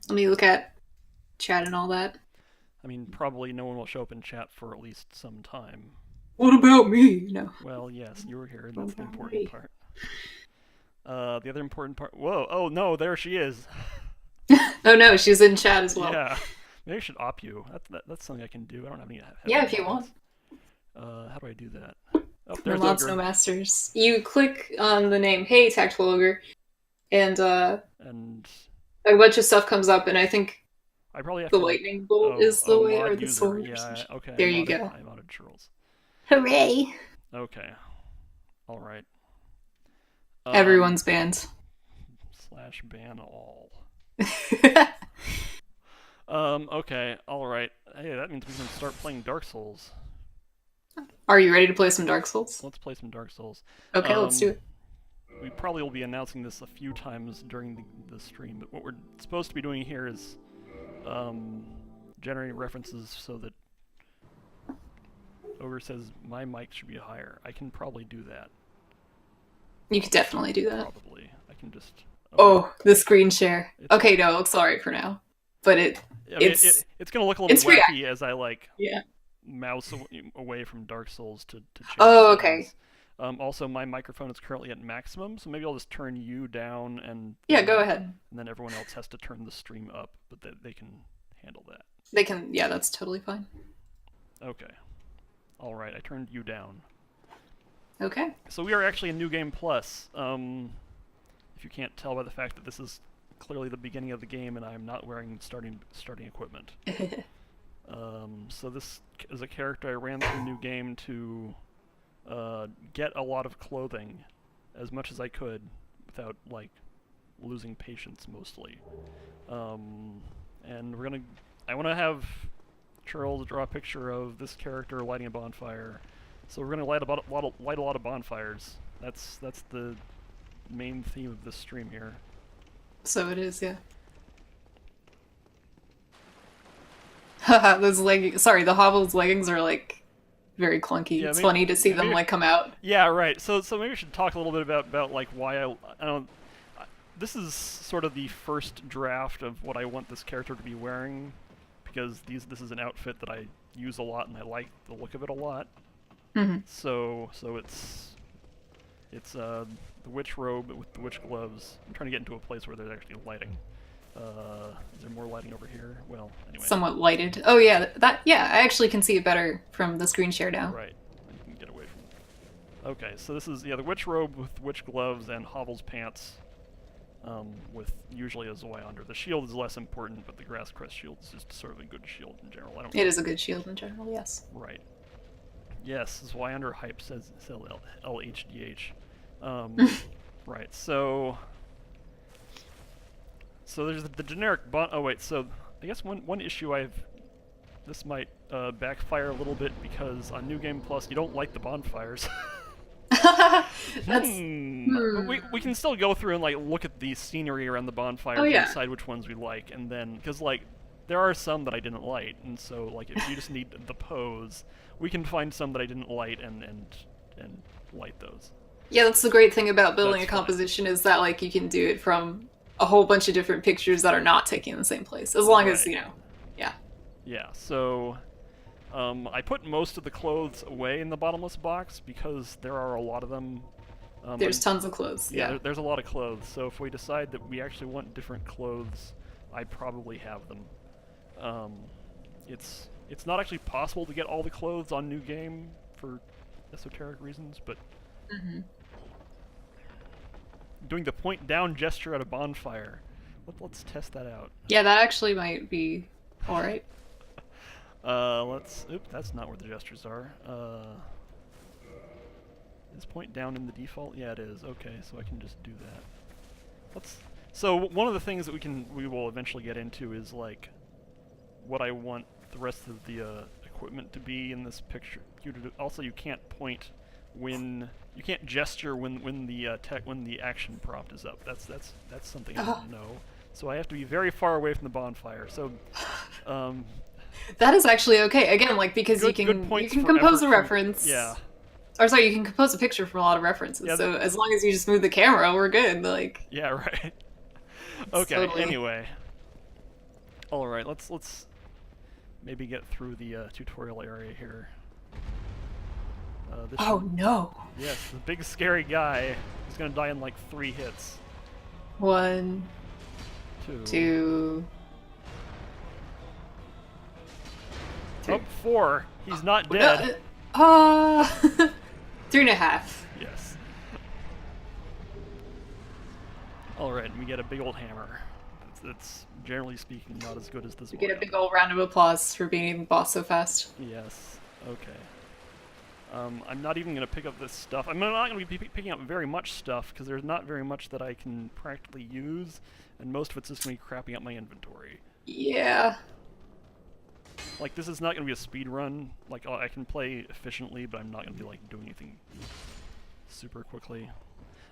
Let me look at chat and all that. I mean, probably no one will show up in chat for at least some time. What about me? No. Well, yes, you were here, and What that's the about important me? part. The other important part. Whoa! Oh no, there she is. Oh no, she's in chat as well. Yeah. Maybe I should op you. That's something I can do. I don't have Yeah, any if you want. mods. How do I do that? Oh, No there's mods, no Ogre. masters. You click on the name, hey, Tactical Ogre, and And a bunch of stuff comes up, and I think I probably have the to like, lightning bolt oh, is the oh, way, or mod the user. sword or Yeah. something. Okay. There you go. I modded Chuuurls. Hooray! Okay. All right. Everyone's banned. Slash ban all. Okay. All right. Hey, that means we can start playing Dark Souls. Are you ready to play some Dark Souls? Let's play some Dark Souls. Okay, let's do Um, it. we probably will be announcing this a few times during the stream, but what we're supposed to be doing here is um, generating references so that Ogre says my mic should be higher. I can probably do that. You could definitely do that. Probably. I can just. Oh, Oh, the screen share. it's. Okay, no, it looks alright for now. But I mean, it's gonna look a little it's react. wacky as I like Yeah. mouse away from Dark Souls to change Oh, the okay. settings. Also, my microphone is currently at maximum, so maybe I'll just turn you down, Yeah, go ahead. and then everyone else has to turn the stream up, but they can handle that. They can. Yeah, that's totally fine. Okay. All right, I turned you down. Okay. So we are actually in New Game Plus. If you can't tell by the fact that this is clearly the beginning of the game and I'm not wearing starting equipment. So this is a character I ran through New Game to get a lot of clothing as much as I could without like losing patience mostly. And I want to have Chuuurls draw a picture of this character lighting a bonfire. So we're gonna light a lot of bonfires. That's the main theme of this stream here. So it is, yeah. Haha, those leggings. Sorry, the Hovel's leggings are like very clunky. Yeah, It's funny to see them like come out. Yeah, right. So maybe we should talk a little bit about like why I don't. This is sort of the first draft of what I want this character to be wearing, because this is an outfit that I use a lot and I like the look of it a lot. Mm-hmm. So it's the witch robe with the witch gloves. I'm trying to get into a place where there's actually lighting. Is there more lighting over here? Well, anyway. Somewhat lighted. Oh yeah, that yeah. I actually can see it better from the screen share now. Right. You can get away from it. Okay, so this is the witch robe with witch gloves and Hovel's pants. With usually a Zoyander. The shield is less important, but the grass crest shield is just sort of a good shield in general. I don't. It is a good shield in general. Yes. Right. Yes, Zoyander hype says LHDH. Right. So there's the generic oh wait. So I guess one issue this might backfire a little bit because on New Game Plus you don't light the bonfires. That's But we can still go through and like look at the scenery around the bonfires and decide which ones we like, and then because like there are some that I didn't light, and so like if you just need the pose, we can find some that I didn't light and light those. Yeah, that's the great thing about building That's a composition is that like you can do it from a whole bunch of different pictures that are not taking the same place, as long as yeah. Yeah. So I put most of the clothes away in the bottomless box because there are a lot of them. There's tons of clothes. Yeah. There's a lot of clothes. So if we decide that we actually want different clothes, I probably have them. It's not actually possible to get all the clothes on New Game for esoteric reasons, but doing the point down gesture at a bonfire. Let's test that out. Yeah, that actually might be all right. Oops, that's not where the gestures are. Is point down in the default? Yeah, it is. Okay, so I can just do that. So one of the things that we will eventually get into is like what I want the rest of the equipment to be in this picture. Also, you can't point when you can't gesture when the action prompt is up. That's something I didn't know. So I have to be very far away from the bonfire. So that is actually okay. Again, like because you can compose a reference. Yeah. Or sorry, you can compose a picture from a lot of references. Yeah, so as long as you just move the camera, we're good. Like. Yeah. Right. Okay. Totally. Anyway. All right, let's maybe get through the tutorial area here. This Oh should, no. yes, the big scary guy is gonna die in like 3 hits. 1, 2. 2, 3. Oh, 4. He's not dead. No, 3.5. Yes. All right, we get a big old hammer. It's generally speaking not as good as this We one. get a big old round of applause for beating the boss so fast. Yes. Okay. I'm not even going to pick up this stuff. I'm not going to be picking up very much stuff because there's not very much that I can practically use, and most of it's just going to be crapping up my inventory. Yeah. Like, this is not going to be a speed run. Like, I can play efficiently, but I'm not going to be, like, doing anything super quickly.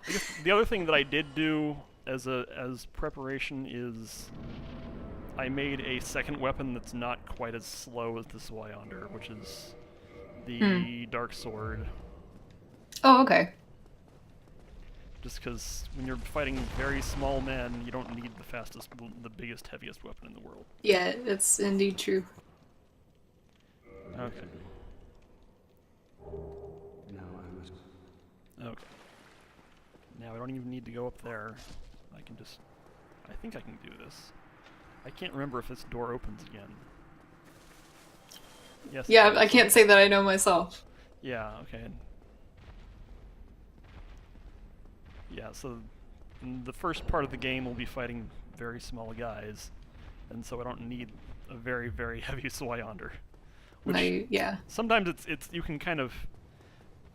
I guess the other thing that I did do as preparation is I made a second weapon that's not quite as slow as the Zweihander, which is the Dark Sword. Oh, okay. Just because when you're fighting very small men, you don't need the biggest, heaviest weapon in the world. Yeah, it's indeed true. Okay. Okay. Now I don't even need to go up there. I can just... I think I can do this. I can't remember if this door opens again. Yes. Yeah, I can't say that I know myself. Yeah, okay. Yeah, so in the first part of the game we'll be fighting very small guys, and so I don't need a very, very heavy Zweihander. Which Yeah. sometimes it's you can kind of...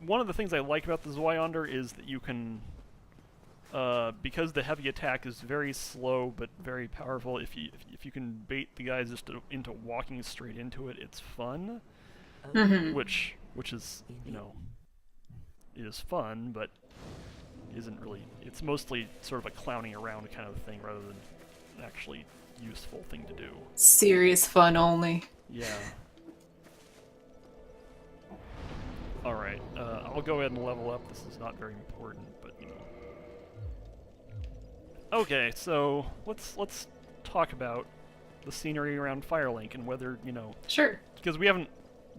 One of the things I like about the Zweihander is that you can... because the heavy attack is very slow but very powerful, if you can bait the guys just into walking straight into it, it's fun. Which is, you know, it is fun, but isn't really... It's mostly sort of a clowning around kind of thing rather than an actually useful thing to do. Serious fun only. Yeah. Alright, I'll go ahead and level up. This is not very important, but, you know. Okay, so let's talk about the scenery around Firelink and whether, you know... Sure. Because we haven't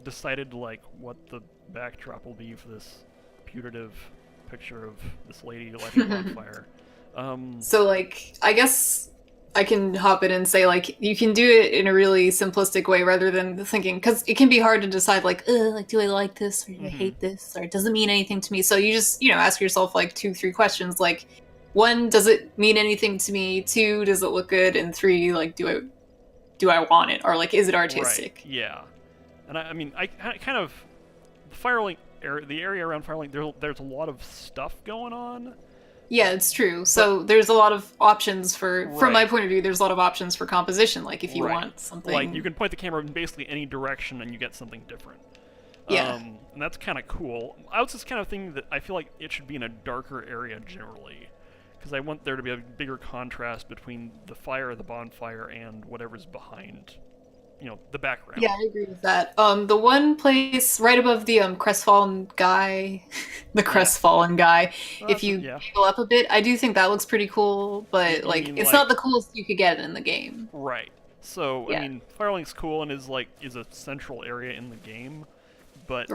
decided, like, what the backdrop will be for this putative picture of this lady lighting a bonfire. So, like, I guess I can hop in and say, like, you can do it in a really simplistic way rather than thinking, because it can be hard to decide, like, do I like this, or do I hate this, or it doesn't mean anything to me. So you just, you know, ask yourself, like, 2-3 questions, like, 1, does it mean anything to me? 2, does it look good? And 3, like, do I want it? Or, like, is it artistic? Right, yeah. And I mean, I kind of... Firelink, the area around Firelink, there's a lot of stuff going on. Yeah, it's true. So there's a lot of options for, from my point of view, there's a lot of options for composition. Like if you want something, like you can point the camera in basically any direction and you get something different. Yeah, and that's kind of cool. I was just kind of thinking that I feel like it should be in a darker area generally, because I want there to be a bigger contrast between the fire, the bonfire, and whatever's behind, you know, the background. Yeah, I agree with that. The one place right above the crestfallen guy, the crestfallen guy, if you go up a bit, I do think that looks pretty cool, but like it's not the coolest you could get in the game. Right. So I mean, Firelink's cool and is a central area in the game, but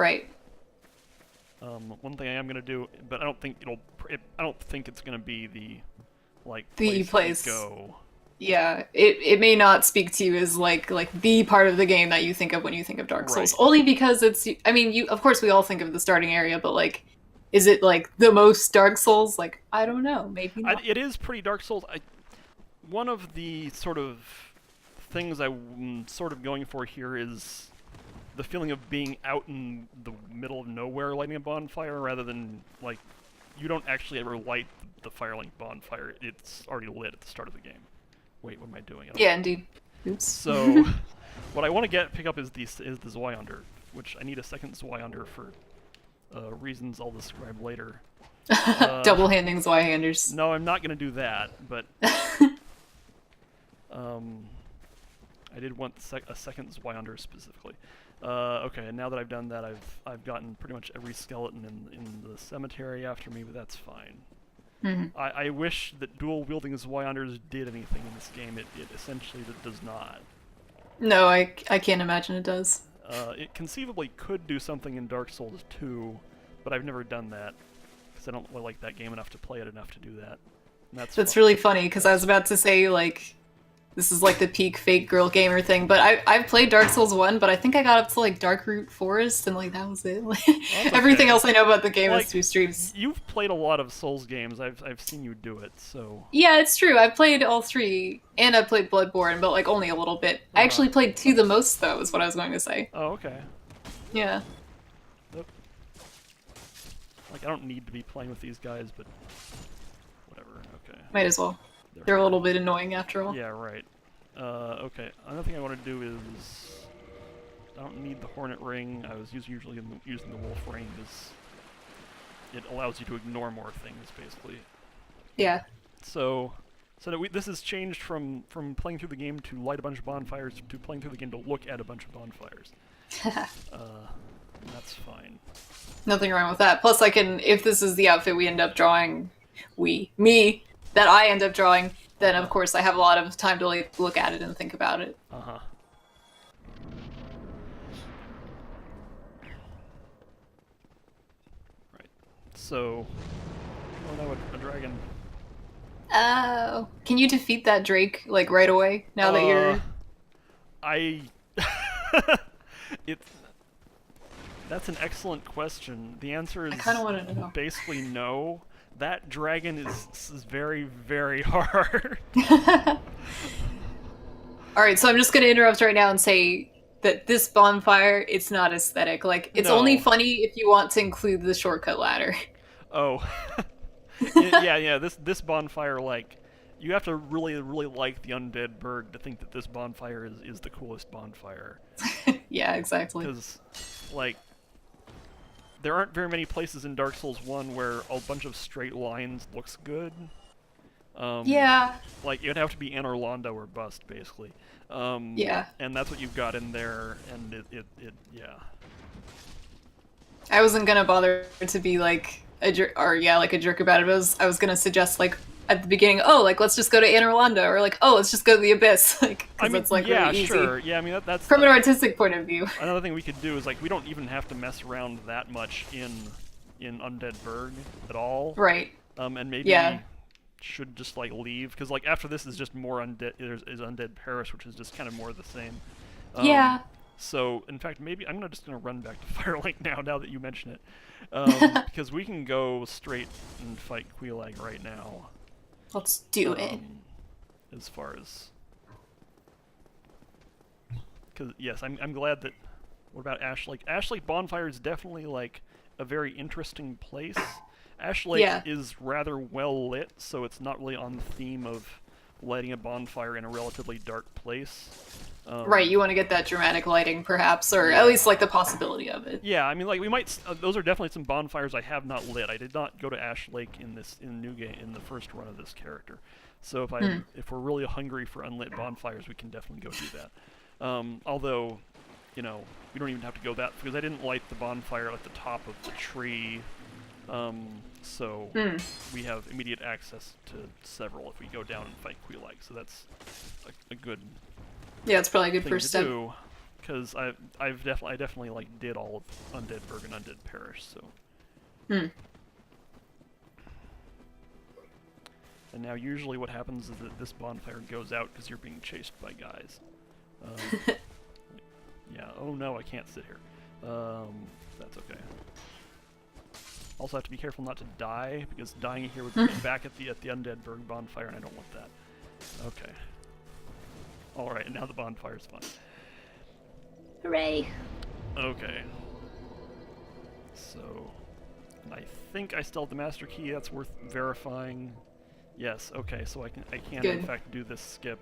one thing I am gonna do, but I don't think I don't think it's gonna be the place to go. Yeah, it may not speak to you as like the part of the game that you think of when you think of Dark Souls. Only because it's, I mean, of course we all think of the starting area, but like, is it like the most Dark Souls? Like, I don't know, maybe not. It is pretty Dark Souls. One of the sort of things I'm sort of going for here is the feeling of being out in the middle of nowhere lighting a bonfire, rather than, like, you don't actually ever light the Firelink bonfire. It's already lit at the start of the game. Wait, what am I doing? Yeah, indeed. Oops. So, what I want to pick up is the Zweihander, which I need a second Zweihander for reasons I'll describe later. Double-handing Zweihanders. No, I'm not going to do that, but I did want a second Zweihander specifically. Okay, and now that I've done that, I've gotten pretty much every skeleton in the cemetery after me, but that's fine. Hmm. I wish that dual wielding Wyanders did anything in this game. It essentially does not. No, I can't imagine it does. It conceivably could do something in Dark Souls 2, but I've never done that because I don't really like that game enough to play it enough to do that. And That's really funny because I was about to say like this is like the peak fake girl gamer thing, but I've played Dark Souls 1, but I think I got up to like Darkroot Forest and like that was it. Everything okay. else I know about the game Like, is through streams. you've played a lot of Souls games. I've seen you do it, so. Yeah, it's true. I've played all three, and I've played Bloodborne, but like only a little bit. I actually played 2 the most, though, is what I was going to say. Oh, okay. Yeah. Yep. Like, I don't need to be playing with these guys, but whatever. Okay. Might as well. They're a little bit annoying after all. Yeah, right. Okay. Another thing I want to do is I don't need the Hornet Ring. I was usually using the Wolf Ring because it allows you to ignore more things, basically. Yeah. So this has changed from playing through the game to light a bunch of bonfires to playing through the game to look at a bunch of bonfires. That's fine. Nothing wrong with that. Plus, I can, if this is the outfit we end up drawing, that I end up drawing, then of course I have a lot of time to like, look at it and think about it. Uh-huh. Right. So, oh no, a dragon. Oh. Can you defeat that Drake, like, right away, now that you're... I... it's... That's an excellent question. The answer is I kind of want to know. basically no. That dragon is very, very hard. Alright, so I'm just gonna interrupt right now and say that this bonfire, it's not aesthetic. Like, it's No. only funny if you want to include the shortcut ladder. Oh. yeah, this bonfire, like, you have to really, really like the Undead Berg to think that this bonfire is the coolest bonfire. Yeah, exactly. Because, like, there aren't very many places in Dark Souls 1 where a bunch of straight lines looks good. Yeah. Like, it'd have to be Anor Londo or bust, basically. Yeah. And that's what you've got in there, and yeah. I wasn't gonna bother to be like a jerk, or yeah, like a jerk about it. I was gonna suggest like at the beginning, oh, like let's just go to Anor Londo, or like, oh, let's just go to the Abyss, like because that's like yeah, really easy. sure. Yeah, I mean that's From an artistic point of view. another thing we could do is like we don't even have to mess around that much in Undead Berg at all. Right. And maybe Yeah. should just like leave because like after this is just more undead. There's Undead Paris, which is just kind of more of the same. Yeah. So in fact, maybe I'm just gonna run back to Firelink now that you mention it, because we can go straight and fight Queelag right now. Let's do it. As far as, because yes, I'm glad that. What about Ash Lake? Ash Lake Bonfire is definitely like a very interesting place. Ash Lake is rather well lit, so it's not really on the theme of lighting a bonfire in a relatively dark place. Right, you want to get that dramatic lighting, perhaps, or at least like the possibility of it. Yeah, I mean, like we might. Those are definitely some bonfires I have not lit. I did not go to Ash Lake in new game in the first run of this character. So if we're really hungry for unlit bonfires, we can definitely go do that. Although, you know, we don't even have to go that because I didn't light the bonfire at the top of the tree. So we have immediate access to several if we go down and fight Queelag. So that's a good. Yeah, it's probably a good thing first to step. do, because I definitely like did all of Undead Berg and Undead Parish, so. And now usually what happens is that this bonfire goes out because you're being chased by guys. Yeah. Oh no, I can't sit here. That's okay. Also have to be careful not to die because dying here would put me back at the Undead Berg bonfire, and I don't want that. Okay. Alright, and now the bonfire's fun. Hooray. Okay. So, I think I still have the master key. That's worth verifying. Yes, okay, so I can in fact do this skip,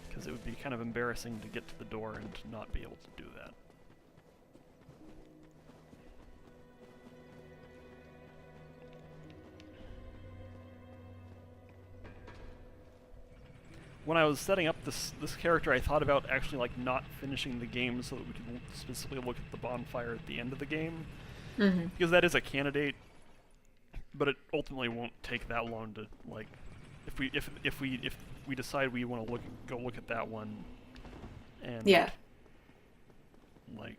because it would be kind of embarrassing to get to the door and to not be able to do that. When I was setting up this character, I thought about actually like not finishing the game so that we could specifically look at the bonfire at the end of the game, because that is a candidate but it ultimately won't take that long to like, if we decide we want to go look at that one, and Yeah. like,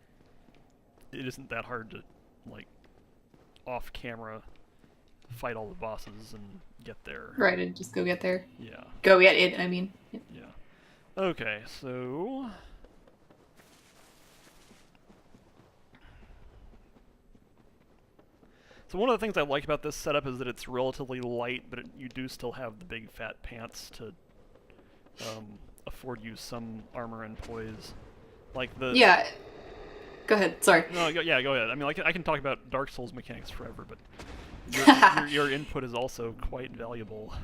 it isn't that hard to like off camera fight all the bosses and get there. Right, and just go get there. Yeah. Go get it, I mean. Yeah. Okay, so one of the things I like about this setup is that it's relatively light, but you do still have the big fat pants to afford you some armor and poise. Like the Yeah. Go ahead, sorry. No, yeah, go ahead. I mean, like, I can talk about Dark Souls mechanics forever, but your input is also quite valuable.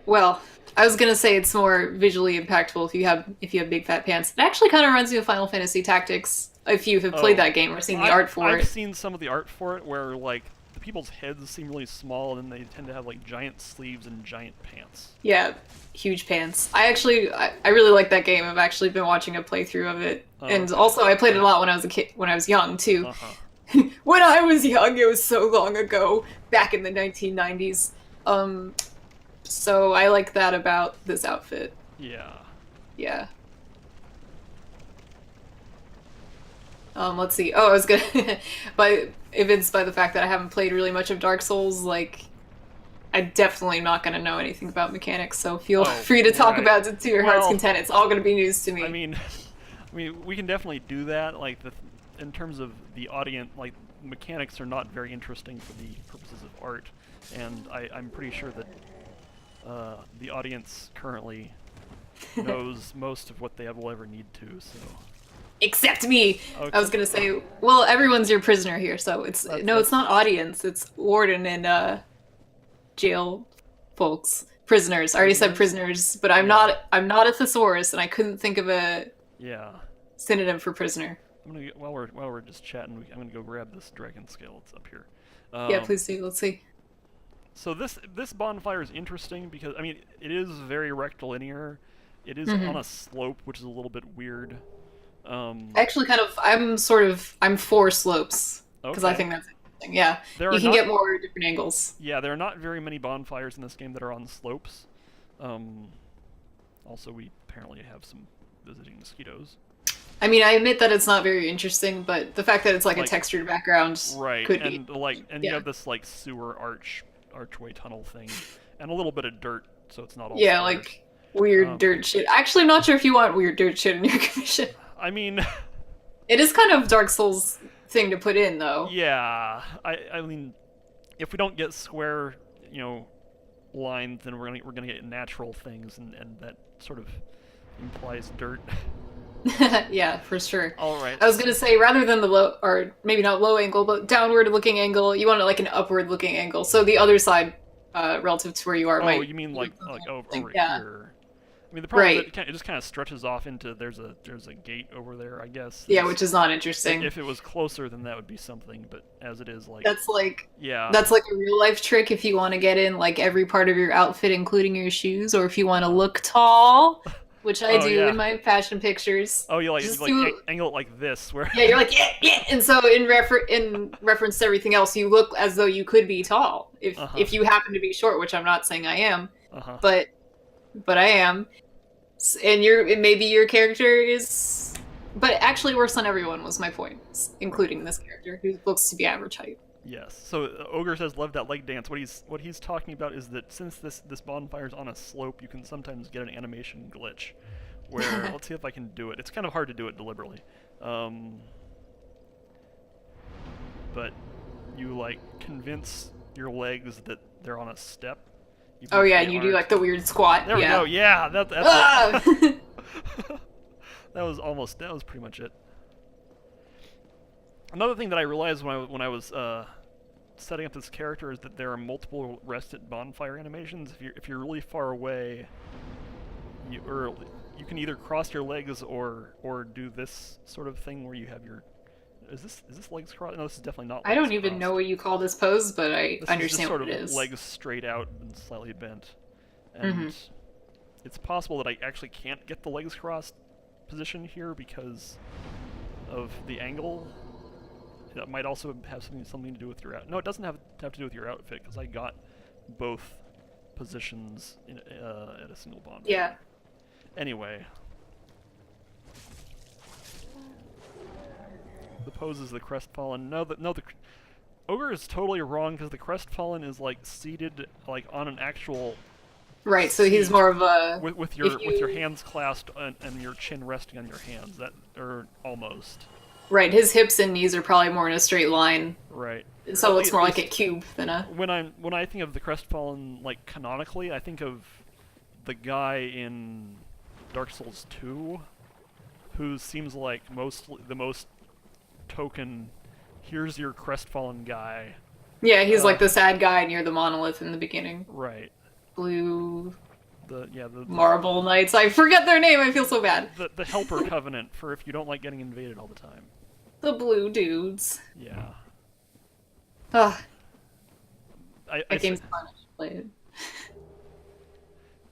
Well, I was gonna say it's more visually impactful if you have big fat pants. It actually kind of reminds me of Final Fantasy Tactics. If you have played that game or seen the art for it. I've seen some of the art for it where like the people's heads seem really small, and then they tend to have like giant sleeves and giant pants. Yeah, huge pants. I really like that game. I've actually been watching a playthrough of it, and also I played it a lot when I was a kid, when I was young too. When I was young, it was so long ago, back in the 1990s. So I like that about this outfit. Yeah. Yeah. Let's see. Oh, I was gonna, but evinced by the fact that I haven't played really much of Dark Souls, like, I'm definitely not gonna know anything about mechanics. So feel free to talk about it to your heart's content. It's all gonna be news to me. I mean, we can definitely do that. Like, in terms of the audience, like, mechanics are not very interesting for the purposes of art, and I'm pretty sure that the audience currently knows most of what they will ever need to. So. Except me. Okay. I was gonna say, well, everyone's your prisoner here, so it's it's not audience. It's warden and jail folks, prisoners. I already said prisoners, but I'm not a thesaurus, and I couldn't think of a synonym for prisoner. I'm gonna while we're just chatting, I'm gonna go grab this dragon scale. It's up here. Yeah, please do. Let's see. So this bonfire is interesting because, I mean, it is very rectilinear. It is on a slope, which is a little bit weird. Actually, I'm for slopes because I think that's interesting. Yeah, you can get more different angles. Yeah, there are not very many bonfires in this game that are on slopes. Also, we apparently have some visiting mosquitoes. I mean, I admit that it's not very interesting, but the fact that it's like a textured background could be. And you have this like sewer archway tunnel thing, and a little bit of dirt, so it's not all. Yeah, like weird dirt shit. Actually, I'm not sure if you want weird dirt shit in your commission. I mean, it is kind of Dark Souls thing to put in, though. Yeah, I mean, if we don't get square, lines, then we're gonna get natural things, and that sort of implies dirt. Yeah, for sure. All right. I was gonna say, rather than the low, or maybe not low angle, but downward looking angle, you want it like an upward looking angle. So the other side, relative to where you are, might. Oh, you mean like over yeah. here? I mean, the problem is that it just kind of stretches off into there's a gate over there, I guess. Yeah, which is not interesting. If it was closer, then that would be something. But as it is, like that's like a real life trick if you want to get in like every part of your outfit, including your shoes, or if you want to look tall. Which I do in my fashion pictures. Oh, you angle it like this, where you're like yeah. And so in reference to everything else, you look as though you could be tall if you happen to be short, which I'm not saying I am, but I am. And maybe your character is, but actually worse than everyone was my point, including this character who looks to be average height. Yes. So Ogre says, "Love that leg dance." What he's talking about is that since this bonfire is on a slope, you can sometimes get an animation glitch, where let's see if I can do it. It's kind of hard to do it deliberately, but you like convince your legs that they're on a step. Oh yeah, and you do like the weird squat. There we go. Yeah, that's that was pretty much it. Another thing that I realized when I was setting up this character is that there are multiple rest at bonfire animations. If you're really far away, you can either cross your legs or do this sort of thing where you have your is this legs crossed? No, this is definitely not. I don't even know what you call this pose, but I understand what it is. Legs straight out and slightly bent, and it's possible that I actually can't get the legs crossed position here because of the angle. That might also have something to do with your outfit. No, it doesn't have to do with your outfit, because I got both positions at a single bonfire. Yeah. Anyway, the pose is the crestfallen. No, the ogre is totally wrong because the crestfallen is like seated like on an actual Right. So he's seat more of a with your hands clasped and your chin resting on your hands. That or almost. right. His hips and knees are probably more in a straight line, Right. so it's At more like a least cube than a. when I think of the crestfallen like canonically, I think of the guy in Dark Souls 2 who seems like the most token. Here's your crestfallen guy. Yeah, he's like the sad guy near the monolith in the beginning. Right. Blue The Marble Knights. I forget their name. I feel so bad. the helper covenant for if you don't like getting invaded all the time. The blue dudes. Yeah. Ugh, I that game's fun. I should play it.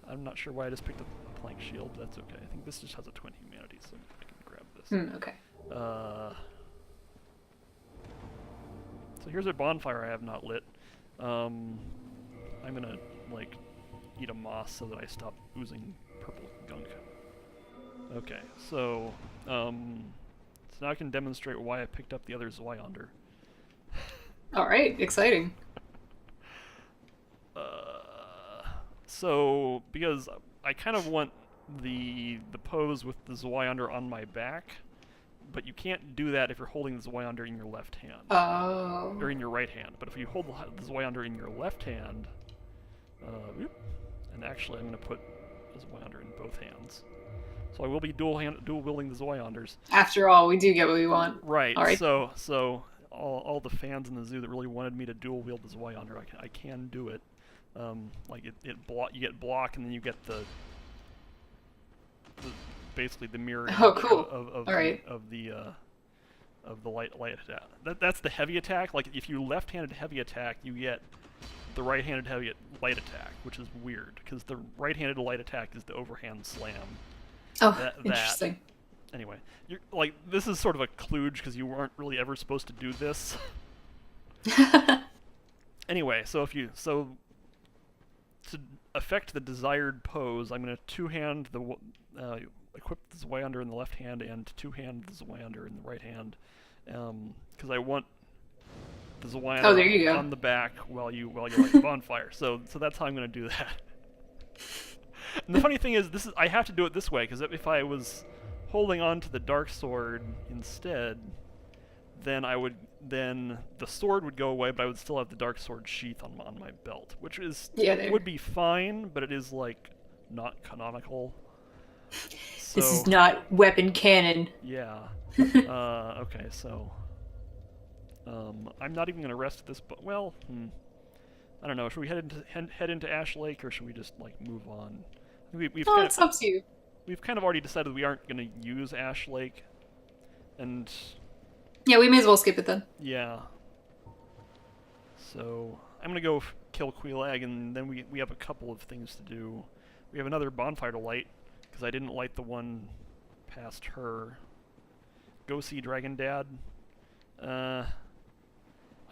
I'm not sure why I just picked up a plank shield, but that's okay. I think this just has a twin humanity, so I can grab this. Okay. So here's a bonfire I have not lit. I'm gonna like eat a moss so that I stop oozing purple gunk. Okay, so now I can demonstrate why I picked up the other Zweihander. All right, exciting. So because I kind of want the pose with the Zweihander on my back, but you can't do that if you're holding the Zweihander in your left hand. Oh. Or in your right hand. But if you hold the Zweihander in your left hand, and actually I'm going to put the Zweihander in both hands. So I will be dual wielding the Zweihanders. After all, we do get what we want. Right. All right. So all the fans in the zoo that really wanted me to dual wield the Zweihander, I can do it. Like you get block, and then you get the basically the mirror cool. of the light attack. That's the heavy attack. Like if you left-handed heavy attack, you get the right-handed heavy light attack, which is weird because the right-handed light attack is the overhand slam. Oh, interesting. Anyway, you're like this is sort of a kludge because you weren't really ever supposed to do this. Anyway, so to affect the desired pose, I'm going to two-hand equip the Zweihander in the left hand and two-hand the Zweihander in the right hand, because I want the Zweihander on the back while you light the bonfire. So that's how I'm going to do that. And the funny thing is, I have to do it this way because if I was holding on to the dark sword instead, then the sword would go away, but I would still have the dark sword sheath on my belt, which would be fine, but it is like not canonical. So, this is not weapon canon. Yeah. Okay, so I'm not even gonna rest at this, but well, I don't know. Should we head into Ash Lake, or should we just like move on? It's up to you. We've kind of already decided we aren't gonna use Ash Lake, and yeah, we may as well skip it then. Yeah. So I'm gonna go kill Queelag, and then we have a couple of things to do. We have another bonfire to light because I didn't light the one past her. Go see Dragon Dad. I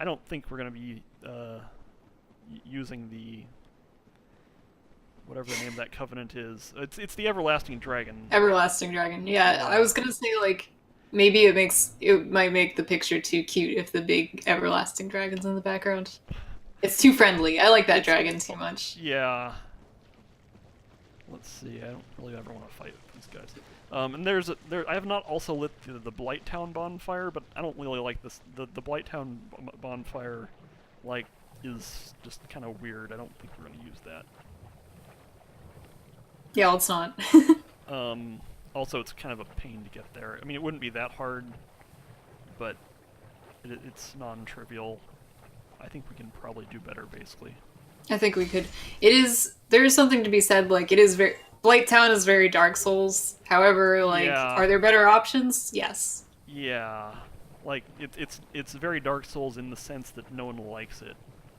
don't think we're gonna be using the whatever the name of that covenant is. It's the Everlasting Dragon. Everlasting Dragon. Yeah, I was gonna say like maybe it might make the picture too cute if the big everlasting dragon's in the background. It's too friendly. I like that dragon too much. Yeah. Let's see. I don't really ever want to fight with these guys. And I have not also lit the Blighttown bonfire, but I don't really like this. The Blighttown bonfire, like, is just kind of weird. I don't think we're gonna use that. Yeah, let's not. Also, it's kind of a pain to get there. I mean, it wouldn't be that hard, but it's non-trivial. I think we can probably do better, basically. I think we could. There is something to be said, like, Blighttown is very Dark Souls. However, like, are there better options? Yes. Yeah. Like, it's very Dark Souls in the sense that no one likes it.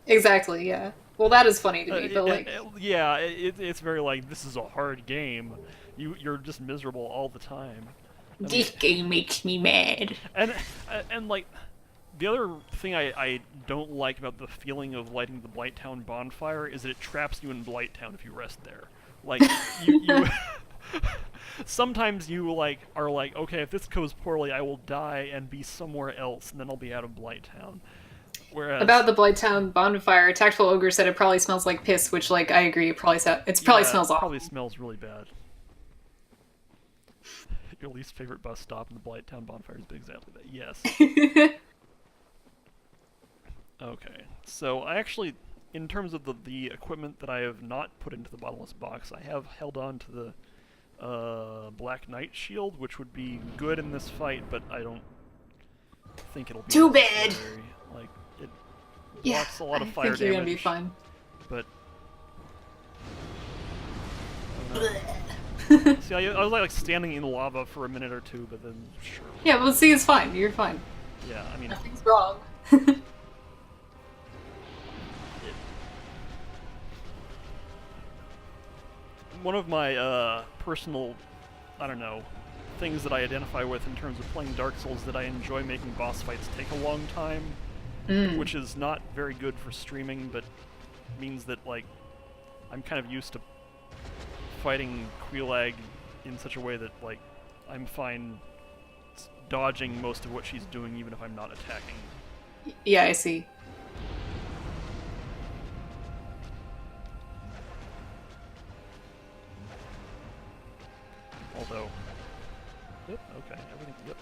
Exactly, yeah. Well, that is funny to me, but like... it's very like, this is a hard game. You're just miserable all the time. This game makes me mad. And like, The other thing I don't like about the feeling of lighting the Blighttown bonfire is that it traps you in Blighttown if you rest there. Like, you sometimes you, like, are like, okay, if this goes poorly, I will die and be somewhere else, and then I'll be out of Blighttown. Whereas... About the Blighttown bonfire, Tactful Ogre said it probably smells like piss, which, like, I agree, it probably, probably smells it awful. probably smells really bad. Your least favorite bus stop in the Blighttown bonfire is exactly that. Yes. Okay, so I actually, in terms of the equipment that I have not put into the bottomless box, I have held on to the Black Knight shield, which would be good in this fight, but I don't think it'll be too necessary. bad. Like, it blocks a lot of fire I think you're damage. Gonna be fine. But see, I was like standing in lava for a minute or two, but then sure. Yeah, well, see, it's fine. You're fine. Yeah, I mean, nothing's wrong. One of my personal, I don't know, things that I identify with in terms of playing Dark Souls that I enjoy making boss fights take a long time, which is not very good for streaming, but means that, like, I'm kind of used to fighting Quelaag in such a way that, like, I'm fine dodging most of what she's doing even if I'm not attacking. Yeah, I see. Although, yep, okay, everything, yep.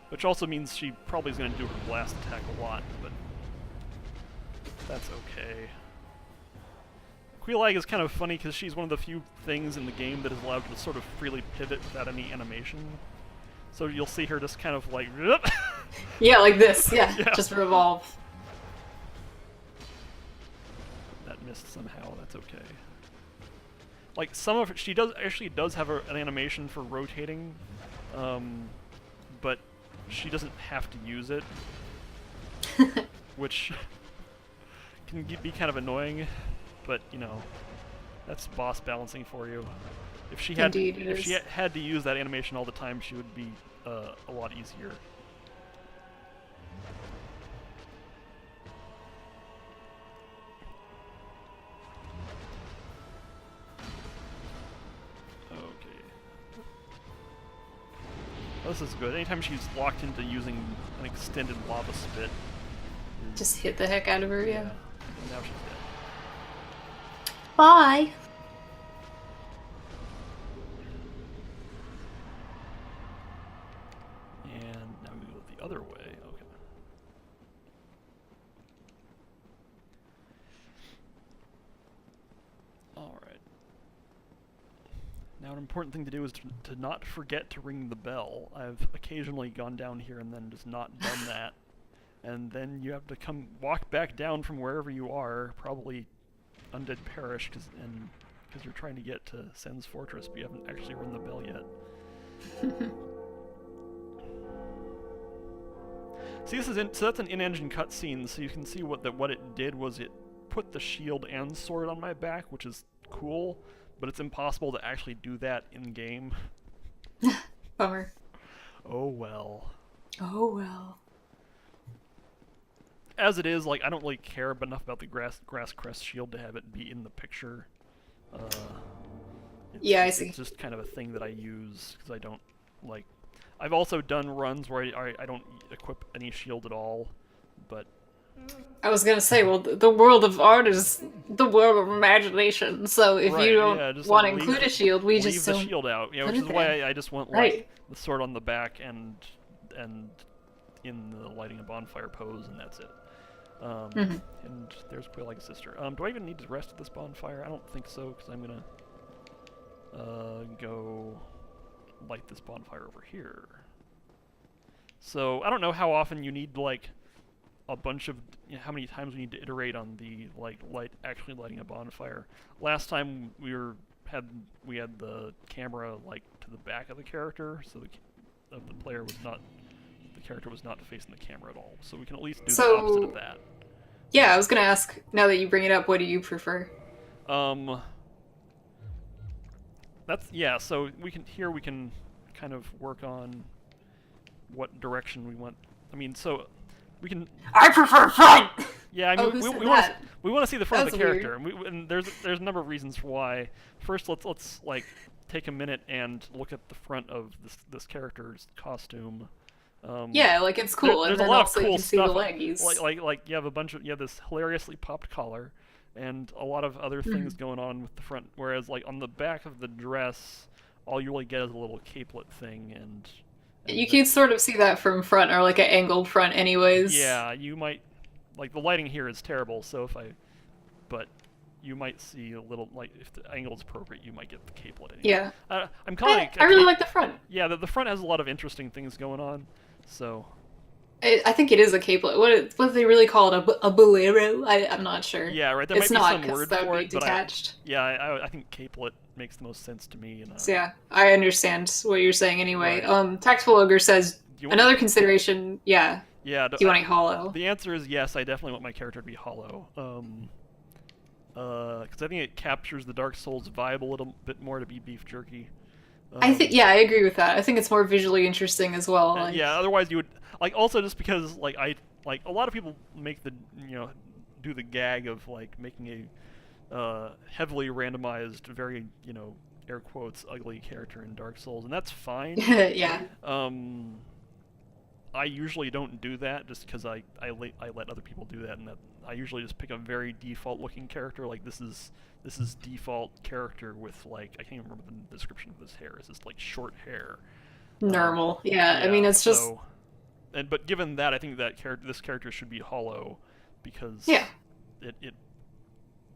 Which also means she probably is going to do her blast attack a lot, but that's okay. Quelaag is kind of funny because she's one of the few things in the game that is allowed to sort of freely pivot without any animation. So you'll see her just kind of like... yeah, like this, yeah. Just revolve. That missed somehow, that's okay. Like, some of it, she actually does have an animation for rotating, but she doesn't have to use it, which can be kind of annoying, but, you know, that's boss balancing for you. If she had to use that animation all the time, she would be a lot easier. This is good. Anytime she's locked into using an extended lava spit. Just hit the heck out of her, yeah. And now she's dead. Bye! And now we go the other way. Okay. Alright. Now an important thing to do is to not forget to ring the bell. I've occasionally gone down here and then just not done that. And then you have to walk back down from wherever you are, probably Undead Parish, because you're trying to get to Sen's Fortress, but you haven't actually rung the bell yet. See, so that's an in-engine cutscene, so you can see what it did was it put the shield and sword on my back, which is cool. But it's impossible to actually do that in-game. Bummer. Oh well. Oh well. As it is, like, I don't really care enough about the grass crest shield to have it be in the picture. Yeah, I see. It's just kind of a thing that I use, because I don't, like... I've also done runs where I don't equip any shield at all, but... I was gonna say, well, the world of art is the world of imagination. So if you don't want to include a shield, we just leave the shield out. You know, which is why I just want like the sword on the back and in the lighting a bonfire pose, and that's it. And there's Quelaag's sister. Do I even need to rest at this bonfire? I don't think so, because I'm gonna go light this bonfire over here. So I don't know how often you need like a bunch of, you know, how many times we need to iterate on the actually lighting a bonfire. Last time we had the camera like to the back of the character, so the character was not facing the camera at all. So we can at least do the opposite of that. Yeah, I was gonna ask, now that you bring it up, what do you prefer? So we can kind of work on what direction we want. I mean, so We can. I prefer front. Yeah, I Oh, mean, who we, said we want to that? we want to see the front of That's the character, weird. and there's a number of reasons for why. First, let's like take a minute and look at the front of this character's costume. Um, Yeah, like it's cool, and there's a then lot of also you cool can see the stuff. leggies. You have you have this hilariously popped collar, and a lot of other things Mhm. going on with the front. Whereas like on the back of the dress, all you really get is a little capelet thing, You and can sort of see that from front, or like an angled front, anyways. yeah, you might like the lighting here is terrible. So if I but you might see a little like if the angle is appropriate, you might get the capelet anyway. Yeah, I'm calling it I a really cape. like the front. Yeah, the front has a lot of interesting things going on. So I think it is a capelet. What do they really call it? A bolero? I'm not sure. yeah, right. There It's might be not some because word that would for be it, but detached. I think capelet makes the most sense to me. And So yeah, I understand what you're saying anyway. right. Tactful Ogre says Do you want? another consideration. Yeah, Yeah. do you want a hollow? The answer is yes. I definitely want my character to be hollow. Because I think it captures the Dark Souls vibe a little bit more to be beef jerky. I think Um, yeah, I agree with that. I think it's more visually interesting as well. Like yeah. Otherwise, you would like also just because like a lot of people make the do the gag of like making a heavily randomized, very air quotes ugly character in Dark Souls, and that's fine. yeah, Um, I usually don't do that just because I let other people do that, and that I usually just pick a very default looking character. Like this is default character with like I can't even remember the description of this hair. It's just like short hair. Um, normal. Yeah, I mean yeah. it's just But given that, I think that this character should be hollow because yeah, it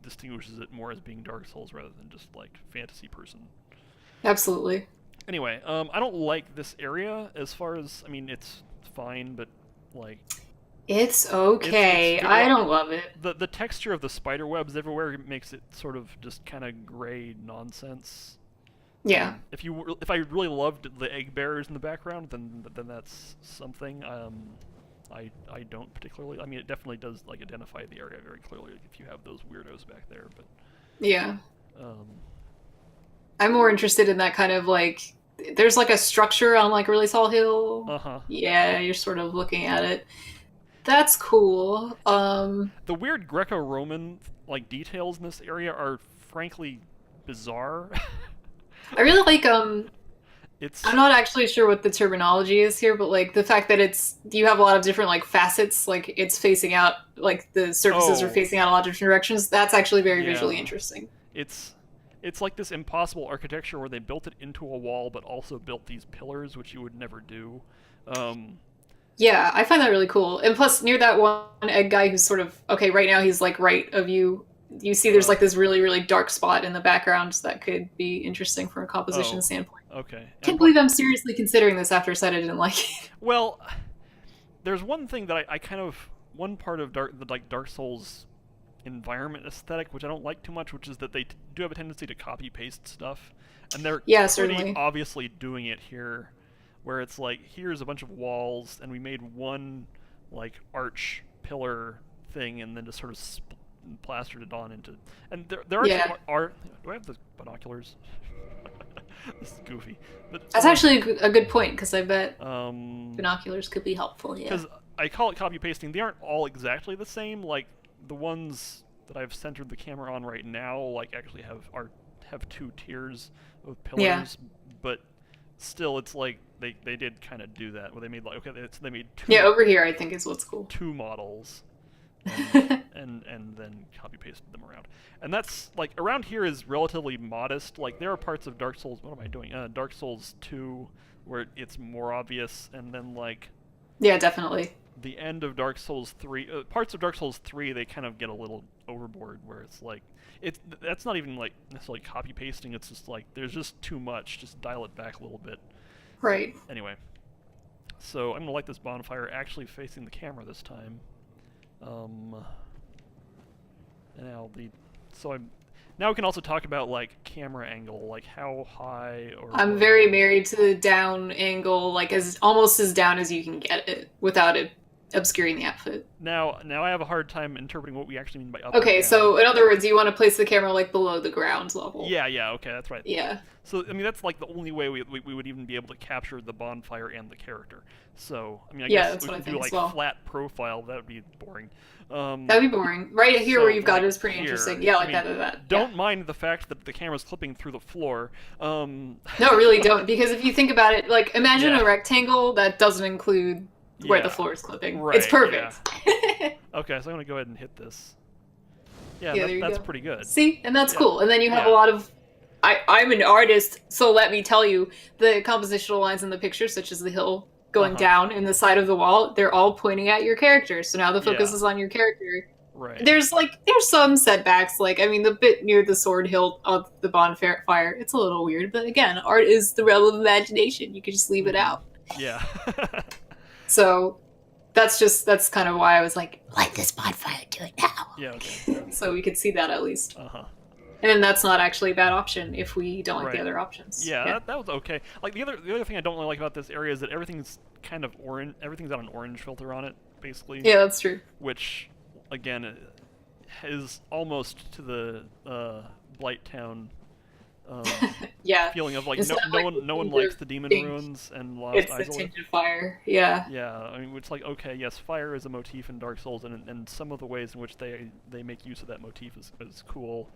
distinguishes it more as being Dark Souls rather than just like fantasy person. absolutely. Anyway, I don't like this area as far as I mean it's fine, but like It's it's okay. I well, don't love it. the texture of the spider webs everywhere makes it sort of just kind of gray nonsense. Yeah. If I really loved the egg bearers in the background, then that's something. I don't particularly. I mean, it definitely does like identify the area very clearly if you have those weirdos back there. But Yeah. um, I'm more interested in that kind of like there's like a structure on like a really tall hill. uh huh. Yeah, you're sort of looking at it. That's cool. The weird Greco-Roman like details in this area are frankly bizarre. I really like It's I'm not actually sure what the terminology is here, but like the fact that it's you have a lot of different like facets, like it's facing out like the surfaces are oh facing out a lot of different directions. That's actually very visually yeah. interesting. It's it's like this impossible architecture where they built it into a wall, but also built these pillars, which you would never do. Um, Yeah, I find that really cool. And plus, near that one egg guy who's sort of okay, right now he's like right of you. You see, there's uh, like this really, really dark spot in the background that could be interesting from a composition oh, standpoint. okay. Can't believe I'm seriously considering this after I said I didn't like it. Well, there's one thing that I kind of one part of Dark Souls environment aesthetic which I don't like too much, which is that they do have a tendency to copy paste stuff, and they're Yeah, pretty certainly. obviously doing it here, where it's like here's a bunch of walls and we made one like arch pillar thing and then just sort of plastered it on into and there are some Yeah, are do I have the binoculars? This is goofy, but that's actually a good point because I bet um binoculars could be helpful. Yeah. because I call it copy pasting. They aren't all exactly the same. Like the ones that I've centered the camera on right now, like actually have two tiers of Yeah. pillars, but still, it's like they did kind of do that where they made like okay, they made Yeah, over here I think is what's cool. two models and then copy pasted them around. And that's like around here is relatively modest. Like there are parts of Dark Souls. What am I doing? Dark Souls 2 where it's more obvious, and then like Yeah, definitely. the end of Dark Souls 3, parts of Dark Souls 3, they kind of get a little overboard where it's like that's not even like necessarily copy pasting. It's just like there's just too much. Just dial it back a little bit. Right. Anyway, so I'm gonna light this bonfire actually facing the camera this time. Um, and now we can also talk about like camera angle, like how high or I'm very low. married to the down angle, like as almost as down as you can get it without it obscuring the outfit. Now I have a hard time interpreting what we actually mean by up Okay, and down. so in other words, you want to place the camera like below the ground level. Yeah, okay, that's right. Yeah. So, I mean, that's like the only way we would even be able to capture the bonfire and the character. So, I mean, I Yeah, guess that's we what I could do think like as well. flat profile. That would be boring. That'd be boring. Right here So, where you've got like it is pretty here, interesting. Yeah, I like mean, that. don't Yeah. mind the fact that the camera's clipping through the floor. No, really don't. Because if you think about it, like imagine Yeah. a rectangle that doesn't include where the Yeah. floor is clipping. Right, It's perfect. Okay, so I'm gonna go ahead and hit this. Yeah, Yeah, there you that's go. pretty good. See, and that's Yeah. cool. And then you have a Yeah. lot of. I'm an artist, so let me tell you, the compositional lines in the picture, such as the hill going down in the side of the wall, they're all pointing at your character. So now the focus Yeah. is on your character. Right. There's some setbacks. Like I mean, the bit near the sword hilt of the bonfire, it's a little weird. But again, art is the realm of imagination. You can just leave it out. Yeah. So that's kind of why I was like, light this bonfire, do it now. Yeah. Okay. So we could see that at least. Uh-huh. And that's not actually a bad option if we don't like Right. the other options. Yeah, that was okay. Like the other thing I don't really like about this area is that everything's kind of orange. Everything's got an orange filter on it, basically. Yeah, that's true. Which, again, is almost to the Blighttown Yeah. feeling of like It's not like no one the likes the demon pink. ruins and Lost It's the Isolate. tinted fire. Yeah. Yeah, I mean, it's like, okay, yes, fire is a motif in Dark Souls, and some of the ways in which they make use of that motif is cool.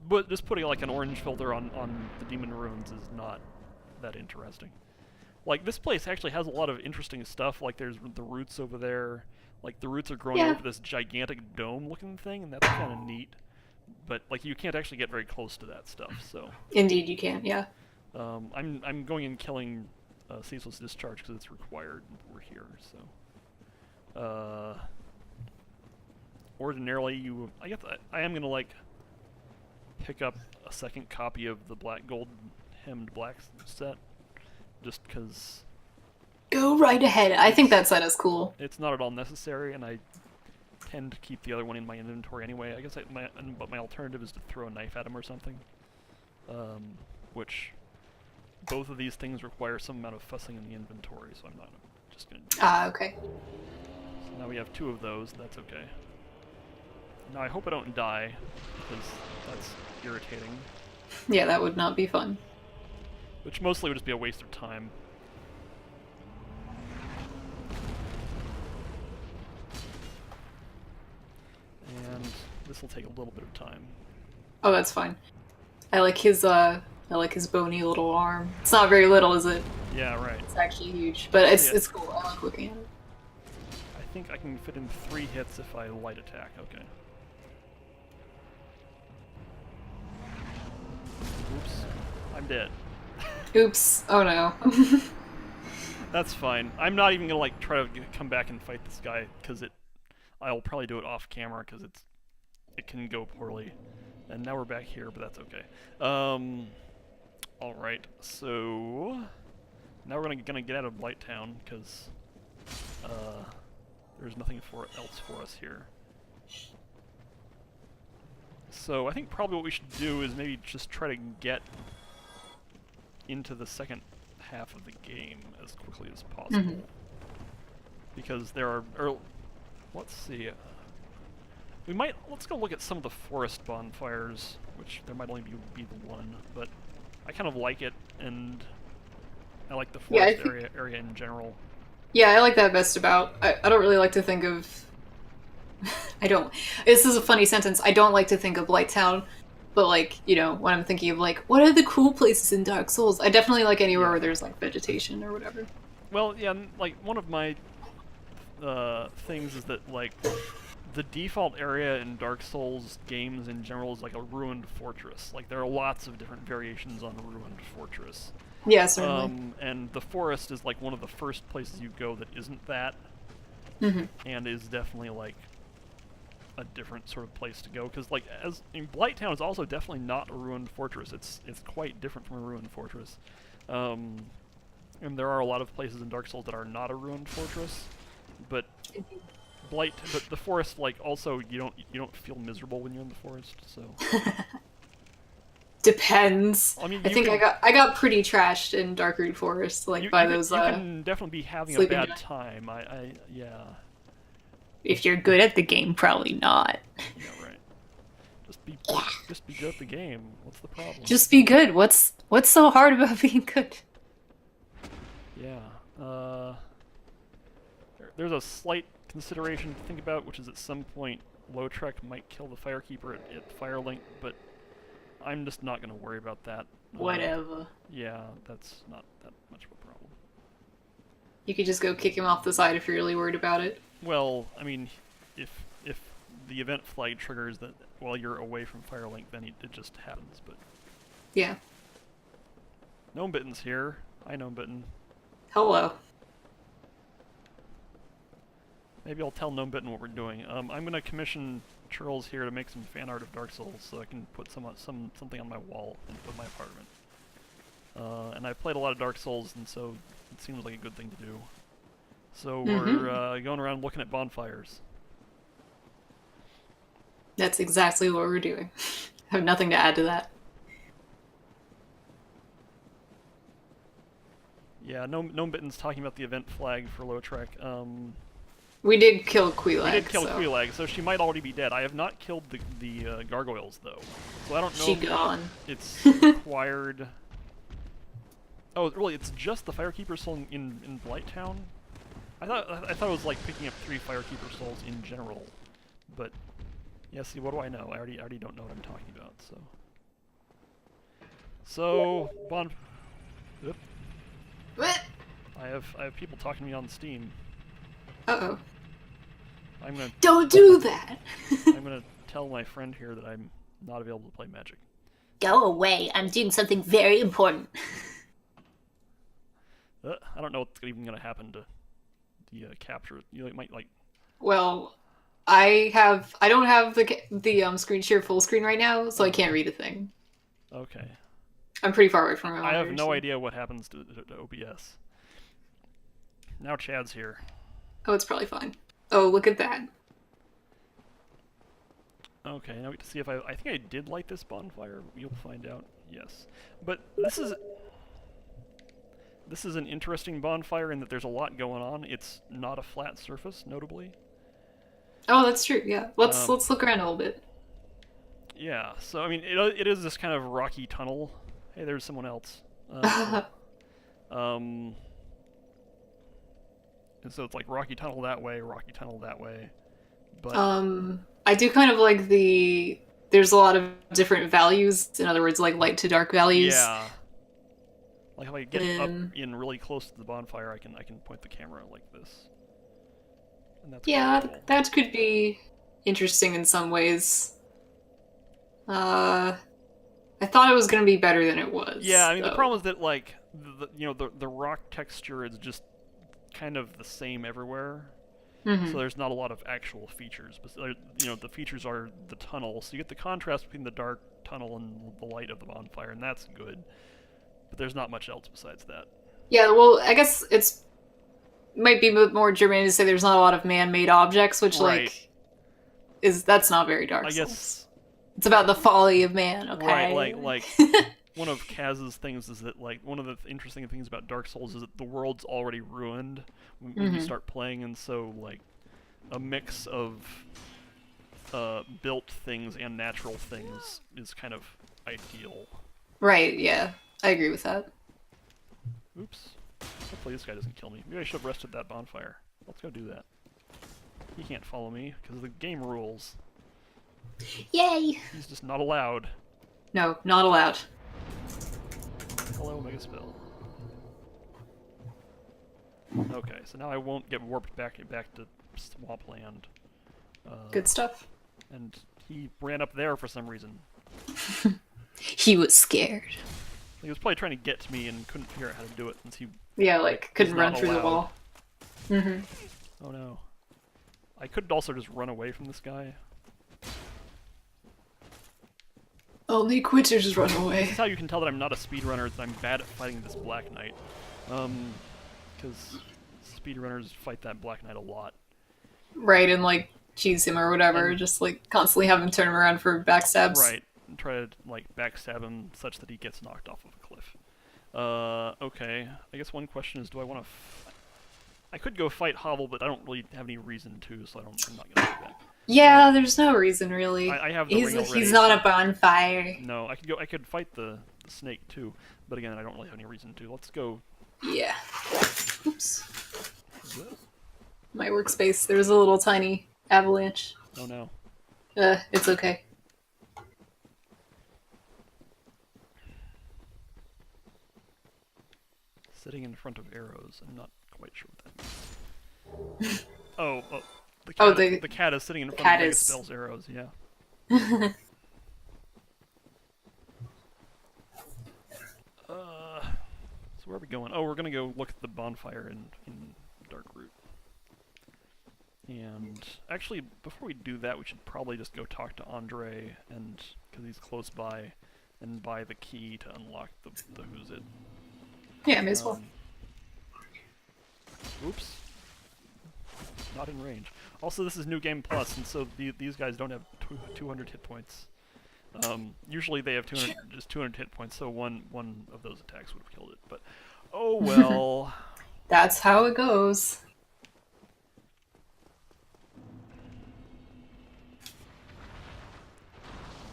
But just putting like an orange filter on the demon ruins is not that interesting. Like, this place actually has a lot of interesting stuff. Like, there's the roots over there. Like, the roots are growing over this gigantic dome-looking thing, and that's kind of neat. But like, you can't actually get very close to that stuff. So. Indeed, you can. Yeah. I'm going and killing ceaseless discharge because it's required. We're here, so. Ordinarily, I guess I am gonna like pick up a second copy of the black gold hemmed black set, just because. Go right ahead. I think that set is cool. It's not at all necessary, and I tend to keep the other one in my inventory anyway. I guess but my alternative is to throw a knife at him or something. Which both of these things require some amount of fussing in the inventory, so I'm not just gonna do that. Okay. So now we have 2 of those, that's okay. Now I hope I don't die, because that's irritating. Yeah, that would not be fun. Which mostly would just be a waste of time. And this will take a little bit of time. Oh, that's fine. I like his bony little arm. It's not very little, is it? Yeah, right. It's actually huge, but it's cool. I like looking at it. I think I can fit in 3 hits if I light attack, okay. Oops. I'm dead. Oops. Oh no. That's fine. I'm not even gonna like try to come back and fight this guy because I'll probably do it off camera because it can go poorly. And now we're back here, but that's okay. All right. So now we're gonna get out of Blighttown because there's nothing else for us here. So I think probably what we should do is maybe just try to get into the second half of the game as quickly as possible. Because there are, let's see, let's go look at some of the forest bonfires, which there might only be the one, but I kind of like it, and I like the forest area in general. Yeah, I like that best about. I don't really like to think of. I don't. This is a funny sentence. I don't like to think of Blighttown, but like, you know, when I'm thinking of like, what are the cool places in Dark Souls? I definitely like anywhere where there's like vegetation or whatever. Well, yeah, like one of my things is that like the default area in Dark Souls games in general is like a ruined fortress. Like there are lots of different variations on a ruined fortress. Yeah, certainly. And the forest is like one of the first places you go that isn't that, and is definitely like a different sort of place to go. Because like Blighttown is also definitely not a ruined fortress. It's quite different from a ruined fortress. And there are a lot of places in Dark Souls that are not a ruined fortress, but but the forest, like, also you don't feel miserable when you're in the forest. So Depends. I mean, I you think can I got pretty trashed in Darkroot Forest, like by those you can definitely be having a sleeping bad giants. time. Yeah. If you're good at the game, probably not. Yeah, right. Just be just be good at the game. What's the problem? Just be good. What's so hard about being good? Yeah. There's a slight consideration to think about, which is at some point Lautrec might kill the Firekeeper at Firelink, but I'm just not going to worry about that. Whatever. Yeah, that's not that much of a problem. You could just go kick him off the side if you're really worried about it. Well, I mean, if the event flag triggers that while you're away from Firelink, then it just happens. But Yeah. Gnome Bitten's here. Hi, Gnome Bitten. Hello. Maybe I'll tell Gnome Bitten what we're doing. I'm gonna commission Chuuurls here to make some fan art of Dark Souls, so I can put something on my wall in my apartment. And I've played a lot of Dark Souls, and so it seems like a good thing to do. So we're going around looking at bonfires. That's exactly what we're doing. I have nothing to add to that. Yeah, Gnome Bitten's talking about the event flag for Lautrec. We did kill Quelaag. We did kill so. Quelaag, so she might already be dead. I have not killed the gargoyles though, so I don't know. She gone. It's required. Oh, really? It's just the Firekeeper soul in Blighttown? I thought it was like picking up 3 Firekeeper souls in general, but yeah. See, what do I know? I already don't know what I'm talking about. So Oop. What? I have people talking to me on Steam. Uh-oh. I'm gonna Don't do that! I'm gonna tell my friend here that I'm not available to play Magic. Go away. I'm doing something very important. I don't know what's even gonna happen to the capture. You might like. Well, I don't have the screen share full screen right now, so I can't read a thing. Okay. I'm pretty far away from it. I have no idea what happens to OBS. Now Chad's here. Oh, it's probably fine. Oh, look at that. Okay, now we get to see if I think I did light this bonfire. You'll find out. Yes. But this is an interesting bonfire in that there's a lot going on. It's not a flat surface, notably. Oh, that's true. Yeah. Let's look around a little bit. Yeah. So I mean, it is this kind of rocky tunnel. Hey, there's someone else. And so it's like rocky tunnel that way, rocky tunnel that way. But I do kind of like there's a lot of different values. In other words, like light to dark values. yeah. Like if I get up in really close to the bonfire, I can point the camera like this. And that's cool. That could be interesting in some ways. I thought it was going to be better than it was. Yeah, I mean though. the problem is that like the rock texture is just kind of the same everywhere. Mm-hmm. So there's not a lot of actual features, but the features are the tunnel. So you get the contrast between the dark tunnel and the light of the bonfire, and that's good. But there's not much else besides that. Yeah, well, I guess might be more germane to say there's not a lot of man-made objects, which Right. that's not very Dark I Souls. guess It's about the folly of man, okay? right, like one of Kaz's things is that like one of the interesting things about Dark Souls is that the world's already ruined when you start playing, and so like a mix of built things and natural things is kind of ideal. Right, yeah. I agree with that. Oops. Hopefully this guy doesn't kill me. Maybe I should have rested that bonfire. Let's go do that. He can't follow me, because the game rules. Yay! He's just not allowed. No, not allowed. Hello, Mega Spill. Okay, so now I won't get warped back to Swampland. Good stuff. And he ran up there for some reason. He was scared. He was probably trying to get to me and couldn't figure out how to do it since he Yeah, couldn't not run through the allowed. wall. Mm-hmm. Oh no. I could also just run away from this guy. Only quitters run away. This is how you can tell that I'm not a speedrunner, that I'm bad at fighting this Black Knight. Because speedrunners fight that Black Knight a lot. Right, and cheese him or whatever, And- just constantly have him turn him around for backstabs. Right. try to like backstab him such that he gets knocked off of a cliff. Okay. I guess one question is, do I want to? I could go fight Hovel, but I don't really have any reason to, so I'm not gonna do that. Yeah, there's no reason really. I have the ring already. He's not a bonfire. No, I could go. I could fight the snake too, but again, I don't really have any reason to. Let's go. Yeah. Oops. My workspace. There was a little tiny avalanche. Oh no. It's okay. Sitting in front of arrows. I'm not quite sure what that means. Oh, the cat, the cat is sitting in front of Megaspell's arrows, yeah. So where are we going? Oh, we're gonna go look at the bonfire in Darkroot. And actually, before we do that, we should probably just go talk to Andre, and because he's close by, and buy the key to unlock the Who's It. Yeah, may as well. Oops. Not in range. Also, this is New Game Plus, and so these guys don't have 200 hit points. Usually they have 200, just 200 hit points, so one of those attacks would have killed it. But oh well. That's how it goes.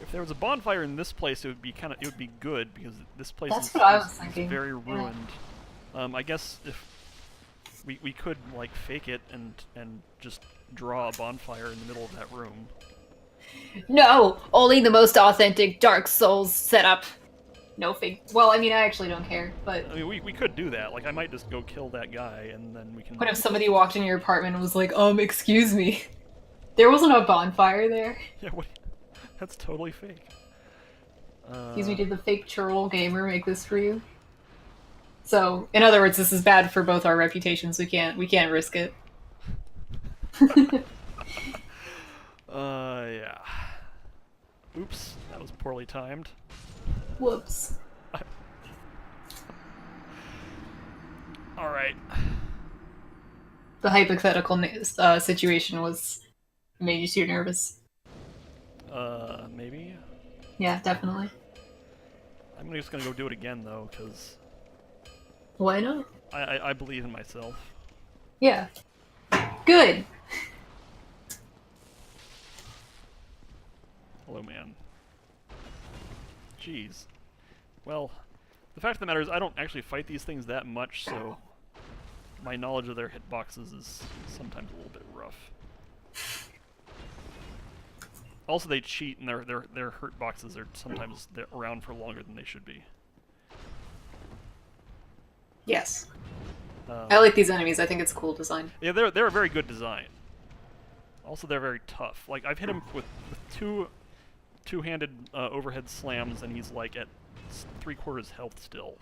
If there was a bonfire in this place, it would be good because this place is very ruined. Yeah. I guess if we could like fake it and just draw a bonfire in the middle of that room. No, only the most authentic Dark Souls setup. No fake. Well, I mean, I actually don't care, but I mean, we could do that. Like, I might just go kill that guy, and then we can. What if somebody walked in your apartment and was like, excuse me, there wasn't a bonfire there? Yeah, what? That's totally fake. Excuse me, did the fake Chuuurls gamer make this for you? So, in other words, this is bad for both our reputations. We can't risk it. Yeah. Oops, that was poorly timed. Whoops. Alright. The hypothetical situation made you too nervous. Maybe? Yeah, definitely. I'm just gonna go do it again, though, because... Why not? I believe in myself. Yeah. Good! Hello, man. Jeez. Well, the fact of the matter is I don't actually fight these things that much, so my knowledge of their hitboxes is sometimes a little bit rough. Also, they cheat, and their hurt boxes are sometimes around for longer than they should be. Yes. I like these enemies. I think it's a cool design. Yeah, they're a very good design. Also, they're very tough. Like, I've hit him with two-handed overhead slams, and he's like at 3/4 health still.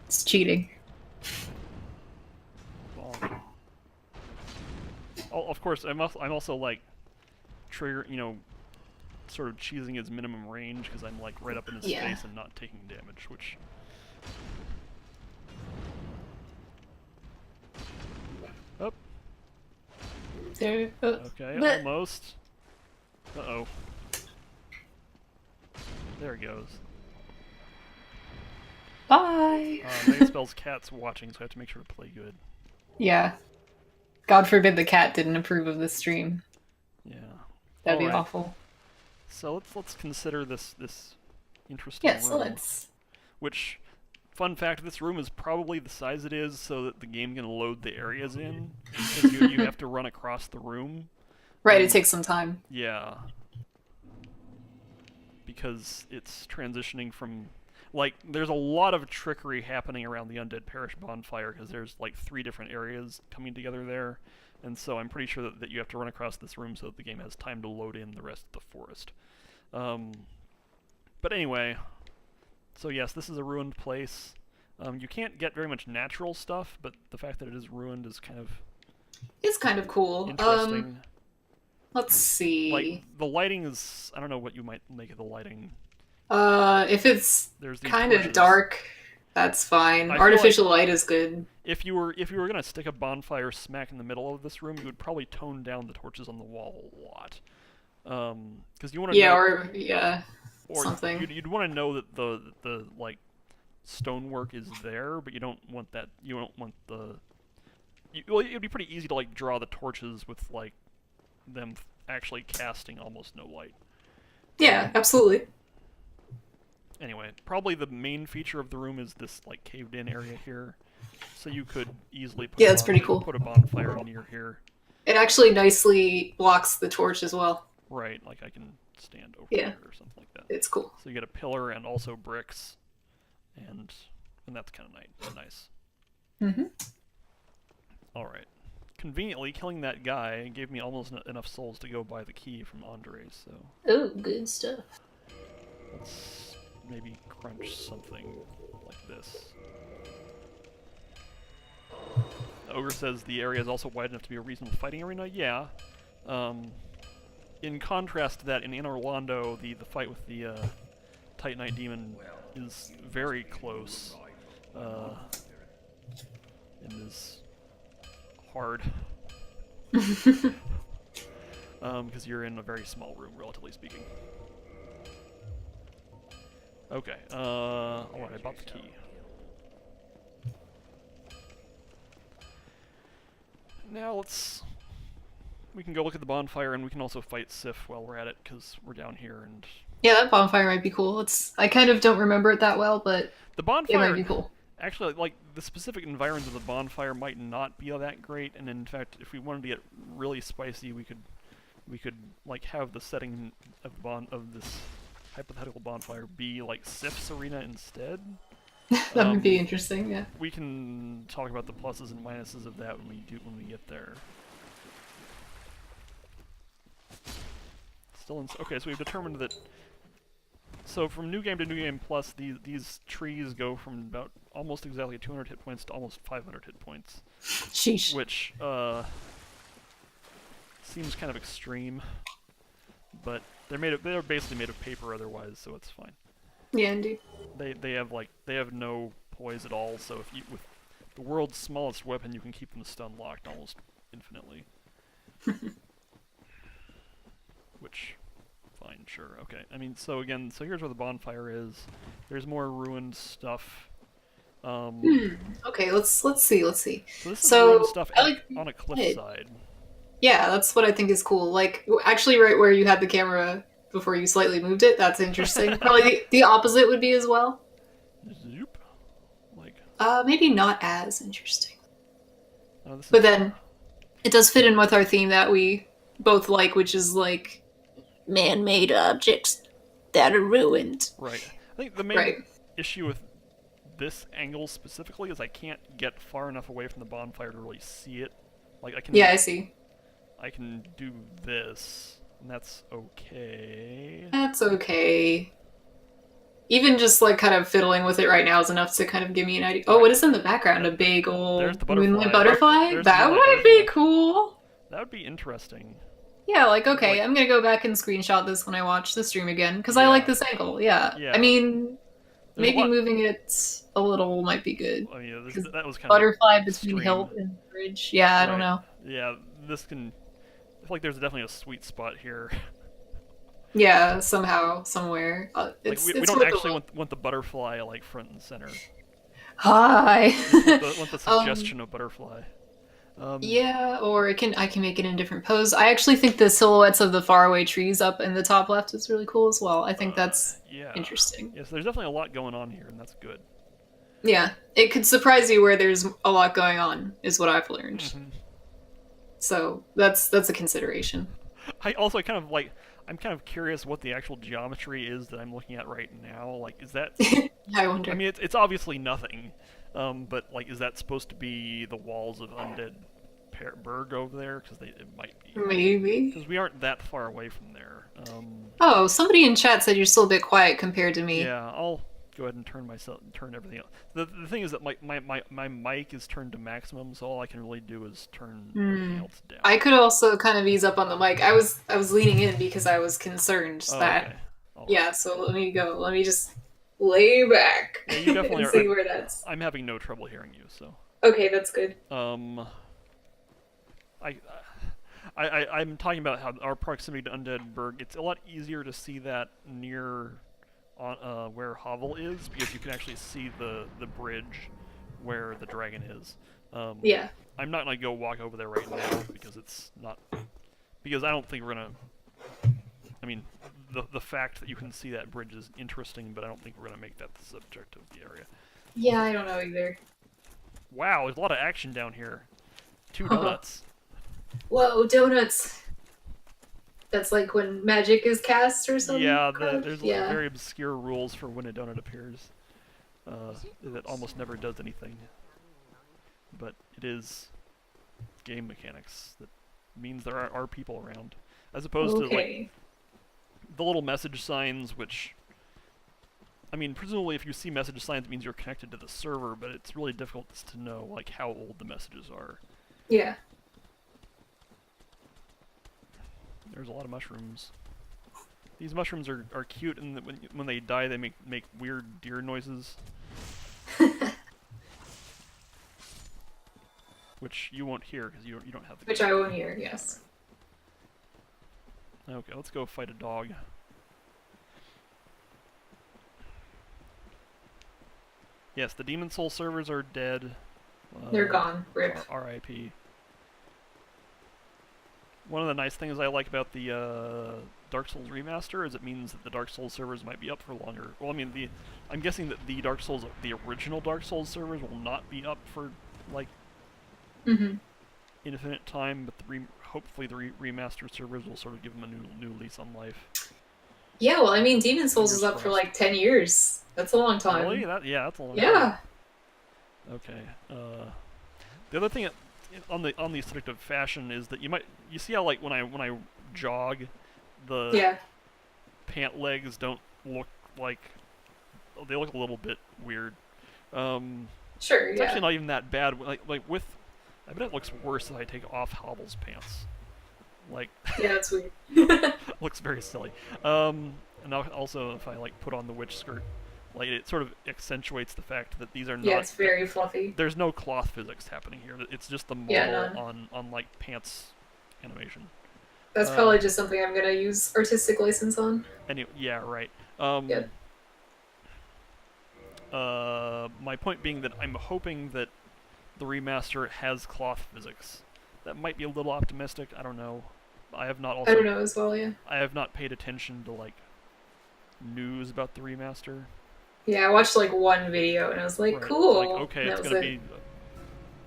It's cheating. Bonk. Of course, I'm also like sort of cheesing his minimum range because I'm like right up in his face and not taking damage, which. Up. There. Okay, almost. Uh-oh. There he goes. Bye! Megaspell's cat's watching, so I have to make sure to play good. Yeah. God forbid the cat didn't approve of this stream. Yeah. That'd be awful. So let's consider this interesting room. Yeah, so let's... Which, fun fact, this room is probably the size it is so that the game can load the areas in. Because you have to run across the room. Right, it takes some time. Yeah. Because it's transitioning from... Like, there's a lot of trickery happening around the Undead Parish bonfire, because there's, like, 3 different areas coming together there. And so I'm pretty sure that you have to run across this room so that the game has time to load in the rest of the forest. But anyway, so yes, this is a ruined place. You can't get very much natural stuff, but the fact that it is ruined is kind of... It's kind of cool. Interesting. Let's see. Like, the lighting is... I don't know what you might make of the lighting. If it's kind of dark, that's fine. Artificial light is good. If you were gonna stick a bonfire smack in the middle of this room, you would probably tone down the torches on the wall a lot. Because you want to Yeah, know, or yeah, or something. you'd want to know that the like stonework is there, but you don't want that. You don't want the. Well, it'd be pretty easy to like draw the torches with like them actually casting almost no light. Yeah, absolutely. Anyway, probably the main feature of the room is this like caved-in area here. So you could easily Yeah, that's pretty cool. put a bonfire near here. It actually nicely blocks the torch as well. Right, like I can stand over Yeah, there or something like that. it's cool. So you get a pillar and also bricks, and that's kind of nice. Mm-hmm. All right. Conveniently, killing that guy gave me almost enough souls to go buy the key from Andre. So Oh, good stuff. let's maybe crunch something like this. Ogre says the area is also wide enough to be a reasonable fighting arena. Yeah. In contrast to that, in Anne Orlando, the fight with the Titanite demon is very close. And is hard. Because you're in a very small room, relatively speaking. Okay. Alright, I bought the key. Now we can go look at the bonfire, and we can also fight Sif while we're at it, because we're down here, and... Yeah, that bonfire might be cool. I kind of don't remember it that well, but the bonfire, it might be cool. Actually, like, the specific environs of the bonfire might not be that great, and in fact, if we wanted to get really spicy, we could like, have the setting of this hypothetical bonfire be, like, Sif's arena instead. That would be interesting, yeah. We can talk about the pluses and minuses of that when we get there. Okay, so we've determined that. So from New Game to New Game Plus, these trees go from about almost exactly 200 hit points to almost 500 hit points. Sheesh. Which seems kind of extreme, but they're basically made of paper otherwise, so it's fine. Yeah, indeed. They have no poise at all, so if you with the world's smallest weapon, you can keep them stun locked almost infinitely. Which, fine, sure, okay. I mean, so here's where the bonfire is. There's more ruined stuff. Okay, let's see. So this is ruined stuff on a cliffside. Yeah, that's what I think is cool. Like, actually, right where you had the camera before you slightly moved it, that's interesting. Probably the opposite would be as well. Zoop. Like. Maybe not as interesting. Oh, but then, it does fit in with our theme that we both like, which is like man-made objects that are ruined. Right. I think the main issue with this angle specifically is I can't get far enough away from the bonfire to really see it. Like I can. Yeah, I see. I can do this, and that's okay. That's okay. Even just like kind of fiddling with it right now is enough to kind of give me an idea. Oh, what is in the background? A big old moonlit butterfly? That might be cool. That would be interesting. Yeah, like, okay, I'm gonna go back and screenshot this when I watch the stream again, because I like this angle, yeah. I mean, maybe moving it a little might be good. I mean, that was kind butterfly of between hilt and bridge. Yeah, I don't know. Yeah, this can... I feel like there's definitely a sweet spot here. Yeah, somehow, somewhere. We don't actually want the butterfly, like, front and center. Hi! want the suggestion of butterfly. Yeah, or I can make it in a different pose. I actually think the silhouettes of the faraway trees up in the top left is really cool as well. I think that's interesting. Yes, there's definitely a lot going on here, and that's good. Yeah, it could surprise you where there's a lot going on, is what I've learned. Mm-hmm. So that's a consideration. I'm kind of curious what the actual geometry is that I'm looking at right now. Like, is that? Yeah, I wonder. I mean, it's obviously nothing. But like, is that supposed to be the walls of Undead Berg over there? Because it might be. Maybe. Because we aren't that far away from there. Oh, somebody in chat said you're still a bit quiet compared to me. Yeah, I'll go ahead and turn everything up. The thing is that my mic is turned to maximum, so all I can really do is turn everything else down. I could also kind of ease up on the mic. I was leaning in because I was concerned that. Okay. Yeah, so let me just lay back. Yeah, you definitely and see where that's. I'm having no trouble hearing you, so. Okay, that's good. I'm talking about how our proximity to Undead Berg. It's a lot easier to see that near on where Hovel is because you can actually see the bridge where the dragon is. Um, Yeah. I'm not gonna go walk over there right now because it's not because I don't think we're gonna. I mean, the fact that you can see that bridge is interesting, but I don't think we're gonna make that the subject of the area. Yeah, I don't know either. Wow, there's a lot of action down here. Two donuts. Whoa, donuts. That's like when magic is cast or something. Yeah, there's Yeah. very obscure rules for when a donut appears. That almost never does anything. But it is game mechanics that means there are people around. As opposed to, like, Okay. the little message signs, which... I mean, presumably if you see message signs, it means you're connected to the server, but it's really difficult to know, like, how old the messages are. Yeah. There's a lot of mushrooms. These mushrooms are cute, and when they die, they make weird deer noises. Which you won't hear, because you don't have the Which I won't hear, yes. Okay, let's go fight a dog. Yes, the Demon Soul servers are dead. They're gone. Rip. R.I.P. One of the nice things I like about the Dark Souls remaster is it means that the Dark Souls servers might be up for longer. Well, I mean, I'm guessing that the original Dark Souls servers will not be up for, like, infinite time, but hopefully the remaster servers will sort of give them a new lease on life. Yeah, well, I mean, Demon Souls is up for like 10 years. That's a long time. Really? That's a long time. Yeah. Okay. The other thing on the subject of fashion is that you see how, like, when I jog, the pant legs don't look like, they look a little bit weird. Sure. It's actually not even that bad. I bet it looks worse if I take off Hobble's pants. Like, yeah, that's weird. looks very silly. And also if I, like, put on the witch skirt, like, it sort of accentuates the fact that these are not. Yeah, it's very fluffy. There's no cloth physics happening here. It's just the model on like pants animation. That's probably just something I'm gonna use artistic license on. Anyway, yeah, right. My point being that I'm hoping that the remaster has cloth physics. That might be a little optimistic. I don't know. I don't know as well. Yeah. I have not paid attention to, like, news about the remaster. Yeah, I watched like one video and I was like, right. cool. Like, okay, it's gonna be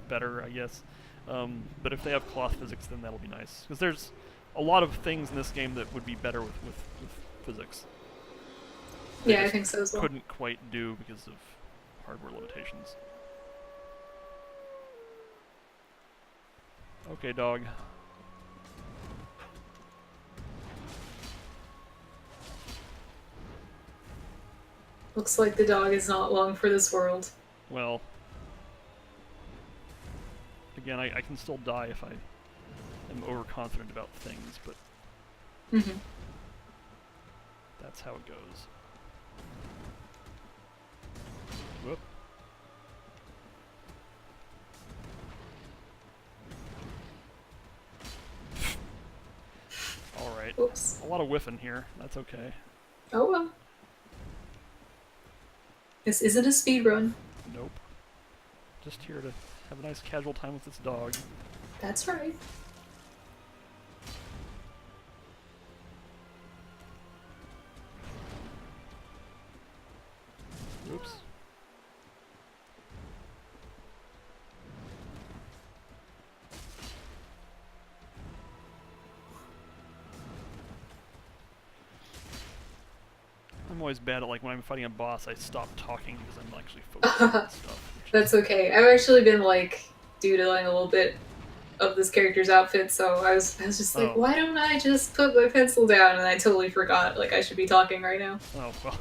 better, I guess. But if they have cloth physics, then that'll be nice. Because there's a lot of things in this game that would be better with physics. Yeah, I think so as well. Couldn't quite do because of hardware limitations. Okay, dog. Looks like the dog is not long for this world. Well, again, I can still die if I am overconfident about things, but that's how it goes. Whoop. Alright. Oops. A lot of whiffing here. That's okay. Oh well. This isn't a speed run. Nope. Just here to have a nice casual time with this dog. That's right. Oops. I'm always bad at, like, when I'm fighting a boss, I stop talking because I'm actually focusing on stuff. That's okay. I've actually been, like, doodling a little bit of this character's outfit, so I was just like, why don't I just put my pencil down? And I totally forgot, like, I should be talking right now. Oh, well.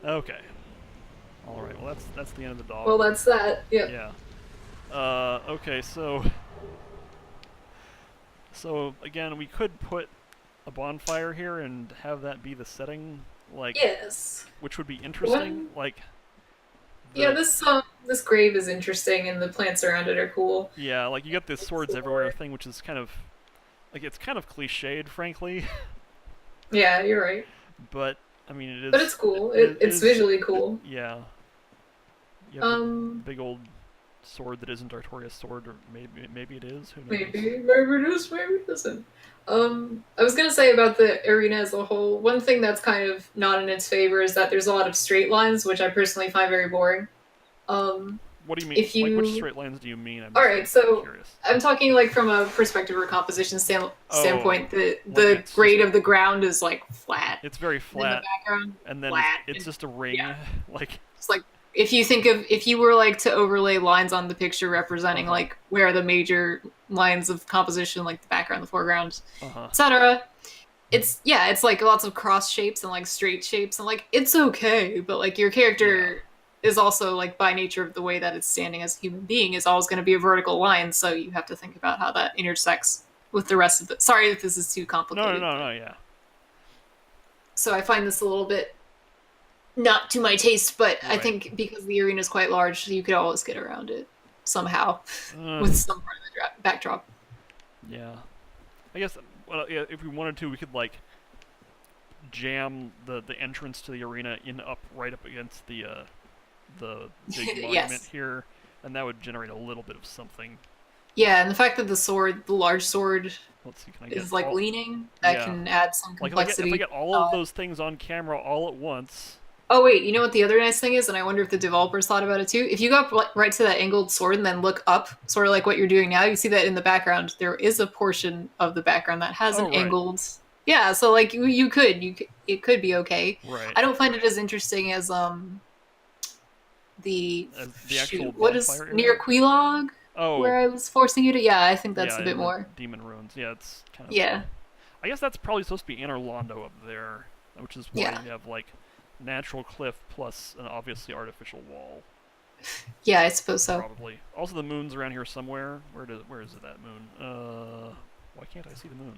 Okay. Alright, well, that's the end of the dog. Well, that's that. Yep. Yeah. Okay, so again, we could put a bonfire here and have that be the setting, like, yes, which would be interesting. Like, yeah, this grave is interesting, and the plants around it are cool. Yeah, like, you get this swords everywhere thing, which is kind of like it's kind of cliched, frankly, Yeah, you're right. but I mean it But is. it's cool. It It's is. visually cool. Yeah. You have the Um, big old sword that isn't Artorias' sword, or maybe it is. Who knows? maybe it is, maybe it isn't. I was gonna say about the arena as a whole, one thing that's kind of not in its favor is that there's a lot of straight lines, which I personally find very boring. Um, What do you mean? if Like, which you straight lines do you mean? I'm All just right, so curious. I'm talking like from a perspective or composition Oh, standpoint. The like the it's grade just of the ground is like flat, it's very and then the flat, background and then flat. it's And just a ring. yeah, Like, it's like if you were like to overlay lines on the picture uh representing huh, like where are the major lines of composition, like the background, the foreground, uh huh. etc. It's like lots of cross shapes and like straight shapes, and like it's okay, but like your Yeah. character is also like by nature of the way that it's standing as a human being is always going to be a vertical line, so you have to think about how that intersects with the rest of it. Sorry if this is too No, no, complicated, no, but no. Yeah. so I find this a little bit not to my taste, but I Right. think because the arena is quite large, you could always get around it somehow Uh, with some part of the backdrop. yeah. I guess. Well, yeah, if we wanted to, we could like jam the entrance to the arena in up right up against the big monument Yes. here, and that would generate a little bit of something. Yeah, and the fact that the large sword Let's see, can I get is like all? leaning, that Yeah, can add some like if I complexity. get all of those things on camera all at once. Oh wait, you know what the other nice thing is, and I wonder if the developers thought about it too. If you go up right to that angled sword and then look up, sort of like what you're doing now, you see that in the background there is a portion of the background that has Oh an right, angled. Yeah, so like it could be okay. right. I don't find it as interesting as the As the actual shoot, what is bonfire area. near Quilog Oh where I was forcing you to. Yeah, I think that's yeah, a bit in the more. demon ruins. Yeah, it's kind of. Yeah, I guess that's probably supposed to be Anor Londo up there, which is why yeah, you have like natural cliff plus an obviously artificial wall. yeah. I suppose so. Probably. Also, the moon's around here somewhere. Where is it? That moon? Why can't I see the moon?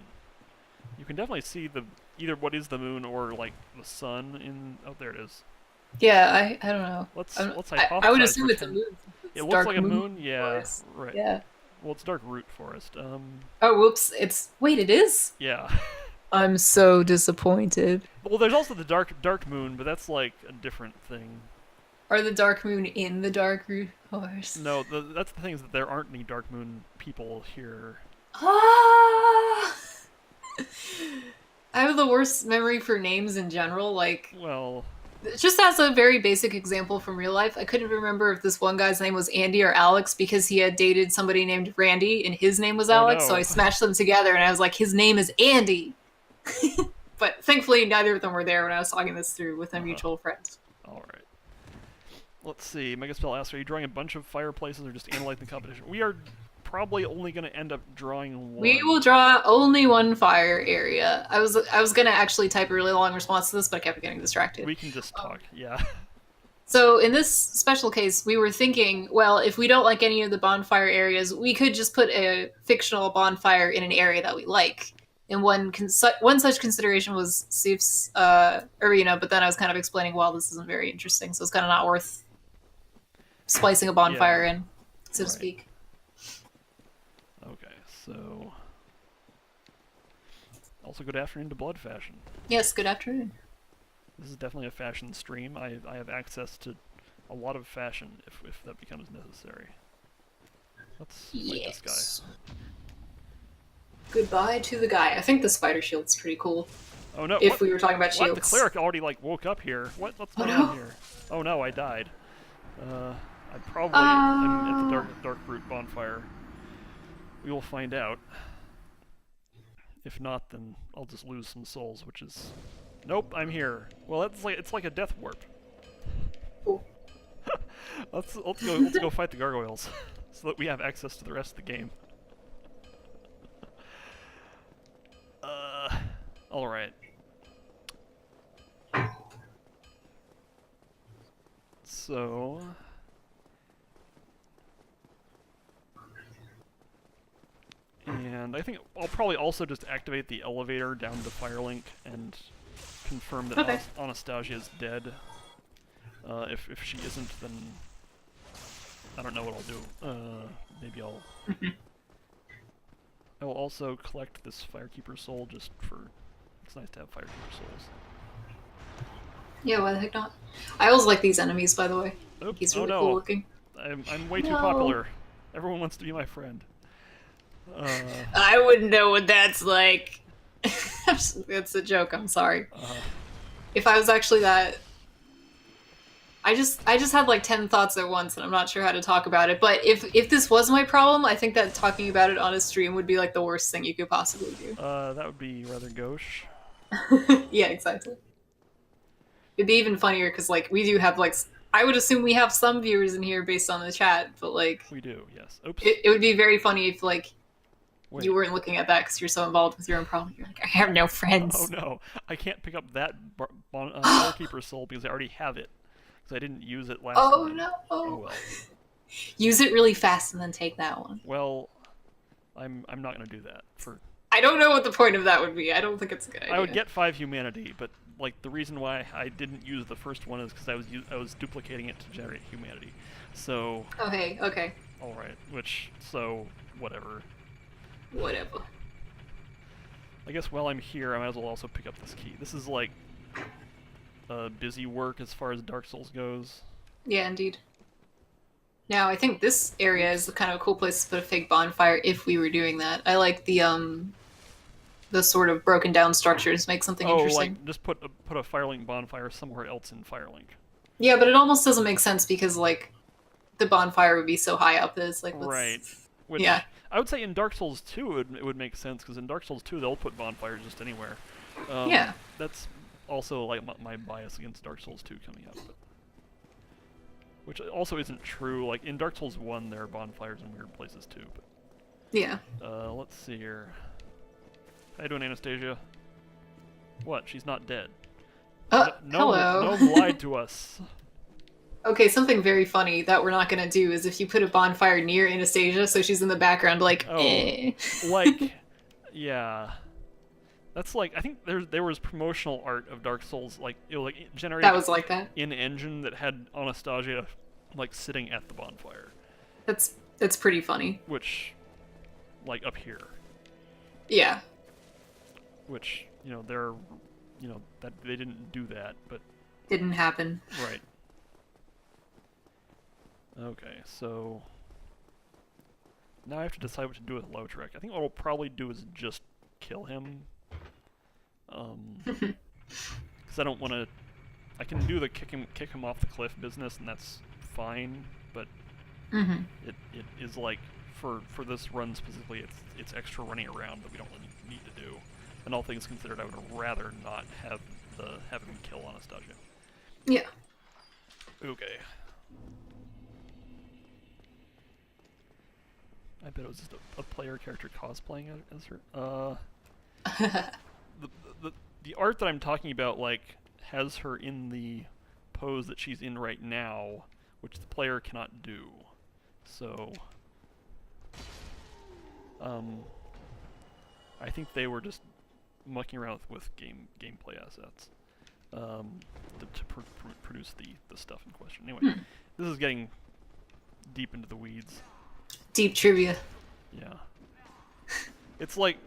You can definitely see the either what is the moon or like the sun in. Oh, there it is. Yeah, I don't know. Let's I would hypothesize. assume it's a Pretend moon. it It's looks dark like a moon moon. Yeah, forest. right. Yeah. Well, it's dark root forest. Oh, whoops! It's wait, it is. Yeah. I'm so disappointed. Well, there's also the dark moon, but that's like a different thing. Are the dark moon in the dark root forest? No, that's the thing is that there aren't any dark moon people here. Ah! I have the worst memory for names in general. Like, Well, just as a very basic example from real life, I couldn't remember if this one guy's name was Andy or Alex because he had dated somebody named Randy and his name was oh Alex. So I no. smashed them together and I was like, his name is Andy. But thankfully, neither of them were there when I was talking this through with a Uh-huh. mutual friend. All right. Let's see. Megaspell asks, are you drawing a bunch of fireplaces or just analyzing the competition? We are probably only going to end up drawing one. We will draw only one fire area. I was gonna actually type a really long response to this, but I kept getting distracted. We can just talk. Yeah. So in this special case, we were thinking, well, if we don't like any of the bonfire areas, we could just put a fictional bonfire in an area that we like. And one such consideration was Sif's arena, but then I was kind of explaining, well, this isn't very interesting, so it's kind of not worth splicing a bonfire Yeah. in, so to Right. speak. Okay. So. Also, good afternoon to Blood Fashion. Yes, good afternoon. This is definitely a fashion stream. I have access to a lot of fashion if that becomes necessary. Let's fight this Yes. guy. Goodbye to the guy. I think the spider shield's pretty cool. Oh no! If What? we were talking about What? shields. The cleric already like woke up here. What's Oh going no. on here? Oh no! I died. I probably am at the dark root bonfire. We will find out. If not, then I'll just lose some souls, which is. Nope, I'm here. Well, it's like a death warp. Cool. Let's go fight the gargoyles, so that we have access to the rest of the game. All right. So. And I think I'll probably also just activate the elevator down to Firelink and confirm that Okay. Anastasia is dead. If she isn't, then I don't know what I'll do. Maybe I'll I will also collect this Firekeeper soul just for... It's nice to have Firekeeper souls. Yeah, why the heck not? I always like these enemies, by the way. I think he's really cool looking. I'm way too popular. Everyone wants to be my friend. I wouldn't know what that's like. It's a joke, I'm sorry. If I was actually that... I just had like 10 thoughts at once, and I'm not sure how to talk about it. But if this was my problem, I think that talking about it on a stream would be like the worst thing you could possibly do. That would be rather gauche. Yeah, exactly. It'd be even funnier because like we do have like... I would assume we have some viewers in here based on the chat, but like... We do, yes. Oops. It would be very funny if like you weren't looking at that because you're so involved with your own problem. You're like, I have no friends. Oh no, I can't pick up that Firekeeper soul because I already have it. Because I didn't use it last time. Oh no. Oh well. Use it really fast and then take that one. Well, I'm not gonna do that. I don't know what the point of that would be. I don't think it's a good idea. I would get 5 humanity, but like the reason why I didn't use the first one is because I was duplicating it to generate humanity. So. Okay. Okay. All right. Whatever. Whatever. I guess while I'm here, I might as well also pick up this key. This is like busy work as far as Dark Souls goes. Yeah, indeed. Now, I think this area is kind of a cool place to put a fake bonfire if we were doing that. I like the sort of broken down structures make something interesting. Like just put a Firelink bonfire somewhere else in Firelink. Yeah, but it almost doesn't make sense because like the bonfire would be so high up that it's like right. Which, yeah. I would say in Dark Souls 2 it would make sense because in Dark Souls 2 they'll put bonfires just anywhere. Yeah. That's also like my bias against Dark Souls 2 coming up. But, which also isn't true. Like in Dark Souls 1 there are bonfires in weird places too. But, yeah. Let's see here. How you doing, Anastasia? What? She's not dead. Hello. No lied to us. Okay, something very funny that we're not gonna do is if you put a bonfire near Anastasia, so she's in the background, like, like, yeah. That's like, I think there was promotional art of Dark Souls, like, it was like generated that was like that in engine that had Anastasia like sitting at the bonfire. That's pretty funny. Which, like up here. Yeah. Which that they didn't do that, but didn't happen. Right. Okay, so now I have to decide what to do with Lautrec. I think what I'll probably do is just kill him. Because I don't want to... I can do the kick him off the cliff business, and that's fine, but it is like, for this run specifically, it's extra running around that we don't really need to do. And all things considered, I would rather not have him kill Anastasia. Yeah. Okay. I bet it was just a player character cosplaying as her. The art that I'm talking about, like, has her in the pose that she's in right now, which the player cannot do. So, I think they were just mucking around with gameplay assets to produce the stuff in question. Anyway, this is getting deep into the weeds. Deep trivia. Yeah. It's like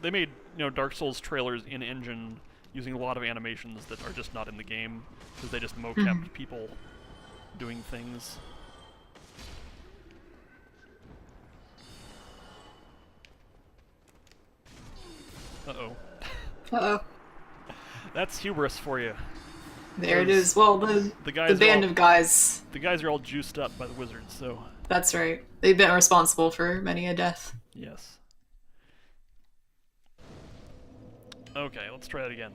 they made, Dark Souls trailers in engine using a lot of animations that are just not in the game because they just mocapped people doing things. Uh-oh. Uh-oh. That's hubris for you. There it is. Well, the band of guys. The guys are all juiced up by the wizards, so... That's right. They've been responsible for many a death. Yes. Okay, let's try that again.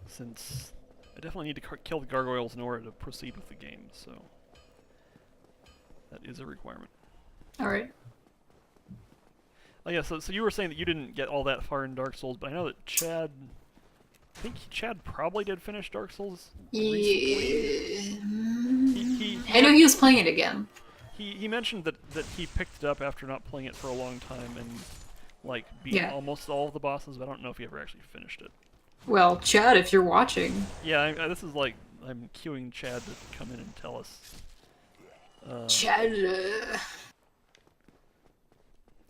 Since I definitely need to kill the gargoyles in order to proceed with the game, so... That is a requirement. Alright. Oh yeah, so you were saying that you didn't get all that far in Dark Souls, but I know that Chad... I think Chad probably did finish Dark Souls recently. I know he was playing it again. He mentioned that he picked it up after not playing it for a long time and like beat almost all of the bosses, but I don't know if he ever actually finished it. Well, Chad, if you're watching. Yeah, this is like I'm queuing Chad to come in and tell us. Chad.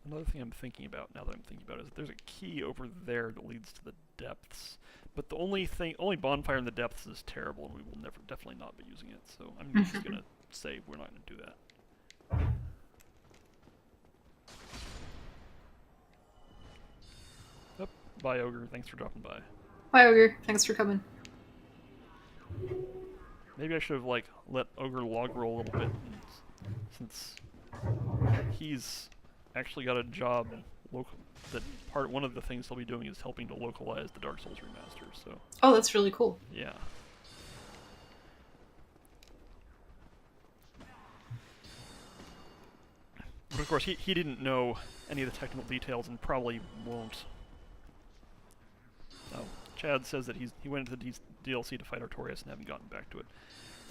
Another thing I'm thinking about now that I'm thinking about it is that there's a key over there that leads to the depths. But the only bonfire in the depths is terrible, and we will definitely not be using it. So I'm just gonna say we're not gonna do that. Oh, bye, Ogre. Thanks for dropping by. Bye, Ogre. Thanks for coming. Maybe I should have like let Ogre log roll a little bit, since he's actually got a job that one of the things he'll be doing is helping to localize the Dark Souls remaster. So. Oh, that's really cool. Yeah. But of course, he didn't know any of the technical details and probably won't. Oh, Chad says that he went into the DLC to fight Artorias and haven't gotten back to it.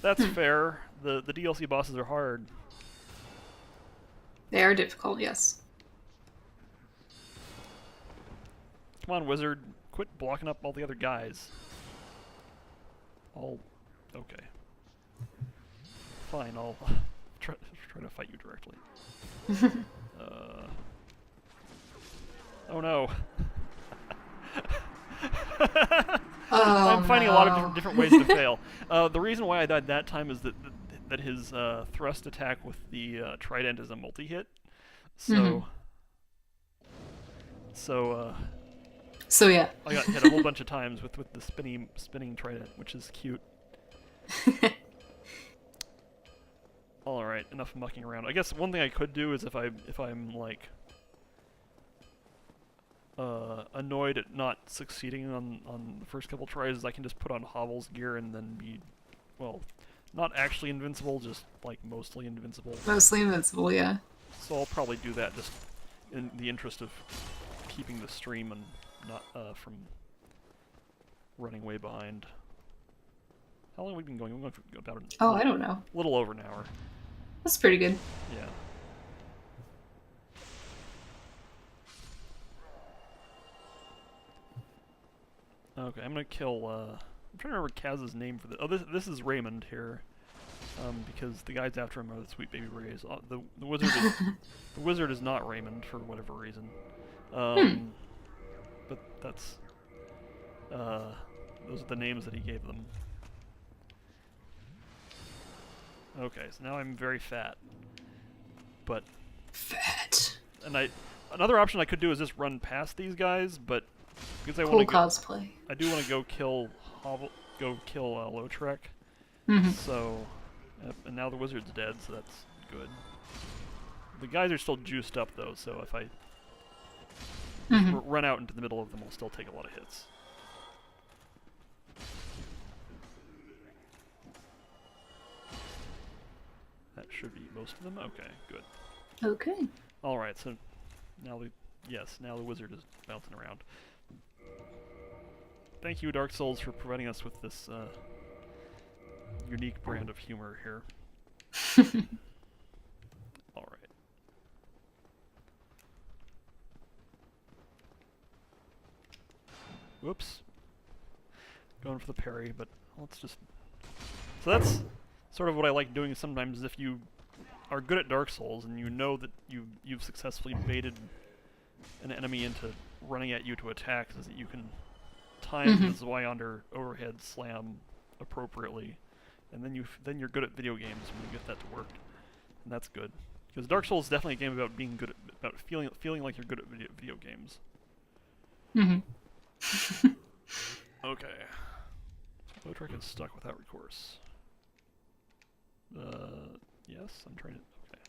That's fair. The DLC bosses are hard. They are difficult, yes. Come on, wizard. Quit blocking up all the other guys. Okay. Fine, I'll try to fight you directly. Oh no. I'm finding a lot of different ways to fail. The reason why I died that time is that his thrust attack with the trident is a multi-hit. So yeah. I got hit a whole bunch of times with the spinning trident, which is cute. All right, enough mucking around. I guess one thing I could do is if I'm like annoyed at not succeeding on the first couple tries, is I can just put on Hovel's gear and then be, well, not actually invincible, just like mostly invincible. Mostly invincible, yeah. So I'll probably do that just in the interest of keeping the stream and not from running way behind. How long have we been going? We're going for about I don't know. A little over an hour. That's pretty good. Yeah. Okay, I'm gonna kill. I'm trying to remember Kaz's name for this. Oh, this is Raymond here, because the guys after him are the Sweet Baby Rays. The wizard is the wizard is not Raymond for whatever reason. But that's those are the names that he gave them. Okay, so now I'm very fat. But fat. And another option I could do is just run past these guys, but because I cool want to cosplay. I do want to go kill Lautrec. So, and now the wizard's dead, so that's good. The guys are still juiced up though, so if I run out into the middle of them, I'll still take a lot of hits. That should be most of them. Okay, good. Okay. All right, so now the wizard is bouncing around. Thank you, Dark Souls, for providing us with this unique brand of humor here. All right. Whoops. Going for the parry, but let's just... So that's sort of what I like doing sometimes. If you are good at Dark Souls and you know that you've successfully baited an enemy into running at you to attack, so that you can time the Zweiander overhead slam appropriately, and then you're good at video games when you get that to work, and that's good. Because Dark Souls is definitely a game about being good about feeling like you're good at video games. Okay. Lautrec is stuck without recourse. Yes, I'm trying to... Okay.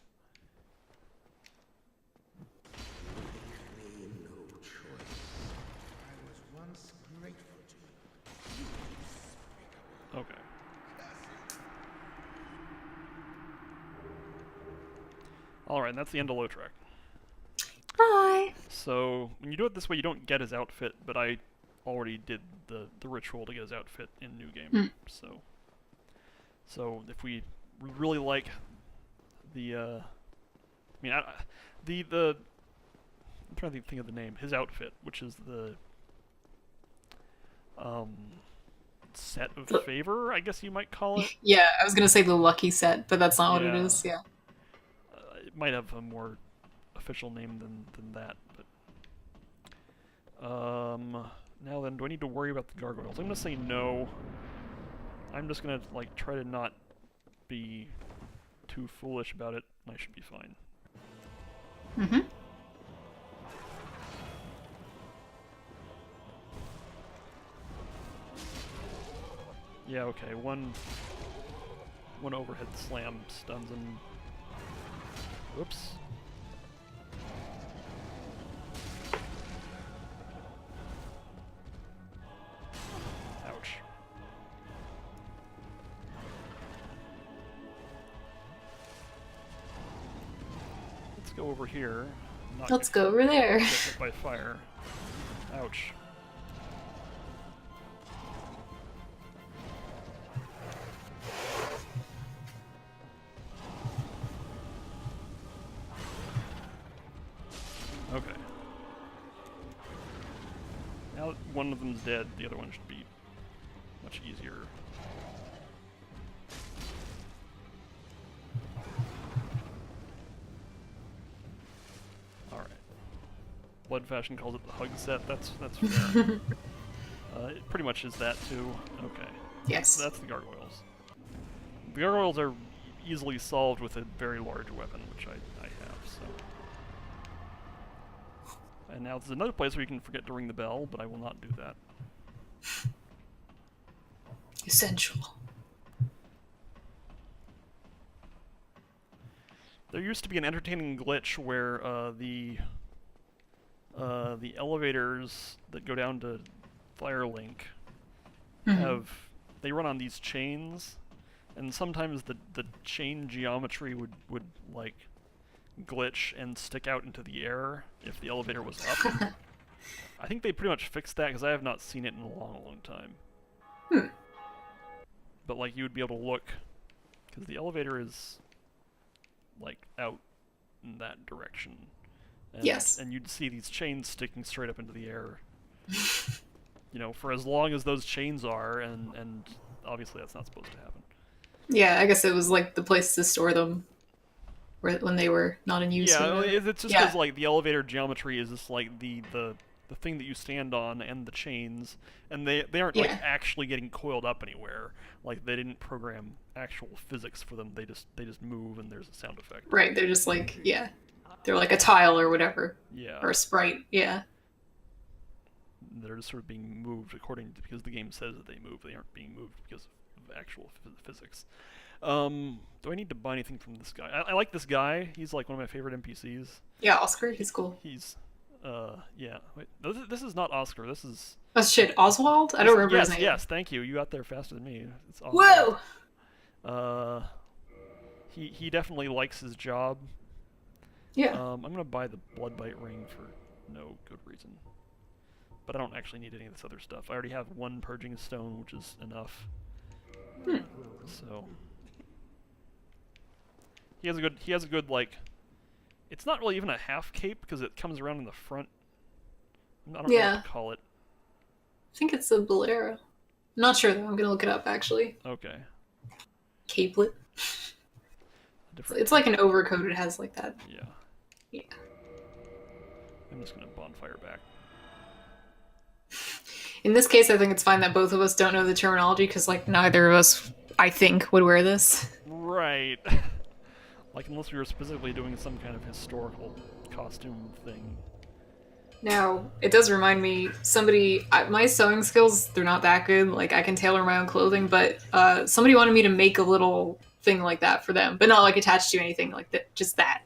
No choice. I was once grateful to you. Okay. Alright, that's the end of Lautrec. Bye! So, when you do it this way, you don't get his outfit, but I already did the ritual to get his outfit in New Game. So if we really like the, I'm trying to think of the name, his outfit, which is the, set of favor, I guess you might call it. Yeah, I was gonna say the lucky set, but that's not what it Yeah. is. Yeah. It might have a more official name than that, but now then, do I need to worry about the gargoyles? I'm gonna say no. I'm just gonna like try to not be too foolish about it. I should be fine. Mm-hmm. Yeah, okay. One overhead slam stuns him. Whoops. Ouch. Let's go over here. Not Let's get- go over there. Get hit by fire. Ouch. Okay. Now that one of them's dead, the other one should be much easier. Alright. Blood Fashion calls it the hug set. That's fair. It pretty much is that too. Okay. Yes. That's the gargoyles. The gargoyles are easily solved with a very large weapon, which I have, so. And now there's another place where you can forget to ring the bell, but I will not do that. Essential. There used to be an entertaining glitch where the elevators that go down to Firelink they run on these chains, and sometimes the chain geometry would like glitch and stick out into the air if the elevator was up. I think they pretty much fixed that because I have not seen it in a long time. But like you would be able to look because the elevator is like out in that direction. And, Yes. And you'd see these chains sticking straight up into the air. You know, for as long as those chains are, and obviously that's not supposed to happen. Yeah, I guess it was like the place to store them when they were not in use. Yeah, or whatever. it's just because like the elevator geometry is just like the thing that you stand on and the chains, and they aren't like actually getting coiled up anywhere. Like they didn't program actual physics for them. They just move and there's a sound effect. Right, they're just like they're like a tile or whatever. Yeah. Or a sprite. Yeah. They're just sort of being moved because the game says that they move. They aren't being moved because of actual physics. Do I need to buy anything from this guy? I like this guy. He's like one of my favorite NPCs. Yeah, Oscar, he's cool. He's, yeah. Wait, this is not Oscar. This is. Oh shit, Oswald? I don't remember his name. Yes, thank you. You got there faster than me. It's Oswald. Whoa! He definitely likes his job. Yeah. I'm gonna buy the Bloodbite ring for no good reason. But I don't actually need any of this other stuff. I already have one purging stone, which is enough. So he has a good like. It's not really even a half cape because it comes around in the front. I don't know what to call it. I think it's a bolero. I'm not sure though. I'm gonna look it up actually. Okay. Capelet. It's like an overcoat. It has like that. Yeah. Yeah. I'm just gonna bonfire back. In this case, I think it's fine that both of us don't know the terminology because, like, neither of us, I think, would wear this. Right. Like, unless we were specifically doing some kind of historical costume thing. Now, it does remind me, my sewing skills, they're not that good. Like, I can tailor my own clothing, but somebody wanted me to make a little thing like that for them, but not, like, attached to anything, like, that, just that.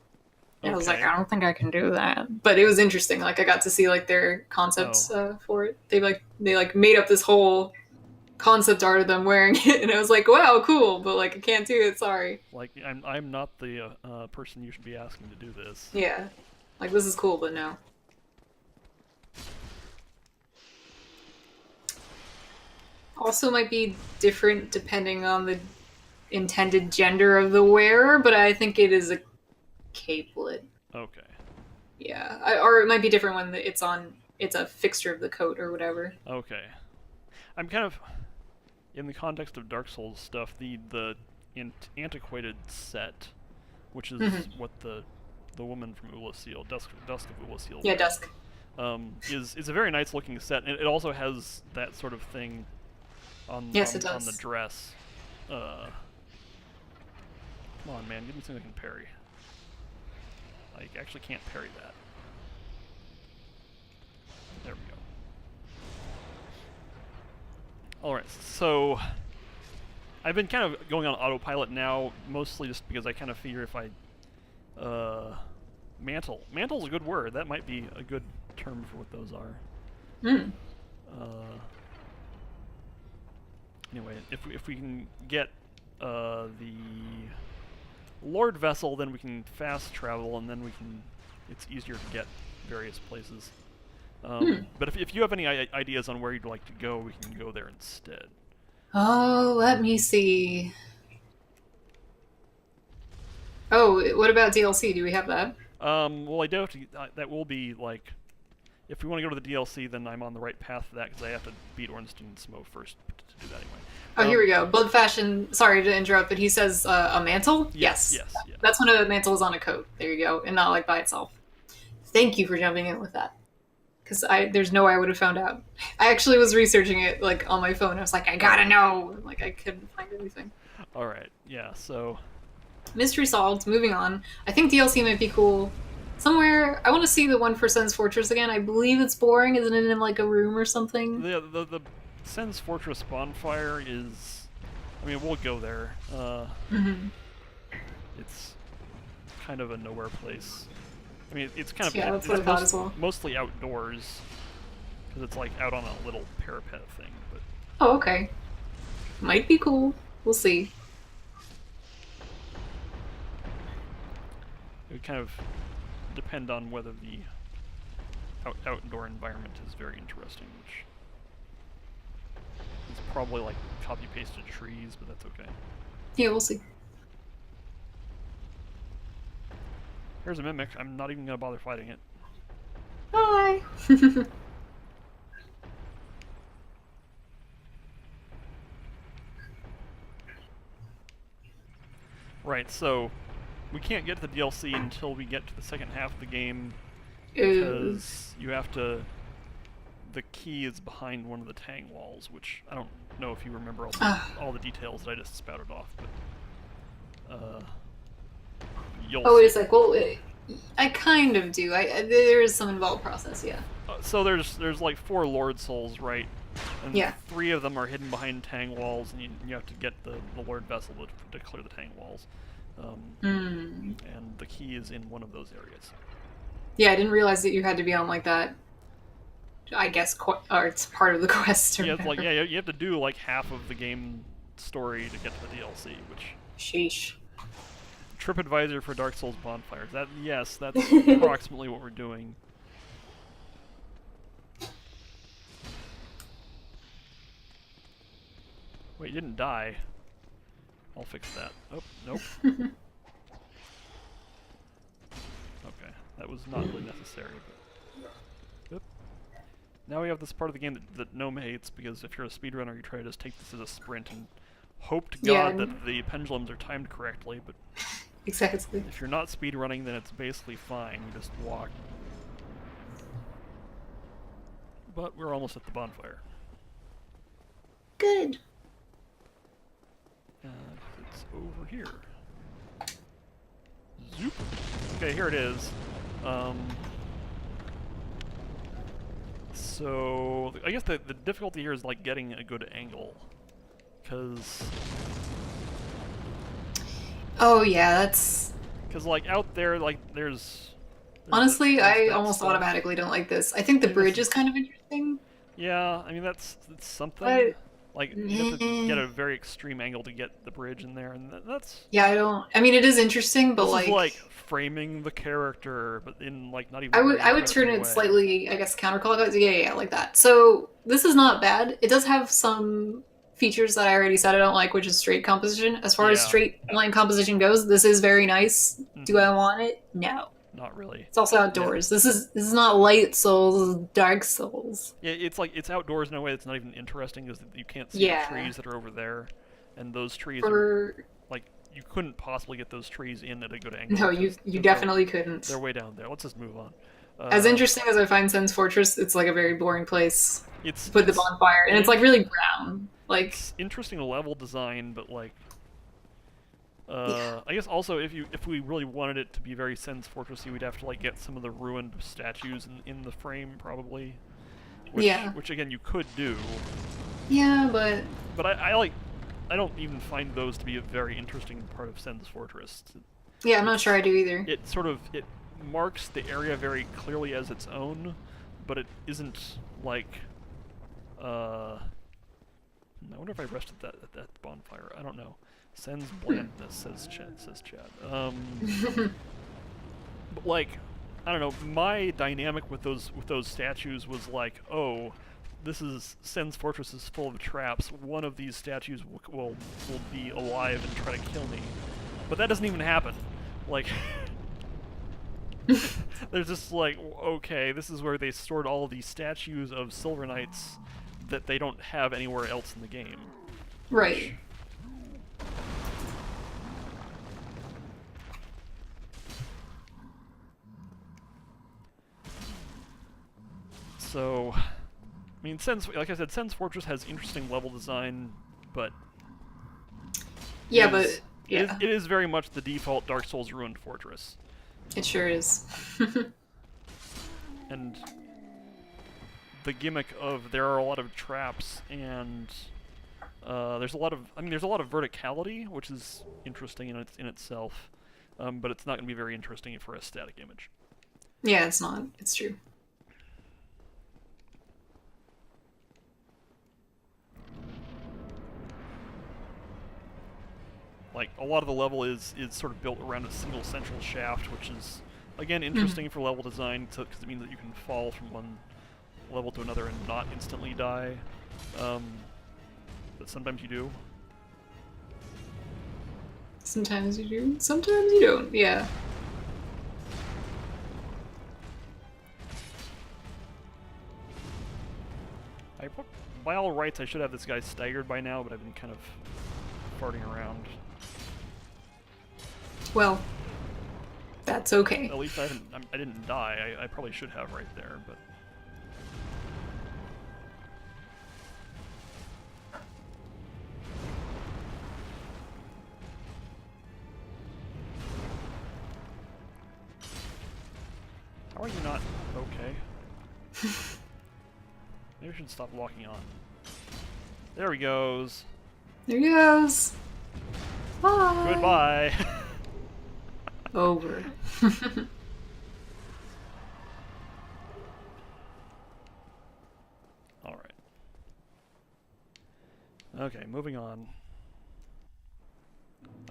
And I was like, I don't think I can do that. But it was interesting. Like, I got to see, like, their concepts for it. They made up this whole concept art of them wearing it, and I was like, wow, cool, but, like, I can't do it, sorry. Like, I'm not the person you should be asking to do this. Yeah. Like, this is cool, but no. Also might be different depending on the intended gender of the wearer, but I think it is a capelet. Okay. Yeah, or it might be different when it's a fixture of the coat or whatever. Okay. I'm kind of... in the context of Dark Souls stuff, the antiquated set, which is what the woman from Ulasil, Dusk of Ulasil, Yeah, Dusk. is a very nice looking set, and it also has that sort of thing on Yes, it on the does. dress. Come on, man, give me something I can parry. I actually can't parry that. There we go. Alright, so I've been kind of going on autopilot now, mostly just because I kind of figure if I... Mantle. Mantle's a good word. That might be a good term for what those are. Mm. Anyway, if we can get the Lord Vessel, then we can fast travel, and then we can... It's easier to get various places. But if you have any ideas on where you'd like to go, we can go there instead. Oh, let me see. Oh, what about DLC? Do we have that? Well, I do have to... that will be, like... If we want to go to the DLC, then I'm on the right path for that, because I have to beat Ornstein and Smo first to do that anyway. Oh, here we go. Blood Fashion, sorry to interrupt, but he says a mantle? Yes. Yes, yeah. That's when a mantle is on a coat. There you go. And not like by itself. Thank you for jumping in with that. Because there's no way I would have found out. I actually was researching it like on my phone. I was like, I gotta know. Like I couldn't find anything. Alright, yeah, so... Mystery solved. Moving on. I think DLC might be cool. Somewhere, I want to see the one for Sen's Fortress again. I believe it's boring. Isn't it in like a room or something? The Sen's Fortress bonfire is... I mean, we'll go there. It's kind of a nowhere place. I mean, it's kind of... Yeah, that's what I thought as well. Mostly outdoors. Because it's like out on a little parapet thing, but... Oh, okay. Might be cool. We'll see. It would kind of depend on whether the outdoor environment is very interesting, which is probably like copy-pasted trees, but that's okay. Yeah, we'll see. Here's a mimic. I'm not even going to bother fighting it. Bye! Right, so we can't get to the DLC until we get to the second half of the game, because you have to... The key is behind one of the Tang walls, which I don't know if you remember all the details that I just spouted off, but... you'll Oh, see. wait a sec. Well, I kind of do. There is some involved process, yeah. So there's like 4 Lord Souls, right? And Yeah. 3 of them are hidden behind Tang walls, and you have to get the Lord Vessel to clear the Tang walls. And the key is in one of those areas. Yeah, I didn't realize that you had to be on like that. I guess, or it's part of the quest. Or Yeah, it's like whatever. you have to do like half of the game story to get to the DLC, which... Sheesh. TripAdvisor for Dark Souls bonfires. Yes, that's approximately what we're doing. Wait, you didn't die. I'll fix that. Oh, nope. Okay, that was not really necessary, but... Oop. Now we have this part of the game that Gnome hates, because if you're a speedrunner, you try to just take this as a sprint and hope to God that the pendulums are timed correctly, but... Exactly. If you're not speedrunning, then it's basically fine. You just walk. But we're almost at the bonfire. Good. It's over here. Zoop. Okay, here it is. So I guess the difficulty here is like getting a good angle, because Oh yeah, that's... Because, like, out there, like, there's Honestly, there's I that almost stuff. automatically don't like this. I think the bridge is kind of interesting. Yeah, I mean, that's something. But... Like, you have to get a very extreme angle to get the bridge in there, and that's... Yeah, I don't... I mean, it is interesting, but This is, like, framing the character, but in, like, not even... I would turn it slightly, I guess, counterclockwise. Yeah, like that. So, this is not bad. It does have some features that I already said I don't like, which is straight composition. As far as straight line composition goes, this is very nice. Do I want it? No. not really. It's also outdoors. This is not light souls, this is dark souls. Yeah, it's like it's outdoors in a way that's not even interesting, is that you can't see the Yeah. trees that are over there, and those trees are For like you couldn't possibly get those trees in at a good angle. no, because you definitely couldn't. they're way down there. Let's just move on. As interesting as I find Sen's Fortress, it's like a very boring place It's to put the bonfire, and it's like really brown. Like it's interesting level design, but like Yeah. I guess also if we really wanted it to be very Sen's Fortressy, we'd have to like get some of the ruined statues in the frame probably. Which, Yeah. Which again you could do. yeah, but But I don't even find those to be a very interesting part of Sen's Fortress. yeah, I'm not sure I do either. It marks the area very clearly as its own, but it isn't like I wonder if I rested that at that bonfire. I don't know. Sen's blandness, says Chad. But like, I don't know. My dynamic with those statues was like, oh, this is Sen's Fortress is full of traps. One of these statues will be alive and try to kill me, but that doesn't even happen. Like, there's just like, okay, this is where they stored all of these statues of Silver Knights that they don't have anywhere else in the game. Right. So, I mean, like I said, Sen's Fortress has interesting level design, but Yeah, it is- but yeah, it is very much the default Dark Souls ruined fortress, it sure is. and the gimmick of there are a lot of traps and there's a lot of verticality, which is interesting in itself, but it's not going to be very interesting for a static image. Yeah, it's not. It's true. Like, a lot of the level is sort of built around a single central shaft, which is, again, interesting for level design, because it means that you can fall from one level to another and not instantly die. But sometimes you do. Sometimes you do. Sometimes you don't. Yeah. By all rights, I should have this guy staggered by now, but I've been kind of farting around. Well, that's okay. At least I didn't die. I probably should have right there, but... How are you not okay? Maybe I should stop walking on. There he goes. There he goes. Bye. Goodbye. Over. Alright. Okay, moving on.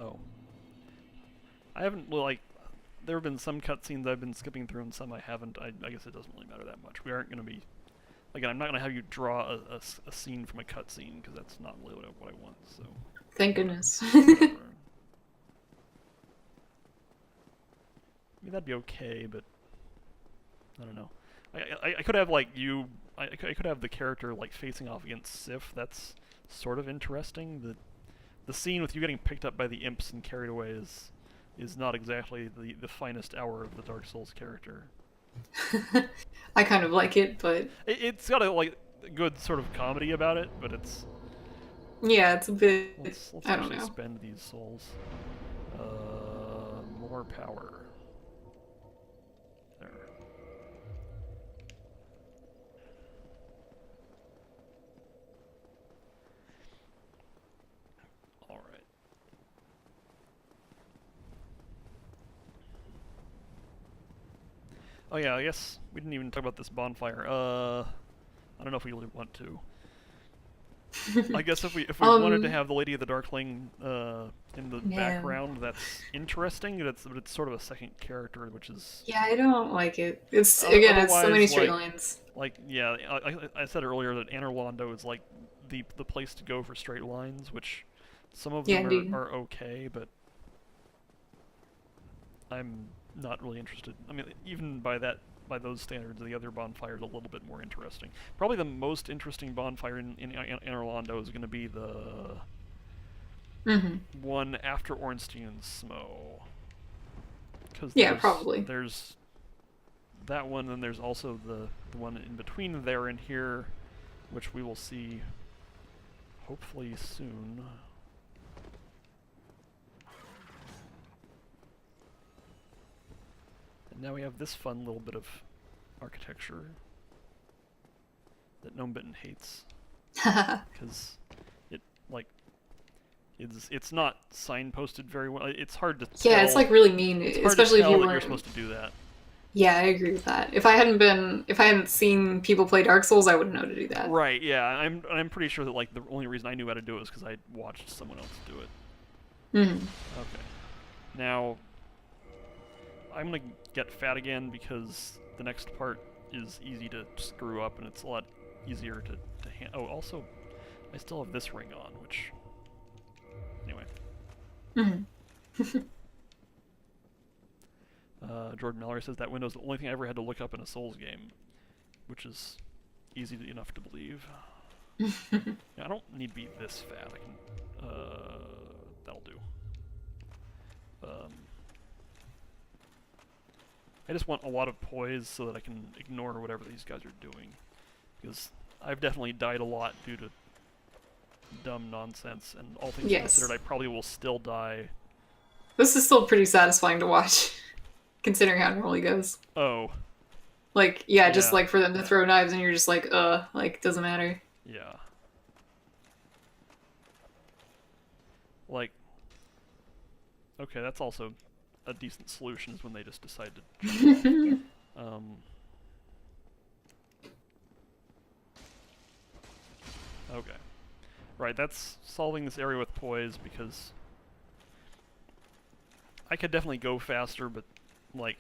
Oh. I haven't, well, like, there have been some cutscenes I've been skipping through and some I haven't. I guess it doesn't really matter that much. We aren't going to be... Again, I'm not going to have you draw a scene from a cutscene, because that's not really what I want, so... Thank goodness. I mean, that'd be okay, but... I don't know. I could have, like, I could have the character, like, facing off against Sif. That's sort of interesting. The scene with you getting picked up by the imps and carried away is not exactly the finest hour of the Dark Souls character. I kind of like it, but It's got a, like, good sort of comedy about it, but it's... yeah, it's a bit. Let's I don't actually know. spend these souls. More power. There. Alright. Oh yeah, I guess we didn't even talk about this bonfire. I don't know if we really want to. I guess if we wanted to have the Lady of the Darkling in the Yeah. background, that's interesting. But it's sort of a second character, which is Yeah, I don't like it. It's again, it's so many Otherwise, straight like- lines. like yeah. I said earlier that Anor Londo is like the place to go for straight lines, which some of Yeah, them indeed. are okay, but I'm not really interested. I mean, even by those standards, the other bonfire is a little bit more interesting. Probably the most interesting bonfire in Orlando is going to be the one after Ornstein and Smo. Because Yeah, probably. there's that one, and there's also the one in between there and here, which we will see hopefully soon. And now we have this fun little bit of architecture that Gnomebitten hates, because it it's not signposted very well. It's hard to tell. Yeah, it's like really mean, It's hard especially to tell if you that weren't. you're supposed to do that. Yeah, I agree with that. If I hadn't seen people play Dark Souls, I wouldn't know to do that. Right, yeah, I'm pretty sure that like the only reason I knew how to do it was because I watched someone else do it. Okay. Now, I'm gonna get fat again because the next part is easy to screw up and it's a lot easier to handle. Oh, also, I still have this ring on, which anyway. Jordan Mallory says that window's the only thing I ever had to look up in a Souls game, which is easy enough to believe. Yeah, I don't need to be this fat. I can. That'll do. I just want a lot of poise so that I can ignore whatever these guys are doing, because I've definitely died a lot due to dumb nonsense, and all things considered, I probably will still die. This is still pretty satisfying to watch, considering how it normally goes. Oh. Like, yeah, just like for them to throw knives and you're just like, doesn't matter. Yeah. Like, okay, that's also a decent solution, is when they just decide to jump off. Okay. Right, that's solving this area with poise, because I could definitely go faster, but, like,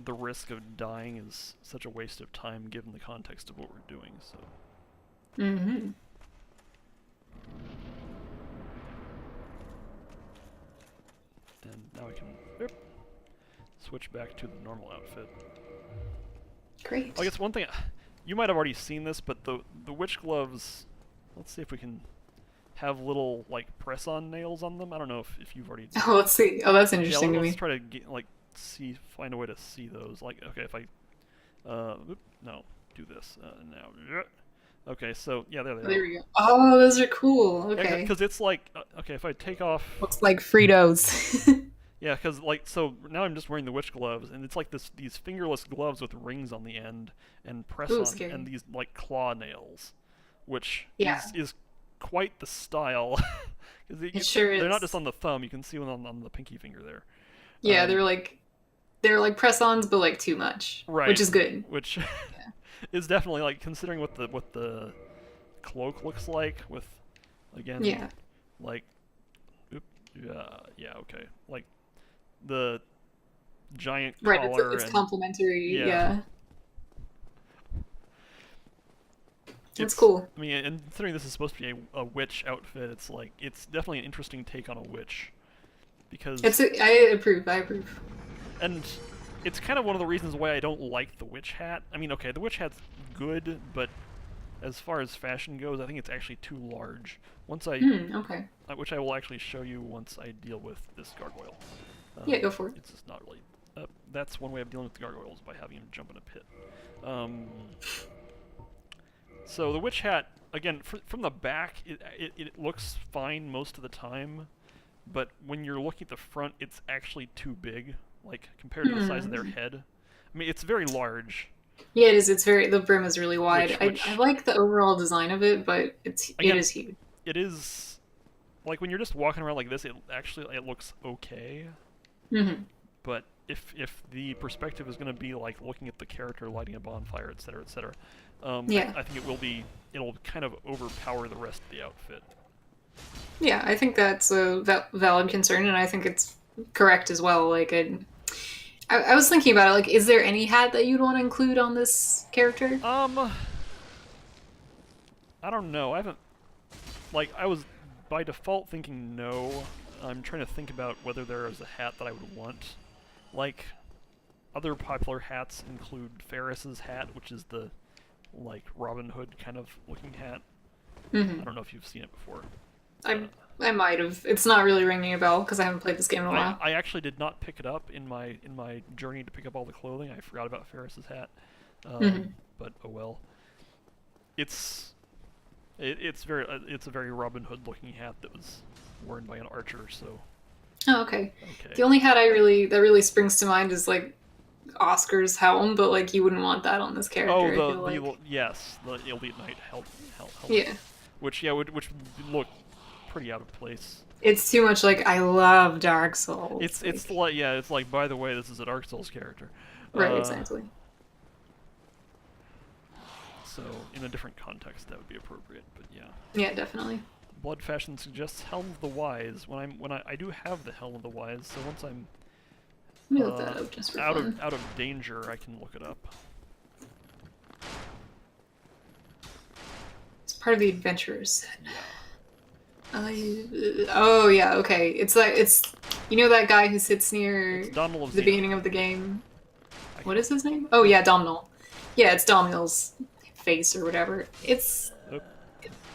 the risk of dying is such a waste of time given the context of what we're doing, so... Mm-hmm. And now I can switch back to the normal outfit. Great. I guess one thing, you might have already seen this, but the witch gloves, let's see if we can have little, like, press-on nails on them. I don't know if you've already... Oh, let's see. Oh, that's interesting to me. Let's try to get, like, find a way to see those. Like, okay, if I, no, do this, now. Okay, so, yeah, there they are. There we go. Oh, those are cool. Okay. Because it's like, okay, if I take off... Looks like Fritos. Yeah, because, like, so now I'm just wearing the witch gloves, and it's like these fingerless gloves with rings on the end, and press-on, scary. and these, like, claw nails, which Yeah. is quite the style. It sure is. They're not just on the thumb, you can see one on the pinky finger there. Yeah, they're like press-ons, but like too much, right? Which is good. Which is definitely, like, considering what the cloak looks like with, again, like, yeah, okay, like the giant collar. Right, it's complementary. Yeah. It's cool. I mean, and considering this is supposed to be a witch outfit, it's like, it's definitely an interesting take on a witch, because I approve. and it's kind of one of the reasons why I don't like the witch hat. I mean, okay, the witch hat's good, but as far as fashion goes, I think it's actually too large. Once I okay. Which I will actually show you once I deal with this gargoyle. Yeah, go for it. It's just not really... that's one way of dealing with the gargoyles, by having him jump in a pit. So the witch hat, again, from the back, it looks fine most of the time, but when you're looking at the front, it's actually too big, like, compared to the size of their head. I mean, it's very large. Yeah, it is. It's the brim is really wide. Which I like the overall design of it, but it is huge. It is, like, when you're just walking around like this, it looks okay. But if the perspective is going to be like looking at the character lighting a bonfire, etc., etc., I think it'll kind of overpower the rest of the outfit. Yeah, I think that's a valid concern, and I think it's correct as well. Like, I was thinking about it. Like, is there any hat that you'd want to include on this character? I don't know. I haven't. Like, I was by default thinking no. I'm trying to think about whether there is a hat that I would want. Like, other popular hats include Ferris's hat, which is the like Robin Hood kind of looking hat. I don't know if you've seen it before. I might have. It's not really ringing a bell because I haven't played this game in a while. I actually did not pick it up in my journey to pick up all the clothing. I forgot about Ferris's hat, but oh well. It's a very Robin Hood looking hat that was worn by an archer. So Oh, okay. okay. The only hat that really springs to mind is like Oscar's helm, but like you wouldn't want that on this character. Oh, I feel like. yes, the Elite Knight helmet. Yeah. Which would look pretty out of place. It's too much like I love Dark Souls. It's like by the way, this is a Dark Souls character. Right, exactly. So in a different context, that would be appropriate. But yeah. Yeah, definitely. Blood Fashion suggests Helm of the Wise. When I do have the Helm of the Wise, so once I'm Let me look that up just for fun. out of danger, I can look it up. It's part of the adventurers set. Yeah. Oh yeah, okay. It's like you know that guy who sits near It's Domhnall of the Xena. beginning of the game. What is his name? Oh yeah, Domhnall. Yeah, it's Domhnall's face or whatever. It's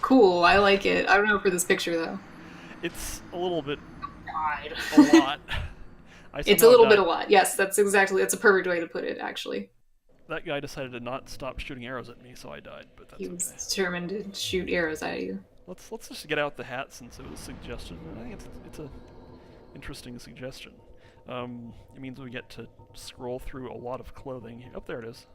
cool. I like it. I don't know for this picture though. It's a little bit God. a lot. It's a little bit a lot. Yes, that's a perfect way to put it. Actually, that guy decided to not stop shooting arrows at me, so I died. But that's he was okay. determined to shoot arrows at you. Let's just get out the hat since it was suggested. I think it's a interesting suggestion. It means we get to scroll through a lot of clothing. Oh, there it is.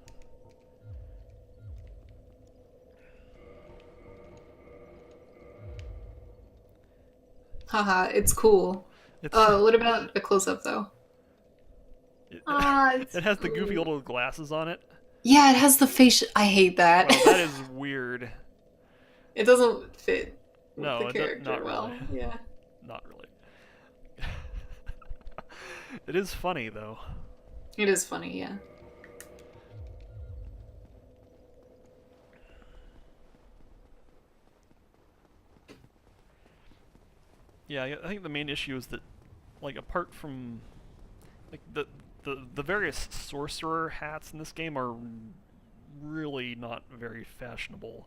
Haha, it's cool. What about a close-up though? It It's has the cool. goofy little glasses on it. Yeah, it has the face. I hate that. Well, that is weird. It doesn't fit with No, the character not well. really. Yeah. Not really. It is funny though. It is funny, yeah. Yeah, I think the main issue is that, like, apart from, like, the various sorcerer hats in this game are really not very fashionable.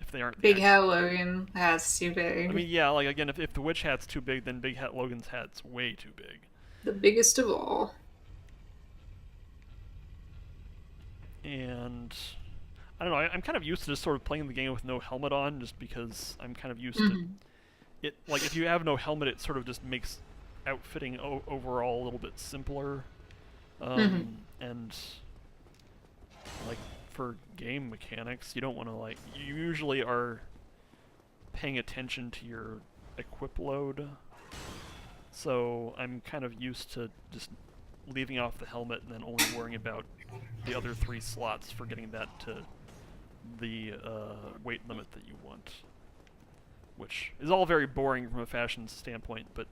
If they aren't Big Hat Logan has too big. I mean, yeah, like again, if the witch hat's too big, then Big Hat Logan's hat's way too big. The biggest of all. And I don't know. I'm kind of used to just sort of playing the game with no helmet on, just because I'm kind of used to it. Like if you have no helmet, it sort of just makes outfitting overall a little bit simpler. And like for game mechanics, you don't want to you usually are paying attention to your equip load. So I'm kind of used to just leaving off the helmet and then only worrying about the other 3 slots for getting that to the weight limit that you want. Which is all very boring from a fashion standpoint, but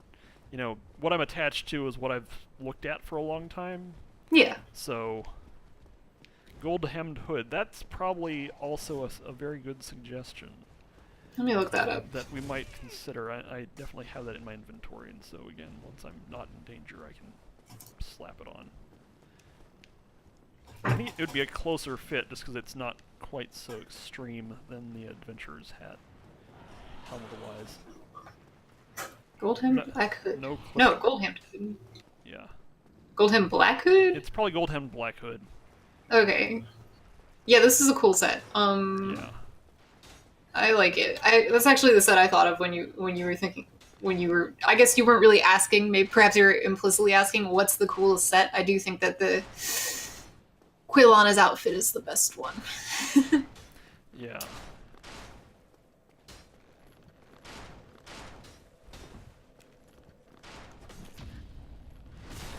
you know, what I'm attached to is what I've looked at for a long time. Yeah. So, gold-hemmed hood, that's probably also a very good suggestion. Let me look that up. That we might consider. I definitely have that in my inventory, and so again, once I'm not in danger, I can slap it on. I think it would be a closer fit, just because it's not quite so extreme than the adventurer's hat. Helm of the Wise. Gold-hemmed black hood. No, gold-hemmed hood. Yeah. Gold-hemmed black hood? It's probably gold-hemmed black hood. Okay. Yeah, this is a cool set. Yeah. I like it. That's actually the set I thought of when you were thinking, I guess you weren't really asking, maybe perhaps you were implicitly asking what's the coolest set. I do think that the Quilana's outfit is the best one. Yeah.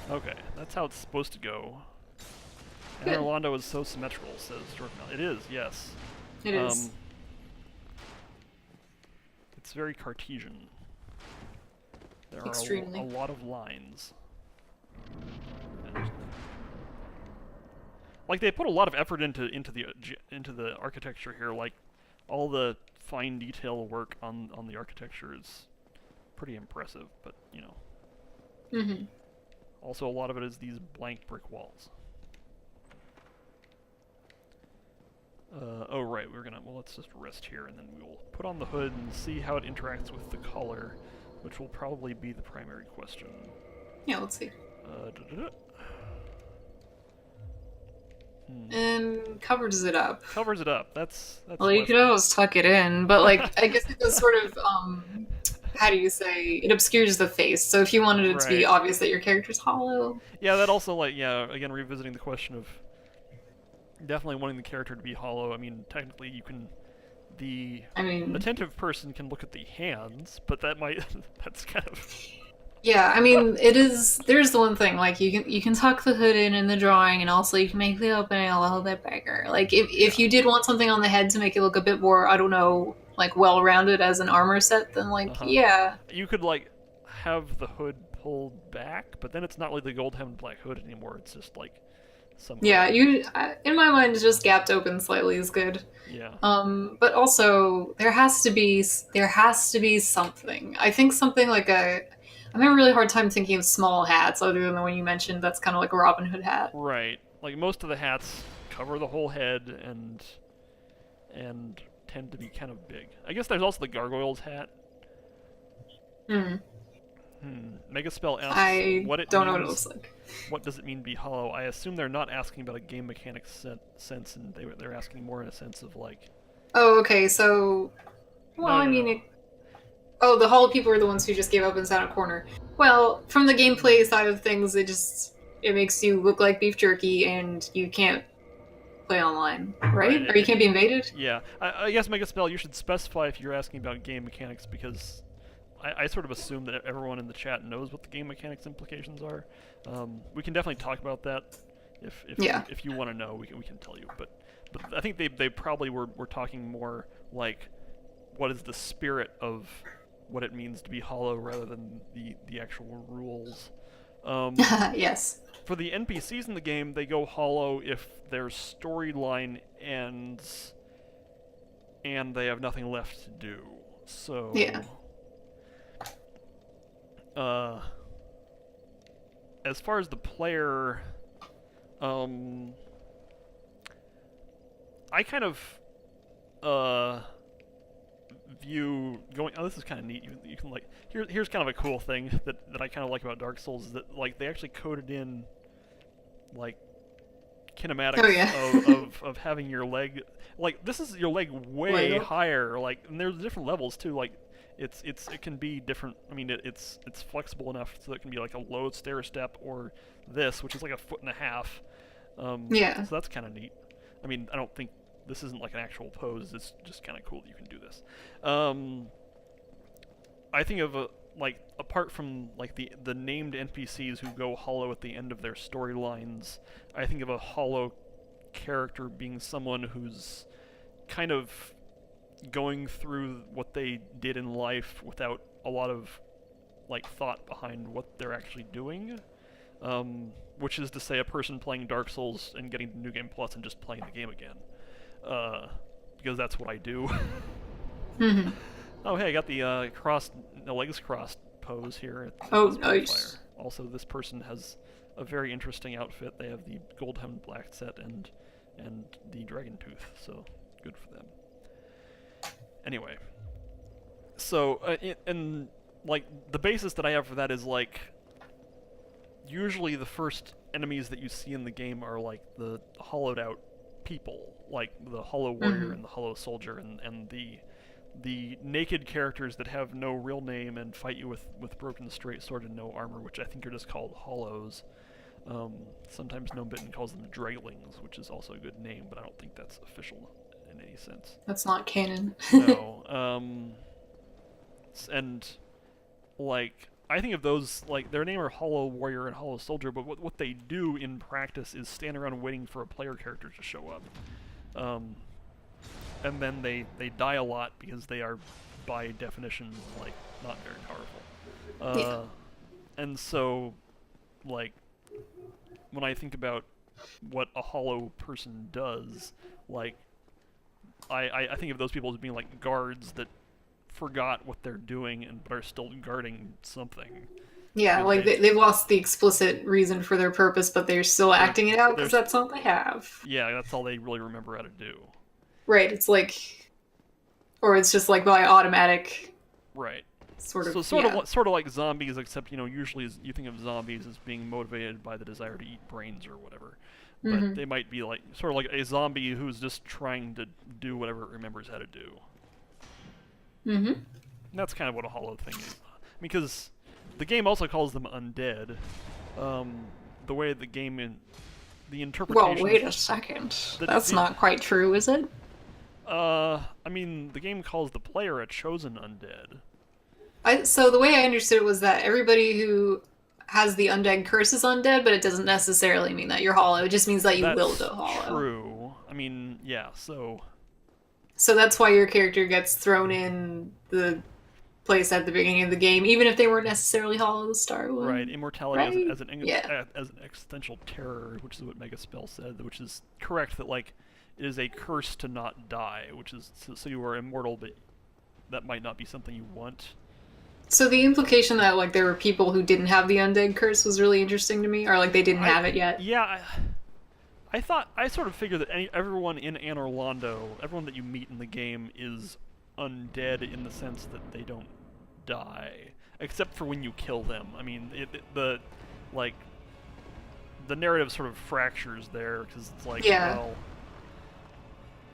Okay, that's how it's supposed to go. And Good. Orlando is so symmetrical, says Jordan. It is, yes. It is. It's very Cartesian. There Extremely. are a lot of lines. And, like they put a lot of effort into the architecture here. Like all the fine detail work on the architecture is pretty impressive. But you know. Also, a lot of it is these blank brick walls. Oh right, well let's just rest here and then we will put on the hood and see how it interacts with the collar, which will probably be the primary question. Yeah, let's see. Da-da-da. And covers it up. Covers it up. That's Well, you could always tuck it in, but like I guess it does sort of how do you say, it obscures the face. So if you wanted it to be Right. obvious that your character's hollow. Yeah, that also, like, yeah, again, revisiting the question of definitely wanting the character to be hollow. I mean, technically you can, the I mean, attentive person can look at the hands, but that might, that's kind of... yeah, I mean, it is. There's the one thing, like you can tuck the hood in the drawing, and also you can make the opening a little bit bigger. Like if you did want something on the head to make it look a bit more, I don't know, like well-rounded as an armor set, then like yeah, You could, like, have the hood pulled back, but then it's not like the gold hemmed black hood anymore. It's just like some. yeah. In my mind, just gapped open slightly is good. Yeah. But also there has to be something. I think something like I'm having a really hard time thinking of small hats other than the one you mentioned. That's kind of like a Robin Hood hat. Right. Like most of the hats cover the whole head and tend to be kind of big. I guess there's also the gargoyle's hat. Megaspell asks I what it don't means, know what it looks like. What does it mean to be hollow? I assume they're not asking about a game mechanics sense, and they're asking more in a sense of like. Oh, okay. So, well, I mean, oh, the hollow people are the ones who just gave up and sat in a corner. Well, from the gameplay side of things, it makes you look like beef jerky, and you can't play online, right? Or you can't be invaded. Yeah, I guess Megaspell, you should specify if you're asking about game mechanics because. I sort of assume that everyone in the chat knows what the game mechanics implications are. We can definitely talk about that if you want to know. We can tell you. But I think they probably were talking more like what is the spirit of what it means to be hollow rather than the actual rules. Yes. For the NPCs in the game, they go hollow if their storyline ends and they have nothing left to do. So yeah. As far as the player, I kind of view going. Oh, this is kind of neat. You can like here's kind of a cool thing that I kind of like about Dark Souls is that like they actually coded in like kinematics of having your leg like this is your leg way higher like and there's different levels too like. It can be different. I mean, it's flexible enough so it can be like a low stair step or this, which is like 1.5 feet. Yeah. So that's kind of neat. I mean, I don't think this isn't like an actual pose. It's just kind of cool that you can do this. I think of like apart from like the named NPCs who go hollow at the end of their storylines, I think of a hollow character being someone who's kind of going through what they did in life without a lot of like thought behind what they're actually doing, which is to say a person playing Dark Souls and getting the New Game Plus and just playing the game again, because that's what I do. Oh hey, I got the legs crossed pose here at the nice. Fire. Also, this person has a very interesting outfit. They have the gold hemmed black set and the dragon tooth, so good for them. Anyway, so and like the basis that I have for that is like usually the first enemies that you see in the game are like the hollowed out people, like the hollow warrior and the hollow soldier and the naked characters that have no real name and fight you with broken straight sword and no armor, which I think are just called hollows. Sometimes Gnome calls them draglings, which is also a good name, but I don't think that's official in any sense. That's not canon. No. And like I think of those like their name are Hollow Warrior and Hollow Soldier, but what they do in practice is stand around waiting for a player character to show up. And then they die a lot because they are by definition like not very powerful. And so like when I think about what a hollow person does, like I think of those people as being like guards that forgot what they're doing but are still guarding something. Yeah, like they've lost the explicit reason for their purpose, but they're still acting it out because that's all they have. Yeah, that's all they really remember how to do. Right, it's like, or it's just like by automatic. Right. Sort of. So sort of like zombies, except usually you think of zombies as being motivated by the desire to eat brains or whatever. But they might be like sort of like a zombie who's just trying to do whatever it remembers how to do. Mm-hmm. And that's kind of what a hollow thing is, because the game also calls them undead. The way the game the interpretation. Well, wait a second. That's not quite true, is it? I mean, the game calls the player a chosen undead. So the way I understood it was that everybody who has the undead curse is undead, but it doesn't necessarily mean that you're hollow. It just means that you will go hollow. True. I mean, yeah, so that's why your character gets thrown in the place at the beginning of the game, even if they weren't necessarily hollow to start with. Right, immortality right? as an existential terror, which is what Megaspell said, which is correct, that like it is a curse to not die, which is so you are immortal, but that might not be something you want. So the implication that like there were people who didn't have the undead curse was really interesting to me, or like they didn't have it yet. Yeah, I sort of figured that everyone in Anor Londo, everyone that you meet in the game, is undead in the sense that they don't die, except for when you kill them. I mean, the narrative sort of fractures there because it's like, well,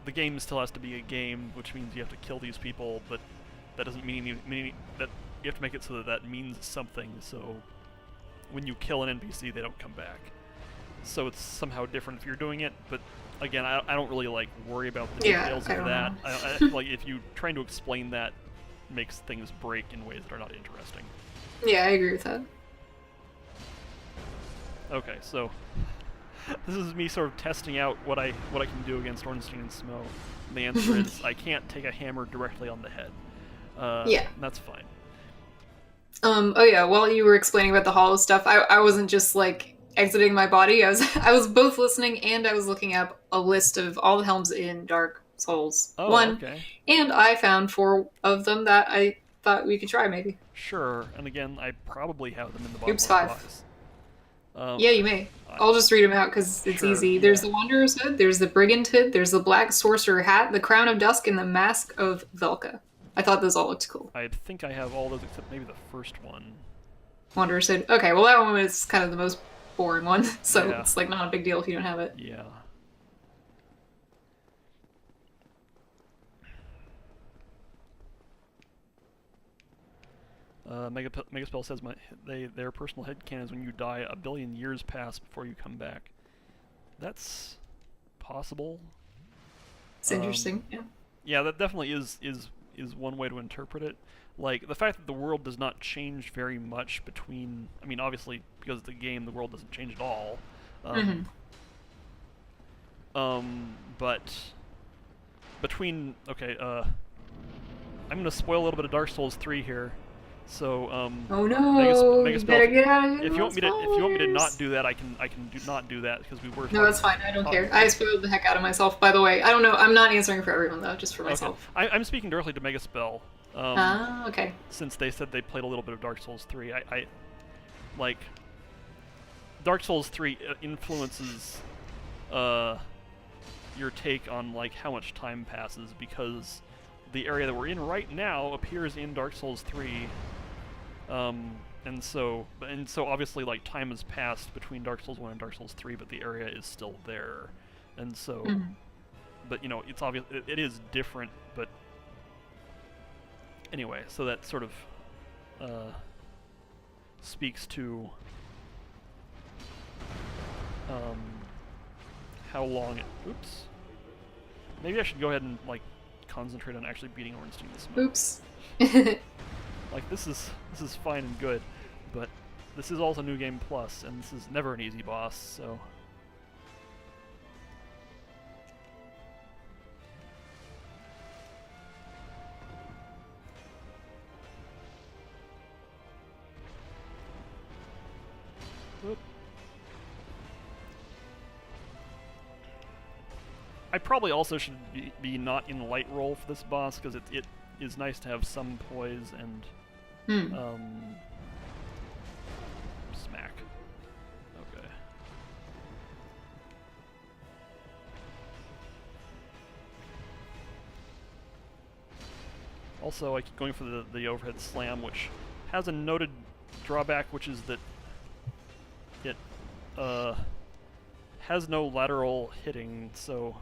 the game still has to be a game, which means you have to kill these people, but that doesn't mean that you have to make it so that means something. So when you kill an NPC, they don't come back. So it's somehow different if you're doing it, but again, I don't really like worry about the details of that. I feel like if you trying to explain that makes things break in ways that are not interesting. Yeah, I agree with that. Okay, so this is me sort of testing out what I can do against Ornstein and Smough. And the answer is I can't take a hammer directly on the head. Yeah, that's fine. Oh yeah, while you were explaining about the hollow stuff, I wasn't just like exiting my body. I was both listening and I was looking up a list of all the helms in Dark Souls 1. Okay. And I found 4 of them that I thought we could try maybe. Sure, and again, I probably have them in the bottom Oops, of the 5. box. Yeah, you may. I'll just read them out because it's easy. Yeah. There's the Wanderer's Hood, there's the Brigand Hood, there's the Black Sorcerer Hat, the Crown of Dusk, and the Mask of Velka. I thought those all looked cool. I think I have all those except maybe the first one. Wanderer's Hood. Okay, well that one is kind of the most boring one, so it's like not a big deal if you don't have it. Yeah. Megaspell says their personal headcanon is when you die, 1 billion years pass before you come back. That's possible. It's interesting, yeah. Yeah, that definitely is one way to interpret it. Like, the fact that the world does not change very much between... I mean, obviously, because of the game, the world doesn't change at all. But between... Okay, I'm going to spoil a little bit of Dark Souls 3 here. So, oh no! You better get out of here. If you want me to not do that, I can not do that because we were. No, that's fine. I don't care. I spoiled the heck out of myself. By the way, I don't know. I'm not answering for everyone though, just for myself. Okay. I'm speaking directly to Megaspell. Okay. Since they said they played a little bit of Dark Souls 3, I like Dark Souls 3 influences your take on like how much time passes, because the area that we're in right now appears in Dark Souls 3, and so obviously like time has passed between Dark Souls 1 and Dark Souls 3, but the area is still there, and so, but you know, it's obvious it is different, but anyway, so that sort of speaks to how long it. Oops. Maybe I should go ahead and like concentrate on actually beating Ornstein and Smough. Oops. Like this is fine and good, but this is also New Game Plus, and this is never an easy boss, so. Oop. I probably also should be not in light roll for this boss, because it is nice to have some poise and Smack. Okay. Also, I keep going for the overhead slam, which has a noted drawback, which is that it has no lateral hitting, so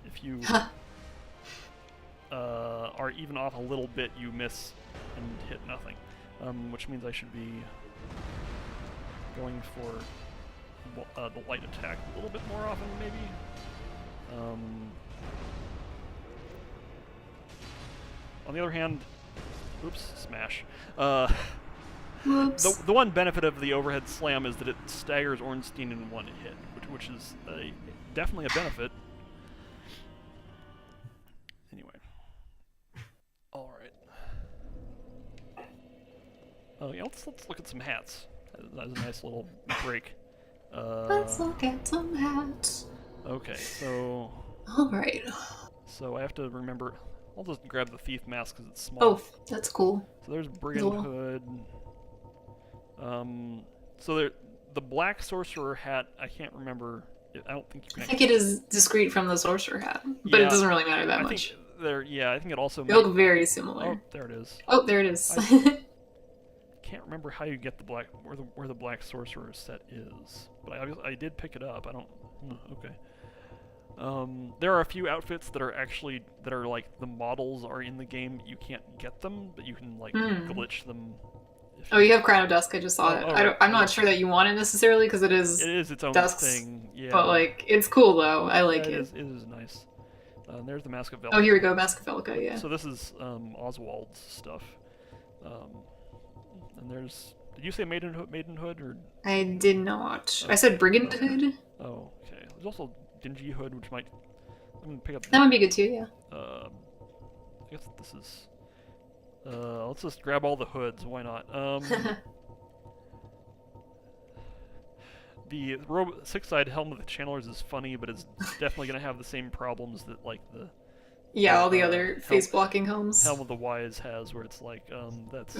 if you are even off a little bit, you miss and hit nothing. Which means I should be going for the light attack a little bit more often, maybe. On the other hand, oops, smash. Whoops. The one benefit of the overhead slam is that it staggers Ornstein in one hit, which is definitely a benefit. Anyway. Alright. Oh yeah, let's look at some hats. That was a nice little break. Let's look at some hats. Okay, so... Alright. So I have to remember... I'll just grab the Thief mask because it's small. Oh, that's cool. So there's Brigand Hood. So the Black Sorcerer hat, I can't remember. I don't think you can... I think it is discrete from the Sorcerer hat, but Yeah, it doesn't really matter that I much. think I think it also... They look very similar. Oh, there it is. Oh, there it is. Can't remember how you get the black... where the Black Sorcerer set is. But I did pick it up. I don't... okay. There are a few outfits that are like the models are in the game. You can't get them, but you can like glitch them. Oh, you have Crown of Dusk. I just saw it. Right. I'm not sure that you want it necessarily because it is its own Dusk's thing. Yeah, but like it's cool though. I like it. It is nice. There's the Mask of Velka. Oh, here we go, Mask of Velka. Yeah. So this is Oswald's stuff. And there's... Did you say Maidenhood or? I did not. I said Brigand Hood. Oh, okay. There's also Dingy Hood, which might... I'm gonna pick up... That might be good too, yeah. I guess this is... let's just grab all the hoods, why not? The six-side helm of the Channelers is funny, but it's definitely gonna have the same problems that, like, the... Yeah, all the other face-blocking helms. Helm of the Wise has, where it's like, that's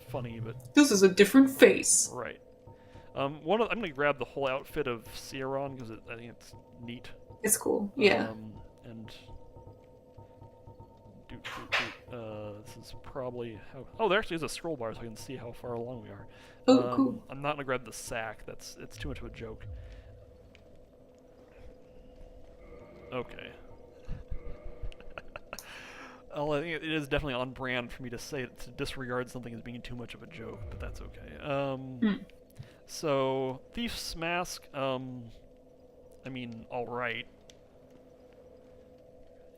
funny, but... This is a different face. Right. I'm gonna grab the whole outfit of Sierron because I think it's neat. It's cool, yeah. And this is probably how. Oh, there actually is a scroll bar, so I can see how far along we are. Oh, cool. I'm not gonna grab the sack. It's too much of a joke. Okay. Well, I think it is definitely on brand for me to say to disregard something as being too much of a joke, but that's okay. So, Thief's Mask, I mean, alright.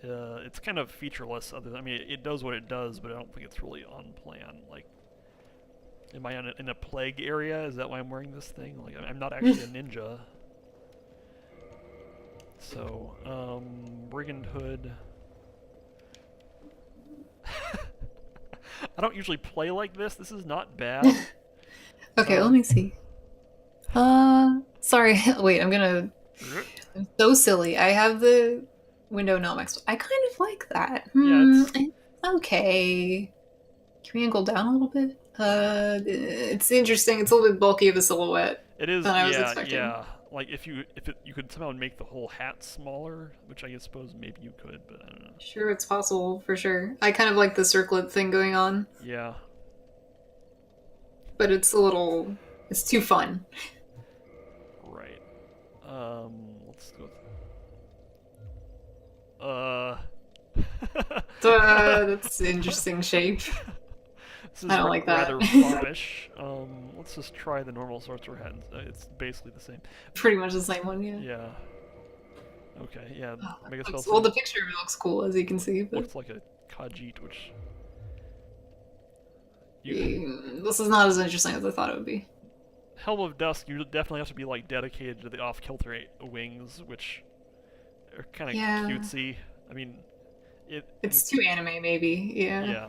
It's kind of featureless, I mean, it does what it does, but I don't think it's really on plan. Like, am I in a plague area? Is that why I'm wearing this thing? Like, I'm not actually a ninja. So, Brigand Hood. I don't usually play like this. This is not bad. Okay, let me see. Sorry. Wait, I'm so silly. I have the window not maxed. I kind of like that. It's okay. Can we angle down a little bit? It's interesting. It's a little bit bulky of a silhouette. It is, than I was expecting. yeah. Like if you could somehow make the whole hat smaller, which I suppose maybe you could, but I don't know. Sure, it's possible for sure. I kind of like the circlet thing going on. Yeah. But it's too fun. Right. Let's go. That's an interesting shape. This is I don't like that. rather foppish. Let's just try the normal sorcerer hat. It's basically the same. Pretty much the same one, yeah. Yeah. Okay, yeah. Well, the picture of it looks cool, as you can see. But... looks like a Khajiit, which... This is not as interesting as I thought it would be. Helm of Dusk, you definitely have to be like dedicated to the off-kilter wings, which are kind of cutesy. I mean, it's too anime, maybe. Yeah. Yeah.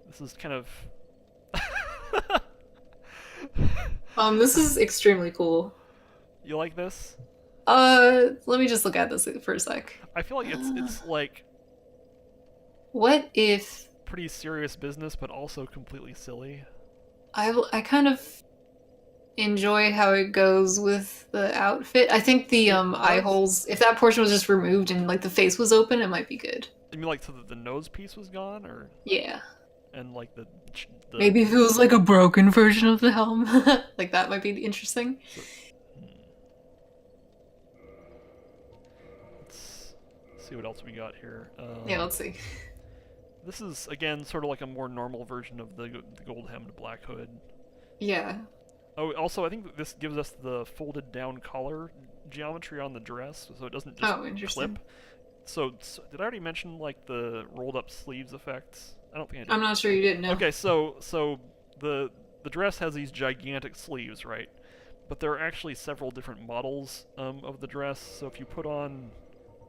This is kind of... This is extremely cool. You like this? Let me just look at this for a sec. I feel like it's like... What if pretty serious business, but also completely silly. I kind of enjoy how it goes with the outfit. I think the eye does? holes, if that portion was just removed and like the face was open, it might be good. I mean, like, so the nose piece was gone, or Yeah. and like the Maybe if it was like a broken version of the helm, like that might be interesting. so, let's see what else we got here. Yeah, let's see. This is again sort of like a more normal version of the gold hemmed black hood. Yeah. Oh, also I think that this gives us the folded down collar geometry on the dress, so it doesn't just Interesting. clip. So did I already mention like the rolled up sleeves effects? I don't think I did. I'm not sure you didn't know. Okay, so the dress has these gigantic sleeves, right? But there are actually several different models of the dress. So if you put on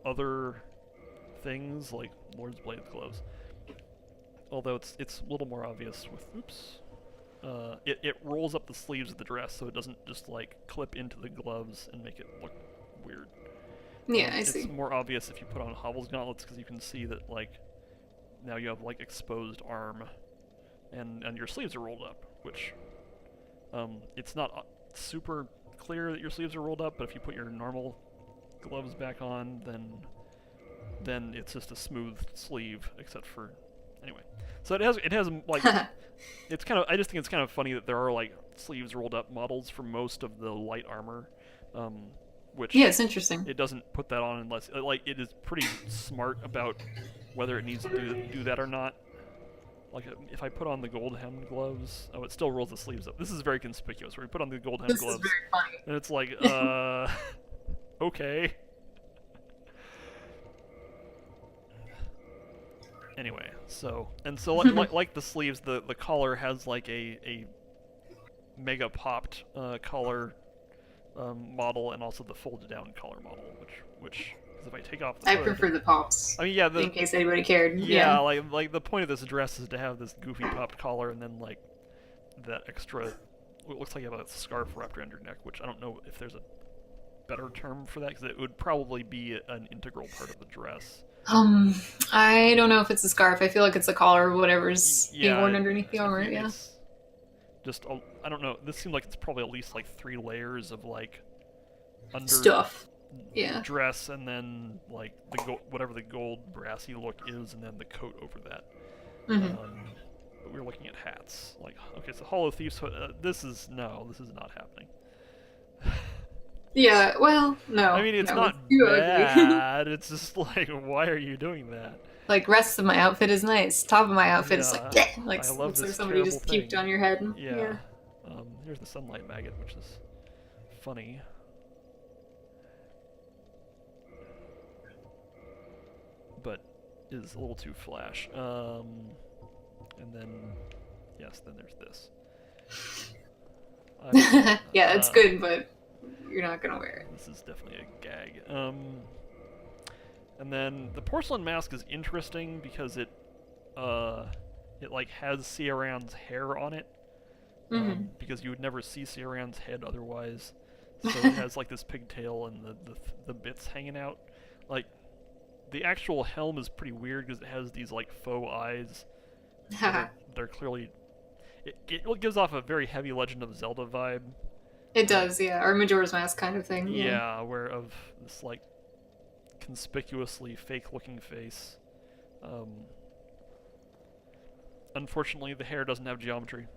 other things like Lord's Blade gloves, although it's a little more obvious with it rolls up the sleeves of the dress so it doesn't just like clip into the gloves and make it look weird. Yeah, I see. It's more obvious if you put on Hovel's gauntlets because you can see that like now you have like exposed arm, and your sleeves are rolled up, which it's not super clear that your sleeves are rolled up, but if you put your normal gloves back on, then it's just a smooth sleeve, except for anyway. So it has like it's kind of I just think it's kind of funny that there are like sleeves rolled up models for most of the light armor. Which Yeah, it's interesting. it doesn't put that on unless like it is pretty smart about whether it needs to do that or not. Like if I put on the gold hemmed gloves, oh, it still rolls the sleeves up. This is very conspicuous. Where you put on the gold hemmed This is gloves, very funny. and it's like, okay. Anyway, so like the sleeves, the collar has like a mega popped collar model, and also the folded down collar model, which if I take off the I hood, prefer the pops. I mean, yeah, In case anybody cared. yeah, like the point of this dress is to have this goofy popped collar, and then like that extra, what looks like you have a scarf wrapped around your neck, which I don't know if there's a better term for that, because it would probably be an integral part of the dress. I don't know if it's a scarf. I feel like it's a collar or whatever's being worn underneath the armor. Yeah. It's just I don't know. This seems like it's probably at least like 3 layers of like under Stuff. Yeah. dress, and then like the whatever the gold brassy look is, and then the coat over that. But we're looking at hats. Like, okay, so Hollow Thief's hood. This is not happening. Yeah, well, no. I mean, it's not too ugly. bad. It's just like, why are you doing that? Like, rest of my outfit is nice. Top of my outfit is like, bleh. Like, I love looks like this somebody terrible just puked thing. on your head. Yeah. Here's the sunlight maggot, which is funny. But is a little too flash. And then, yes, then there's this. Yeah, it's good, but you're not gonna wear it. This is definitely a gag. And then the porcelain mask is interesting because it like has Ciaran's hair on it. Because you would never see Ciaran's head otherwise. So it has like this pigtail and the bits hanging out. Like the actual helm is pretty weird because it has these like faux eyes. They're clearly. It gives off a very heavy Legend of Zelda vibe. It does, yeah, or Majora's Mask kind of thing. Yeah, where of this like conspicuously fake-looking face. Unfortunately, the hair doesn't have geometry.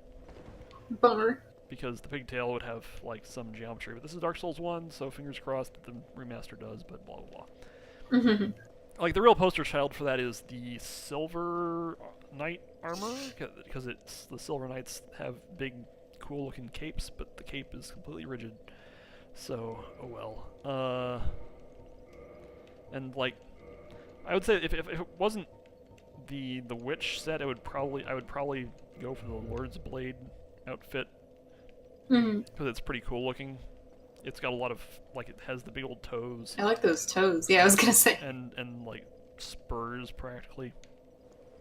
Bummer. Because the pigtail would have like some geometry, but this is Dark Souls 1, so fingers crossed that the remaster does. But blah blah blah. Like the real poster child for that is the Silver Knight armor, because it's the Silver Knights have big, cool-looking capes, but the cape is completely rigid. So, oh well. And like, I would say if it wasn't the witch set, I would probably go for the Lord's Blade outfit, because it's pretty cool looking. It's got a lot of like, it has the big old toes. I like those toes. Yeah, I was gonna say. And like spurs practically.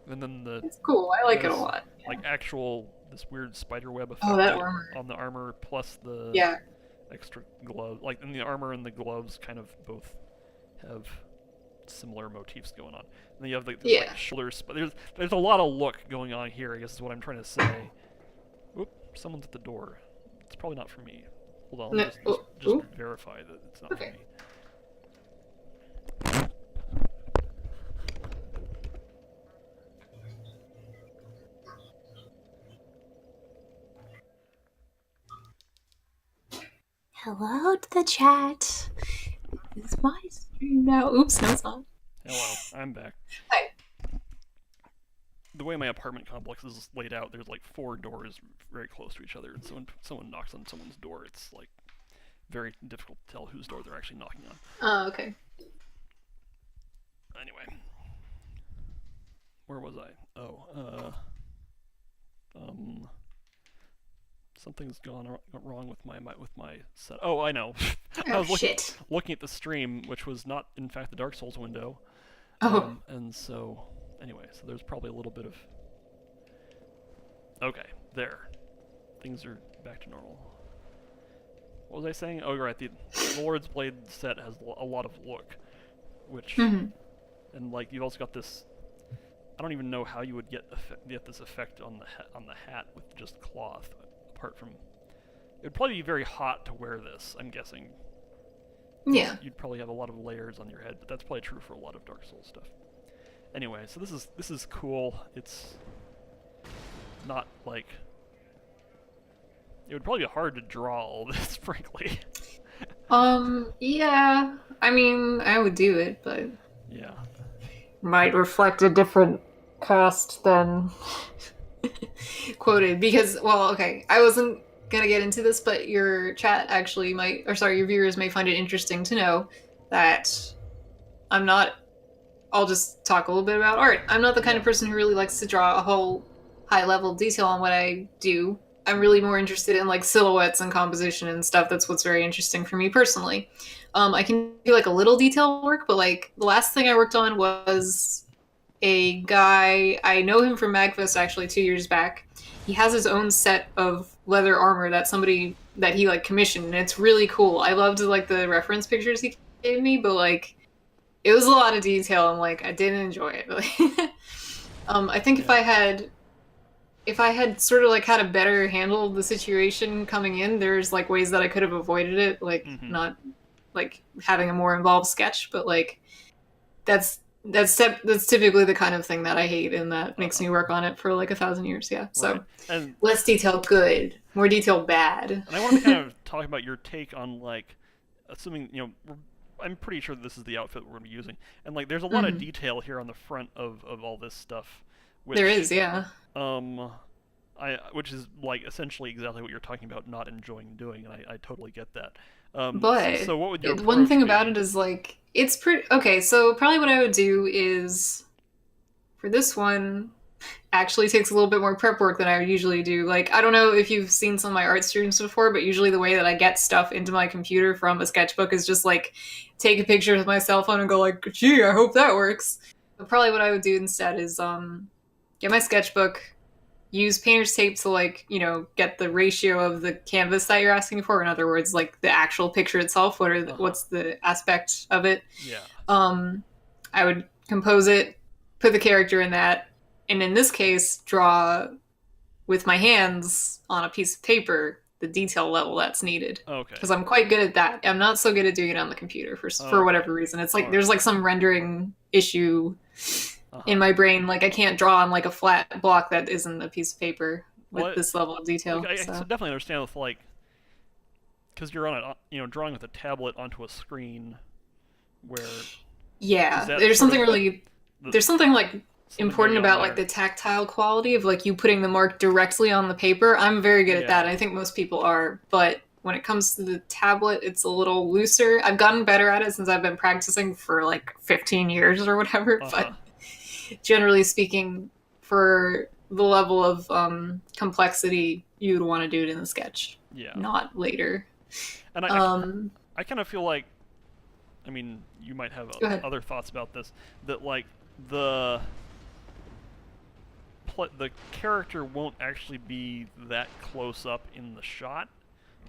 And then it's cool. I like it a lot. Yeah. Like actual this weird spider web effect on the armor, plus the extra glove. Like in the armor and the gloves kind of both have similar motifs going on. And then you have like, Yeah. like shoulders, but there's a lot of look going on here. I guess is what I'm trying to say. Whoop! Someone's at the door. It's probably not for me. Hold on, No, let me just ooh. verify that it's not Okay. for me. Hello to the chat. It's my stream now. Oops, no, it's not. Hello, I'm back. Hi. The way my apartment complex is laid out, there's like 4 doors very close to each other, and so when someone knocks on someone's door, it's like very difficult to tell whose door they're actually knocking on. Oh, okay. Anyway, where was I? Oh, something's gone wrong with my set. Oh, I know. I Oh, was shit. looking at the stream, which was not in fact the Dark Souls window. Oh. And so, anyway, so there's probably a little bit of. Okay, there. Things are back to normal. What was I saying? Oh, right. The Lord's Blade set has a lot of look, which, and like you've also got this. I don't even know how you would get this effect on the hat with just cloth. Apart from, it would probably be very hot to wear this. I'm guessing. Yeah. You'd probably have a lot of layers on your head, but that's probably true for a lot of Dark Souls stuff. Anyway, so this is cool. It's not like it would probably be hard to draw all this, frankly. Yeah. I mean, I would do it, but Yeah. might reflect a different cost than quoted because, well, okay, I wasn't gonna get into this, but your chat actually might, or sorry, your viewers may find it interesting to know that I'm not. I'll just talk a little bit about art. I'm not the kind of person who really likes to draw a whole high level detail on what I do. I'm really more interested in like silhouettes and composition and stuff. That's what's very interesting for me personally. I can do like a little detail work, but like the last thing I worked on was a guy. I know him from MagFest actually 2 years back. He has his own set of leather armor that he like commissioned, and it's really cool. I loved like the reference pictures he gave me, but like it was a lot of detail and like I didn't enjoy it really. I think if I had sort of like had a better handle of the situation coming in, there's like ways that I could have avoided it, like not like having a more involved sketch, but like that's typically the kind of thing that I hate, and that makes me work on it for like 1,000 years. Yeah. So Right. And less detail, good. More detail, bad. and I wanted to kind of talk about your take on like, assuming I'm pretty sure this is the outfit we're going to be using, and like there's a lot of detail here on the front of all this stuff. Which, There is, yeah. Which is like essentially exactly what you're talking about, not enjoying doing, and I totally get that. But so what would your one thing approach about be? it is like it's pretty okay. So probably what I would do is for this one actually takes a little bit more prep work than I would usually do. Like I don't know if you've seen some of my art streams before, but usually the way that I get stuff into my computer from a sketchbook is just like take a picture with my cell phone and go like, gee, I hope that works. But probably what I would do instead is get my sketchbook, use painter's tape to like, get the ratio of the canvas that you're asking for. In other words, like the actual picture itself. What's the aspect of it? Yeah. I would compose it, put the character in that, and in this case, draw with my hands on a piece of paper the detail level that's needed. Okay. Because I'm quite good at that. I'm not so good at doing it on the computer for whatever reason. It's like there's like some rendering issue in my brain. Like I can't draw on like a flat block that isn't a piece of paper with this level of detail. I definitely understand with like, because you're on drawing with a tablet onto a screen, where there's something really there's something like important about like the tactile quality of like you putting the mark directly on the paper. I'm very good at that. I think most people are, but when it comes to the tablet, it's a little looser. I've gotten better at it since I've been practicing for like 15 years or whatever, but generally speaking, for the level of complexity, you would want to do it in the sketch, not later. And I kind of feel like, I mean, you might have other thoughts about this, that like the character won't actually be that close up in the shot,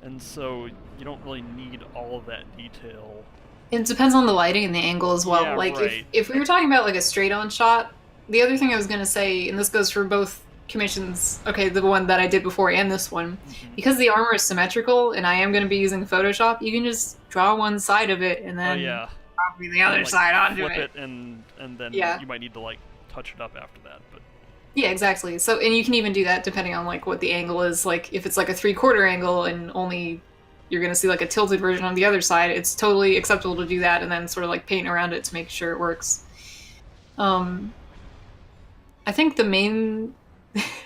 and so you don't really need all of that detail It depends on the lighting and the angle as well. Yeah, Like right. if we were talking about like a straight on shot, the other thing I was gonna say, and this goes for both commissions, okay, the one that I did before and this one, Hmm. because the armor is symmetrical and I am gonna be using Photoshop, you can just draw one side of it and Oh then yeah, copy the and then other like side onto flip it. it, and then Yeah. you might need to like touch it up after that. But Yeah, exactly. So, and you can even do that depending on like what the angle is. Like if it's like a 3/4 angle and only you're gonna see like a tilted version on the other side, it's totally acceptable to do that and then sort of like paint around it to make sure it works. Um, I think the main,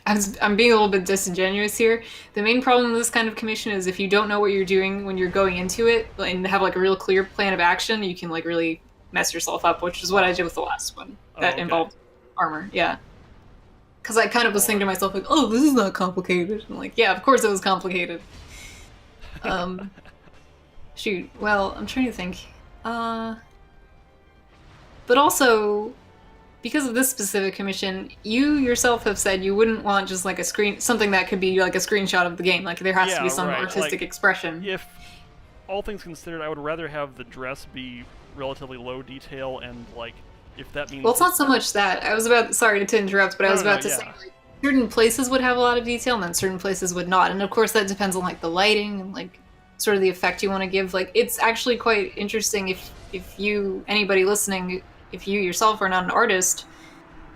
I'm being a little bit disingenuous here. The main problem with this kind of commission is if you don't know what you're doing when you're going into it and have like a real clear plan of action, you can like really mess yourself up, which is what I did with the last one oh, that okay. involved armor. Yeah. Because I kind of was thinking to Alright. myself, like, oh, this is not complicated. I'm like, yeah, of course it was complicated. Um, shoot. Well, I'm trying to think. Uh, but also, because of this specific commission, you yourself have said you wouldn't want just like a screen, something that could be like a screenshot of the game. Like there has to Yeah, be some right. artistic Like, expression. if all things considered, I would rather have the dress be relatively low detail, and like if that means Well, it's not so much that. I was about, sorry to interrupt, but I No, was no, no, about to say, yeah. like, certain places would have a lot of detail and then certain places would not. And of course, that depends on like the lighting and like sort of the effect you want to give. Like, it's actually quite interesting if you, anybody listening, if you yourself are not an artist,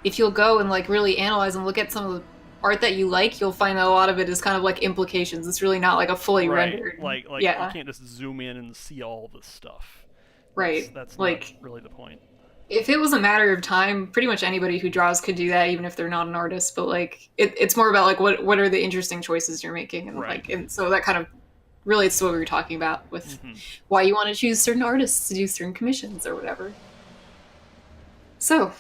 if you'll go and like really analyze and look at some of the art that you like, you'll find that a lot of it is kind of like implications. It's really not like a fully right, rendered. like Yeah, you can't just zoom in and see all this stuff. right. That's not Like, really the point. if it was a matter of time, pretty much anybody who draws could do that, even if they're not an artist. But like, it's more about like what are the interesting choices you're making, and Right. like, and so that kind of relates to what we were talking about with Hmm. why you want to choose certain artists to do certain commissions or whatever. So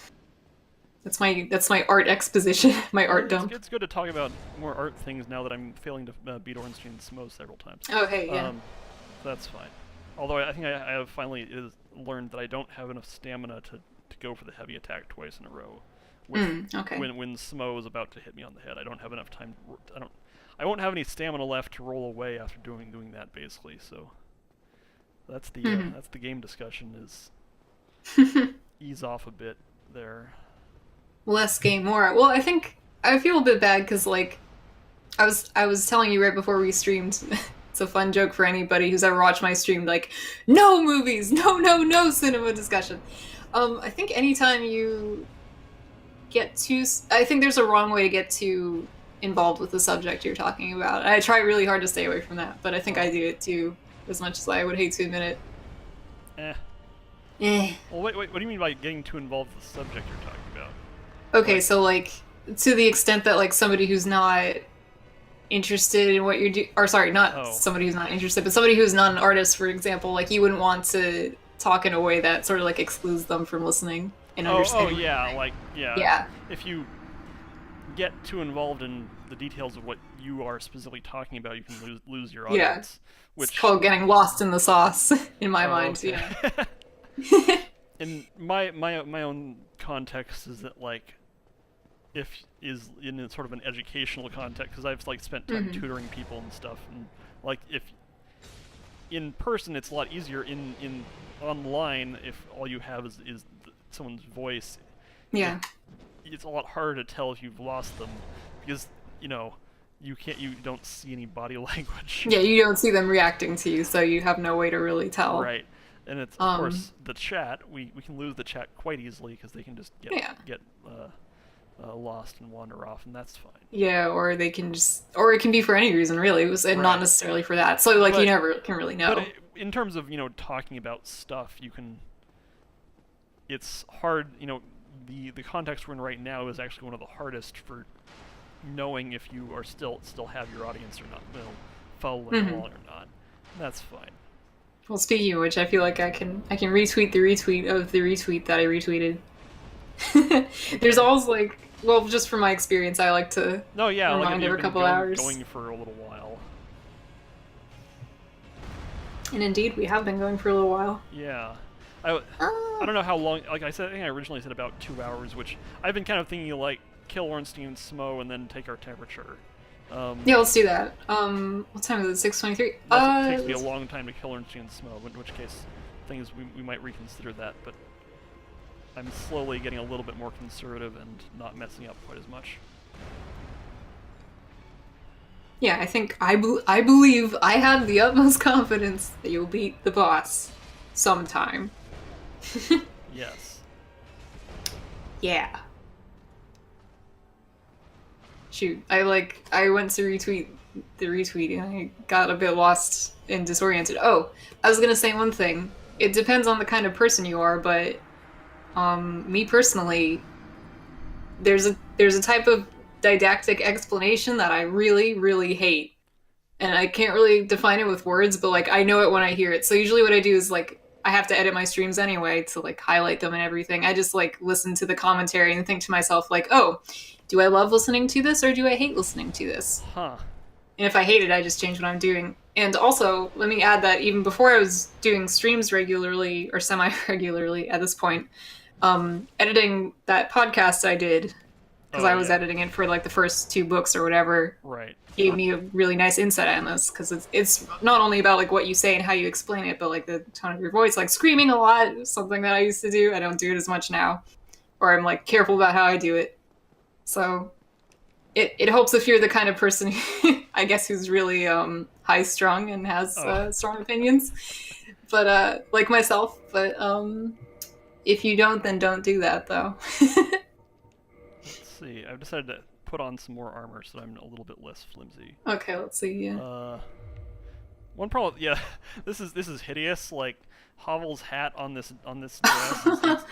that's my art exposition, my art dump. It's good to talk about more art things now that I'm failing to beat Ornstein's Smo several times. Oh hey, yeah. That's fine. Although I think I have finally learned that I don't have enough stamina to go for the heavy attack twice in a row. Okay. When Smo is about to hit me on the head, I don't have enough time. I won't have any stamina left to roll away after doing that basically. So that's the game discussion is ease off a bit there. Less game, more art. Well, I think I feel a bit bad because like I was telling you right before we streamed. It's a fun joke for anybody who's ever watched my stream. Like, no movies, no cinema discussion. I think anytime you get too, I think there's a wrong way to get too involved with the subject you're talking about. I try really hard to stay away from that, but I think I do it too, as much as I would hate to admit it. Eh. Eh. Well, wait. What do you mean by getting too involved with the subject you're talking about? Okay, Like- so like to the extent that like somebody who's not interested in what you're doing, or sorry, not Oh. somebody who's not interested, but somebody who's not an artist, for example, like you wouldn't want to talk in a way that sort of like excludes them from listening and Oh, understanding. yeah, like Yeah. If you get too involved in the details of what you are specifically talking about, you can lose your Yeah. audience. Which It's called getting lost in the sauce, in my mind. okay. Yeah. In my own context is that like if is in a sort of an educational context because I've like spent time tutoring people and stuff, and like if in person it's a lot easier. In online, if all you have is someone's voice, Yeah. it's a lot harder to tell if you've lost them because you don't see any body language. Yeah, you don't see them reacting to you, so you have no way to really tell. Right. And it's of course the chat. We can lose the chat quite easily because they can just get lost and wander off, and that's fine. Yeah, or they can just, or it can be for any reason, really. It was and not Right. necessarily for that. So like But- you never can really know. But in terms of talking about stuff, you can. It's hard. The context we're in right now is actually one of the hardest for knowing if you are still have your audience or not, following along or not. That's fine. Well, speaking of which, I feel like I can retweet the retweet of the retweet that I retweeted. There's always like, well, just from my experience, I like to No, yeah, like remind if you've every been couple going, hours. going for a little while. And indeed, we have been going for a little while. Yeah. I don't know how long. Like I said, I think I originally said about 2 hours, which I've been kind of thinking like kill Ornstein Smo and then take our temperature. Yeah, let's do that. What time is it? 6:23. It takes me a long time to kill Ornstein Smo, in which case things we might reconsider that, but I'm slowly getting a little bit more conservative and not messing up quite as much. Yeah, I think I believe I have the utmost confidence that you'll beat the boss sometime. Yes. Yeah. Shoot, I went to retweet the retweet and I got a bit lost and disoriented. Oh, I was gonna say one thing. It depends on the kind of person you are, but me personally, there's a type of didactic explanation that I really, really hate. And I can't really define it with words, but like I know it when I hear it. So usually what I do is like I have to edit my streams anyway to like highlight them and everything. I just like listen to the commentary and think to myself like, "Oh, do I love listening to this or do I hate listening to this?" Huh. And if I hate it, I just change what I'm doing. And also, let me add that even before I was doing streams regularly or semi-regularly at this point, editing that podcast I did, because I was editing it for like the first 2 books or whatever, Right. gave me a really nice insight on this, because it's not only about like what you say and how you explain it, but like the tone of your voice, like screaming a lot is something that I used to do. I don't do it as much now, or I'm like careful about how I do it. So it helps if you're the kind of person, I guess, who's really high strung and has strong opinions, but like myself. But if you don't, then don't do that, though. Let's see. I've decided to put on some more armor so I'm a little bit less flimsy. Okay, let's see. Yeah. One problem. Yeah, this is hideous. Like Hovel's hat on this dress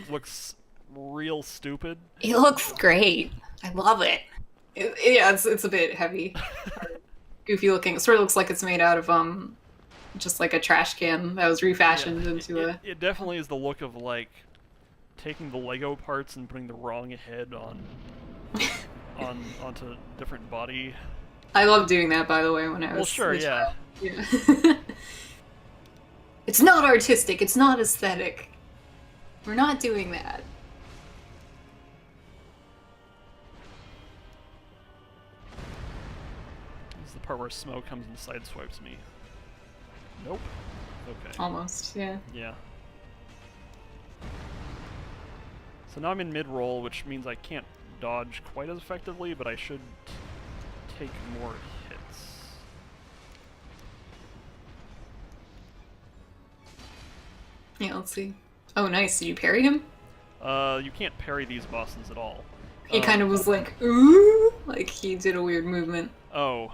looks real stupid. It looks great. I love it. It's a bit heavy, goofy looking. It sort of looks like it's made out of just like a trash can that was refashioned into a. It definitely is the look of like taking the Lego parts and putting the wrong head onto different body. I love doing that, by the way. When I was sure, yeah. Yeah. It's not artistic. It's not aesthetic. We're not doing that. Part where Smoke comes and sideswipes me. Nope. Okay. Almost, yeah. Yeah. So now I'm in mid-roll, which means I can't dodge quite as effectively, but I should take more hits. Yeah, let's see. Oh, nice. Did you parry him? You can't parry these bosses at all. He kind of was like, ooh, like he did a weird movement. Oh.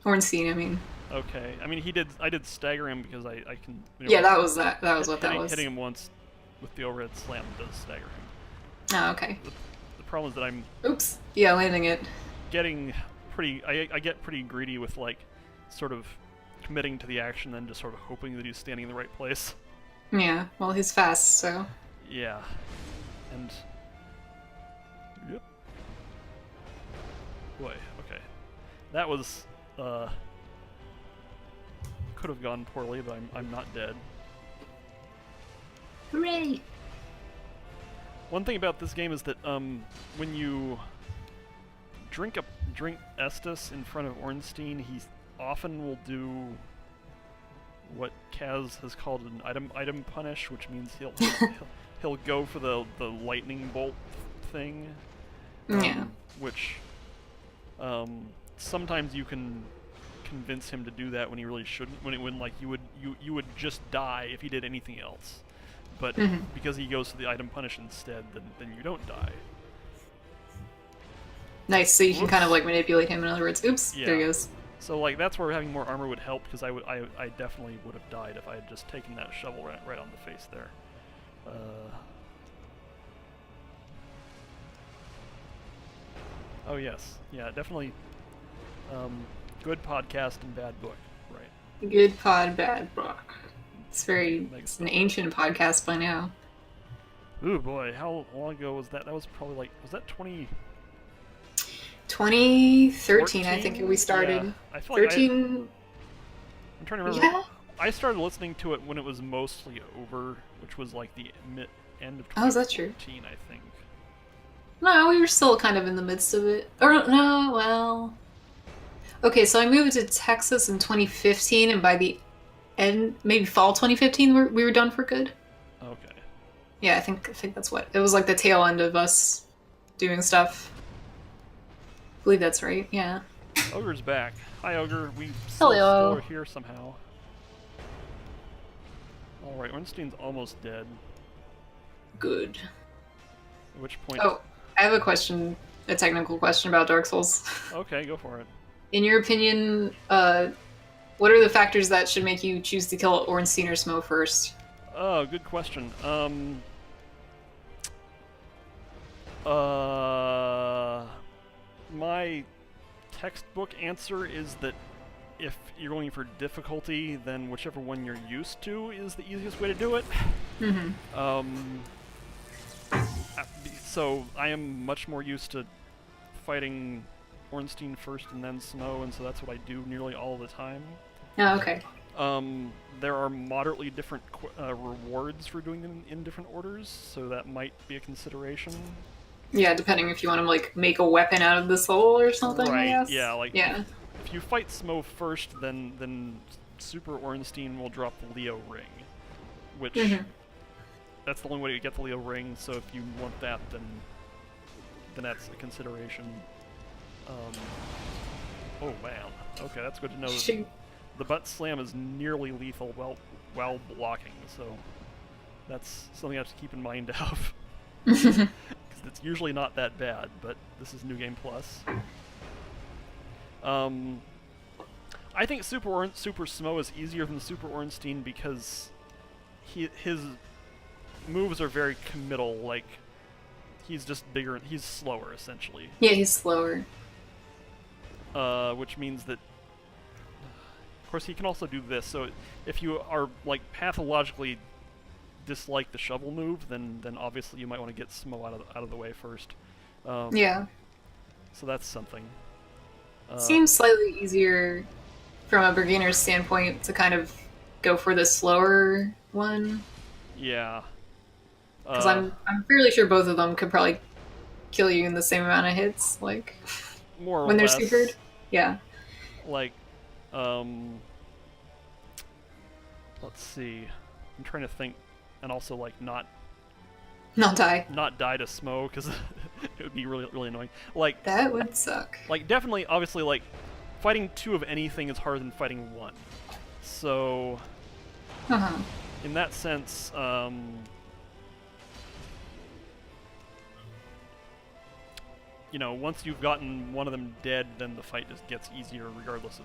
Ornstein, I mean. Okay. I mean, I did stagger him because I can. Yeah, that was that. That was what that was. Hitting him once with the overhead slam does stagger him. Oh, okay. The problem is that I'm. Oops. Yeah, landing it. Getting pretty. I get pretty greedy with like, sort of, committing to the action, then just sort of hoping that he's standing in the right place. Yeah. Well, he's fast, so. Yeah. And. Yep. Boy. Okay. That was, could have gone poorly, but I'm not dead. Hooray! One thing about this game is that when you drink Estus in front of Ornstein, he often will do what Kaz has called an item punish, which means he'll go for the lightning bolt thing. Yeah. Which sometimes you can convince him to do that when he really shouldn't. When like you would just die if he did anything else, but because he goes to the item punish instead, then you don't die. Nice. So you can kind of like manipulate him. In other words, oops, Yeah. there he goes. So like that's where having more armor would help, because I definitely would have died if I had just taken that shovel right on the face there. Oh yes, yeah, definitely. Good podcast and bad book, right? Good pod, bad book. It's an ancient podcast by now. Ooh boy, how long ago was that? That was probably like, was that 2013, I think we started. Yeah. I feel 13. Like I'm trying to remember. Yeah. I started listening to it when it was mostly over, which was like the end of 2014, Oh, is that true? I think. No, we were still kind of in the midst of it. Or no, well. Okay, so I moved to Texas in 2015, and by the and maybe fall 2015 we were done for good. Okay. Yeah, I think that's what it was, like the tail end of us doing stuff. I believe that's right. Yeah. Ogre's back. Hi, Ogre. We still Hello. are here somehow. Alright, Ornstein's almost dead. Good. At which point... Oh, I have a question, a technical question about Dark Souls. Okay, go for it. In your opinion, what are the factors that should make you choose to kill Ornstein or Smo first? Oh, good question. My textbook answer is that if you're going for difficulty, then whichever one you're used to is the easiest way to do it. So I am much more used to fighting Ornstein first and then Smo, and so that's what I do nearly all the time. Oh, okay. There are moderately different rewards for doing them in different orders, so that might be a consideration. Yeah, depending if you want to like make a weapon out of the soul or something. Right. I guess. Yeah. Like. Yeah. If you fight Smo first, then Super Ornstein will drop the Leo ring, which that's the only way to get the Leo ring. So if you want that, then that's a consideration. Oh man. Okay, that's good to know. The butt slam is nearly lethal while blocking, so that's something I have to keep in mind of. Because it's usually not that bad, but this is New Game Plus. I think Super Smo is easier than Super Ornstein because his moves are very committal. Like he's just bigger and he's slower essentially. Yeah, he's slower. Which means that, of course, he can also do this. So if you are like pathologically dislike the shovel move, then obviously you might want to get Smo out of the way first. Yeah. So that's something. Seems slightly easier from a beginner's standpoint to kind of go for the slower one. Yeah. Because I'm fairly sure both of them could probably kill you in the same amount of hits, like more or when they're less. supered. Yeah. Like, let's see. I'm trying to think, and also like not die to Smo because it would be really annoying. Like that would suck. Like definitely, obviously, like fighting two of anything is harder than fighting one. So, in that sense, you know, once you've gotten one of them dead, then the fight just gets easier regardless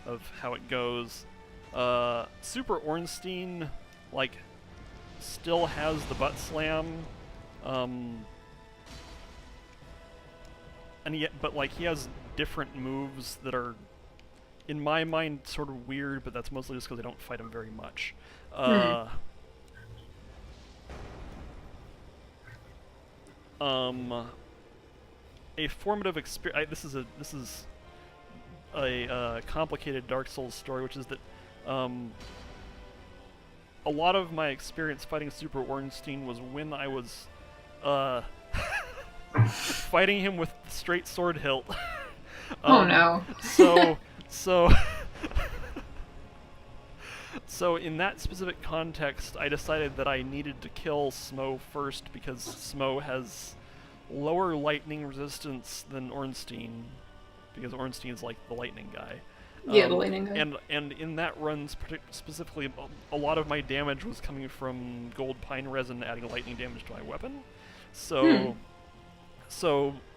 of how it goes. Super Ornstein, like, still has the butt slam, but like he has different moves that are, in my mind, sort of weird, but that's mostly just because I don't fight him very much. A formative experience. This is a complicated Dark Souls story, which is that a lot of my experience fighting Super Ornstein was when I was fighting him with straight sword hilt. Oh no. So in that specific context, I decided that I needed to kill Smo first because Smo has lower lightning resistance than Ornstein, because Ornstein's like the lightning guy. Yeah, the lightning guy. And in that run specifically, a lot of my damage was coming from gold pine resin adding lightning damage to my weapon. So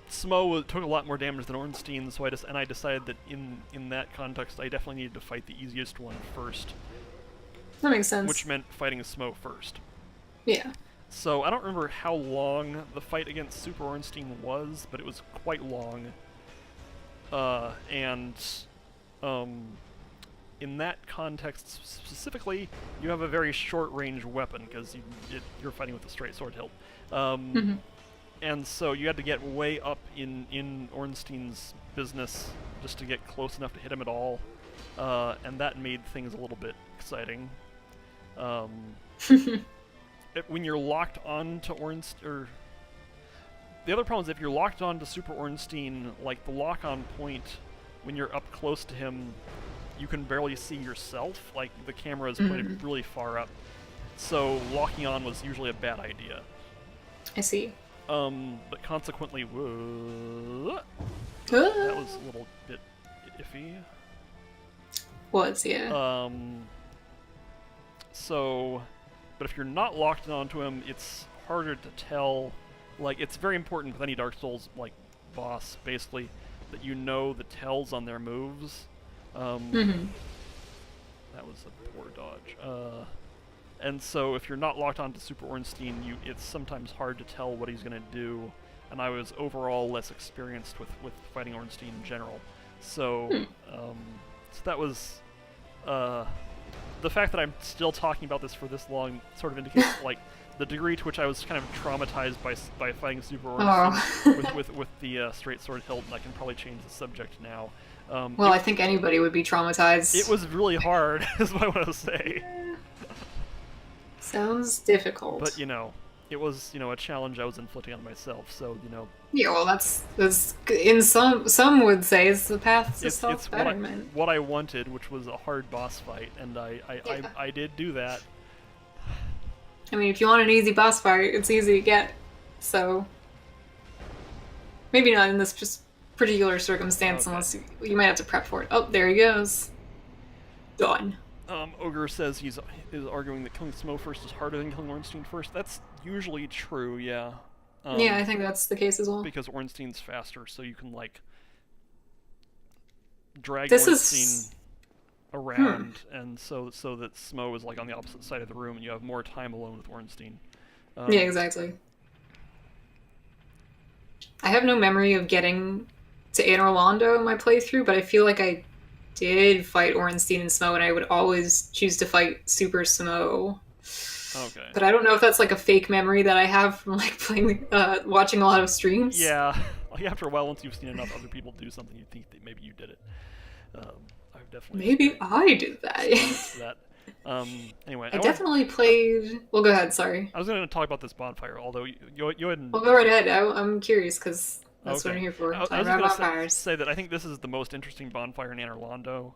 Smo took a lot more damage than Ornstein, so I decided that in that context, I definitely needed to fight the easiest one first. That makes sense. Which meant fighting Smo first. Yeah. So I don't remember how long the fight against Super Ornstein was, but it was quite long. In that context specifically, you have a very short-range weapon because you're fighting with a straight sword hilt. And so you had to get way up in Ornstein's business just to get close enough to hit him at all, and that made things a little bit exciting. When you're locked on to Ornstein, or the other problem is if you're locked on to Super Ornstein, like the lock-on point when you're up close to him, you can barely see yourself. Like, the camera is pointed really far up. So locking on was usually a bad idea. I see. But consequently, whoa, Ah. that was a little bit iffy. Was, yeah. So, but if you're not locked onto him, it's harder to tell. Like, it's very important with any Dark Souls, like, boss, basically, that you know the tells on their moves. That was a poor dodge. And so if you're not locked onto Super Ornstein, it's sometimes hard to tell what he's going to do. And I was overall less experienced with fighting Ornstein in general. So, so that was... the fact that I'm still talking about this for this long sort of indicates, like, the degree to which I was kind of traumatized by fighting Super Ornstein with the straight sword hilt, and I can probably change the subject now. Well, I think anybody would be traumatized. It was really hard, is what I want to say. Sounds difficult. But, you know, it was, you know, a challenge I was inflicting on myself, so, you know... Yeah, well, that's in some would say it's the path to self-betterment. It's what I wanted, which was a hard boss fight, and I did do that. I mean, if you want an easy boss fight, it's easy to get, so... Maybe not in this just particular circumstance, unless you might have to prep for it. Oh, there he goes. Done. Ogre says is arguing that killing Smo first is harder than killing Ornstein first. That's usually true, yeah. Yeah, I think that's the case as well. Because Ornstein's faster, so you can, like, drag Ornstein around, and so that Smo is, like, on the opposite side of the room, and you have more time alone with Ornstein. Yeah, exactly. I have no memory of getting to Anor Londo in my playthrough, but I feel like I did fight Ornstein and Smo, and I would always choose to fight Super Smo. Okay. But I don't know if that's like a fake memory that I have from like playing, watching a lot of streams. Yeah. Like, after a while, once you've seen enough other people do something, you think that maybe you did it. I've definitely. Maybe I did that. Anyway, I definitely played. Well, go ahead. Sorry. I was going to talk about this bonfire, although you hadn't. Well, go right ahead. I'm curious because that's what I'm here for. I was going to say that I think this is the most interesting bonfire in Anor Londo,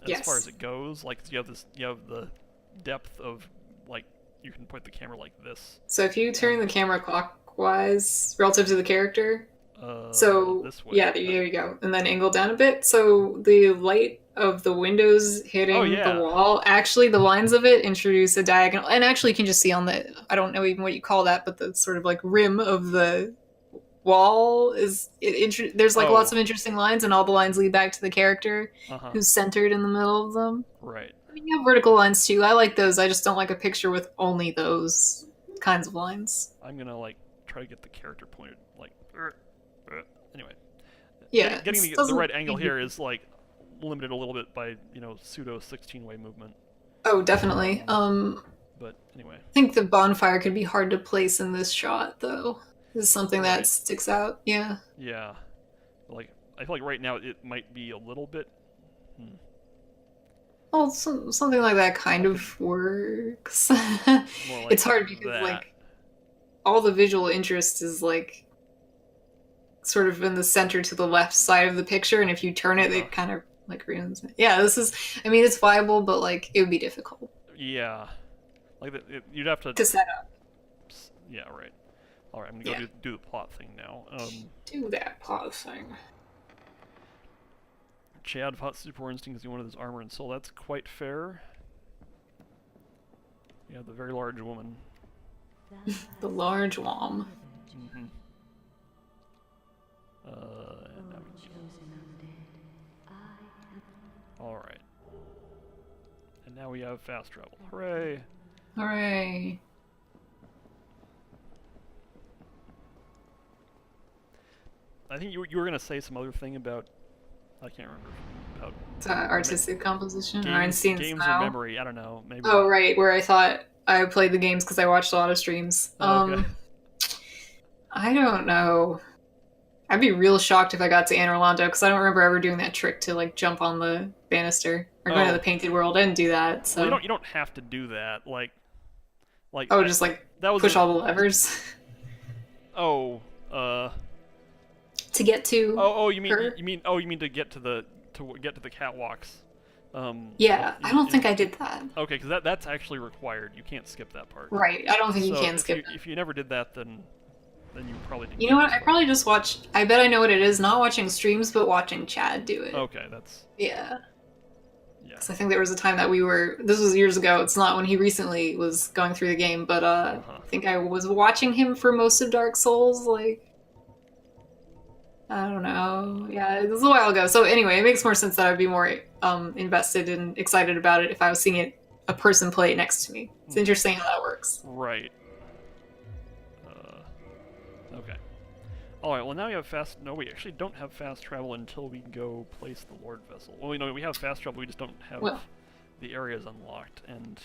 as far as it goes. Like, you have the depth of, like, you can point the camera like this. So if you turn the camera clockwise relative to the character, this way, yeah, there you go, and then angle down a bit, so the light of the windows hitting the wall, actually the lines of it introduce a diagonal, and actually you can just see on the, I don't know even what you call that, but the sort of like rim of the wall is there's like lots of interesting lines, and all the lines lead back to the character who's centered in the middle of them. Right. I mean, you have vertical lines too. I like those. I just don't like a picture with only those kinds of lines. I'm gonna, like, try to get the character pointed, like, anyway. Yeah. Getting the right angle here is, like, limited a little bit by, you know, pseudo 16-way movement. Oh, definitely. But anyway. I think the bonfire could be hard to place in this shot, though. This is something that sticks out. Yeah. Yeah. Like, I feel like right now it might be a little bit. Well, something like that kind of works. Like it's hard because like all the visual interest is like sort of in the center to the left side of the picture, and if you turn it, it kind of like ruins it. Yeah, this is. I mean, it's viable, but like it would be difficult. Yeah, like you'd have to set up. Yeah, right. All right, I'm gonna go do the plot thing now. Do that plot thing. Chad fought Super Ornstein because he wanted his armor and soul. That's quite fair. Yeah, the very large woman. The large wom. Alright. And now we have fast travel. Hooray! Hooray! I think you were going to say some other thing about... I can't remember. About artistic composition? Games or memory, I don't know. Maybe. Oh, right, where I thought I played the games because I watched a lot of streams. Okay. I don't know. I'd be real shocked if I got to Anor Londo because I don't remember ever doing that trick to like jump on the banister or go to the painted world. I didn't do that. So well, you don't have to do that. Like just like that was push all the levers. To get to. You mean to get to the catwalks. Yeah, I don't think I did that. Okay, because that's actually required. You can't skip that part. Right, I don't think you So can if skip you, it. if you never did that, then you probably didn't. You know get what? this I far. probably just watched. I bet I know what it is. Not watching streams, but watching Chad do it. Okay, that's Yeah. yeah. Because I think there was a time that we were. This was years ago. It's not when he recently was going through the game, but Uh-huh. I think I was watching him for most of Dark Souls. Like, I don't know. Yeah, it was a while ago. So anyway, it makes more sense that I'd be more invested and excited about it if I was seeing it a person play it next to me. It's interesting how that works. Right. Okay. Alright, well now we have fast... No, we actually don't have fast travel until we go place the Lord Vessel. Well, we have fast travel, we just don't have Well. the areas unlocked. And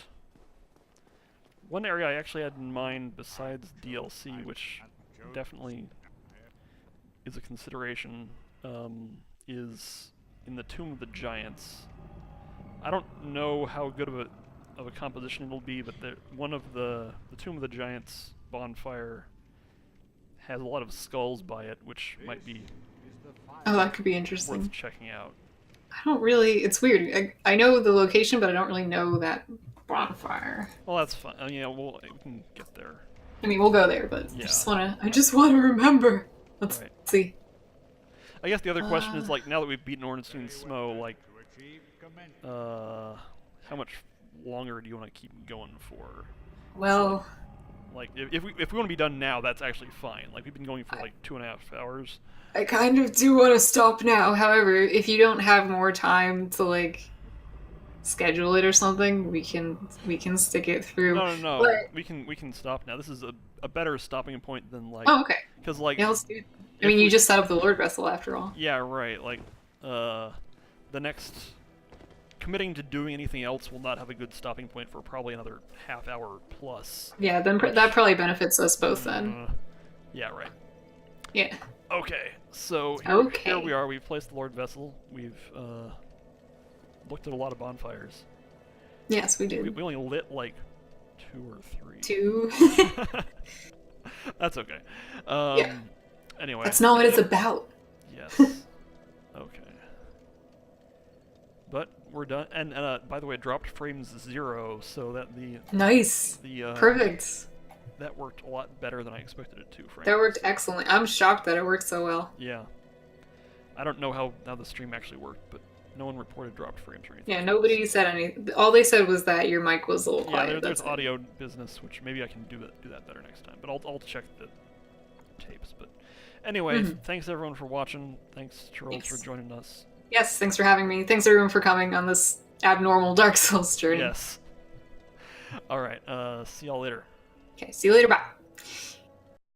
one area I actually had in mind besides DLC, which definitely is a consideration, is in the Tomb of the Giants. I don't know how good of a composition it'll be, but one of the Tomb of the Giants bonfire has a lot of skulls by it, which might be Oh, that could be interesting. worth checking out. I don't really. It's weird. I know the location, but I don't really know that bonfire. Well, that's fine. Yeah, we can get there. I mean, we'll go there, but Yeah. I just wanna remember. Let's Right. see. I guess the other question is, like, now that we've beaten Ornstein Smo, like, how much longer do you want to keep going for? Well, Like, if we want to be done now, that's actually fine. Like, we've been going for like 2.5 hours. I kind of do want to stop now. However, if you don't have more time to like schedule it or something, we can stick it through. No. But- We can stop now. This is a better stopping point than like. Oh, okay. Because like. Yeah, let's do it. I if mean, you we- just set up the Lord Vessel after all. Yeah, right. Like, the next committing to doing anything else will not have a good stopping point for probably another half hour plus. Yeah, then that probably benefits us both then. Yeah, right. Yeah. Okay, so Okay. here we are. We've placed the Lord Vessel. We've looked at a lot of bonfires. Yes, we did. We only lit like 2 or 3. 2. That's okay. Yeah. Anyway. That's not what it's about. Yes. Okay. But we're done. And by the way, dropped frames 0, so that Nice. the Perfect. that worked a lot better than I expected it to. Frankly. That worked excellently. I'm shocked that it worked so well. Yeah. I don't know how the stream actually worked, but no one reported dropped frames or anything. Yeah, nobody said anything. All they said was that your mic was a little Yeah, quiet. there's That's it. audio business, which maybe I can do that better next time. But I'll check the tapes. But anyway, thanks everyone for watching. Thanks Chuuurls Yes. for joining us. Yes, thanks for having me. Thanks everyone for coming on this abnormal Dark Souls journey. Yes. All right. See y'all later. Okay, see you later. Bye.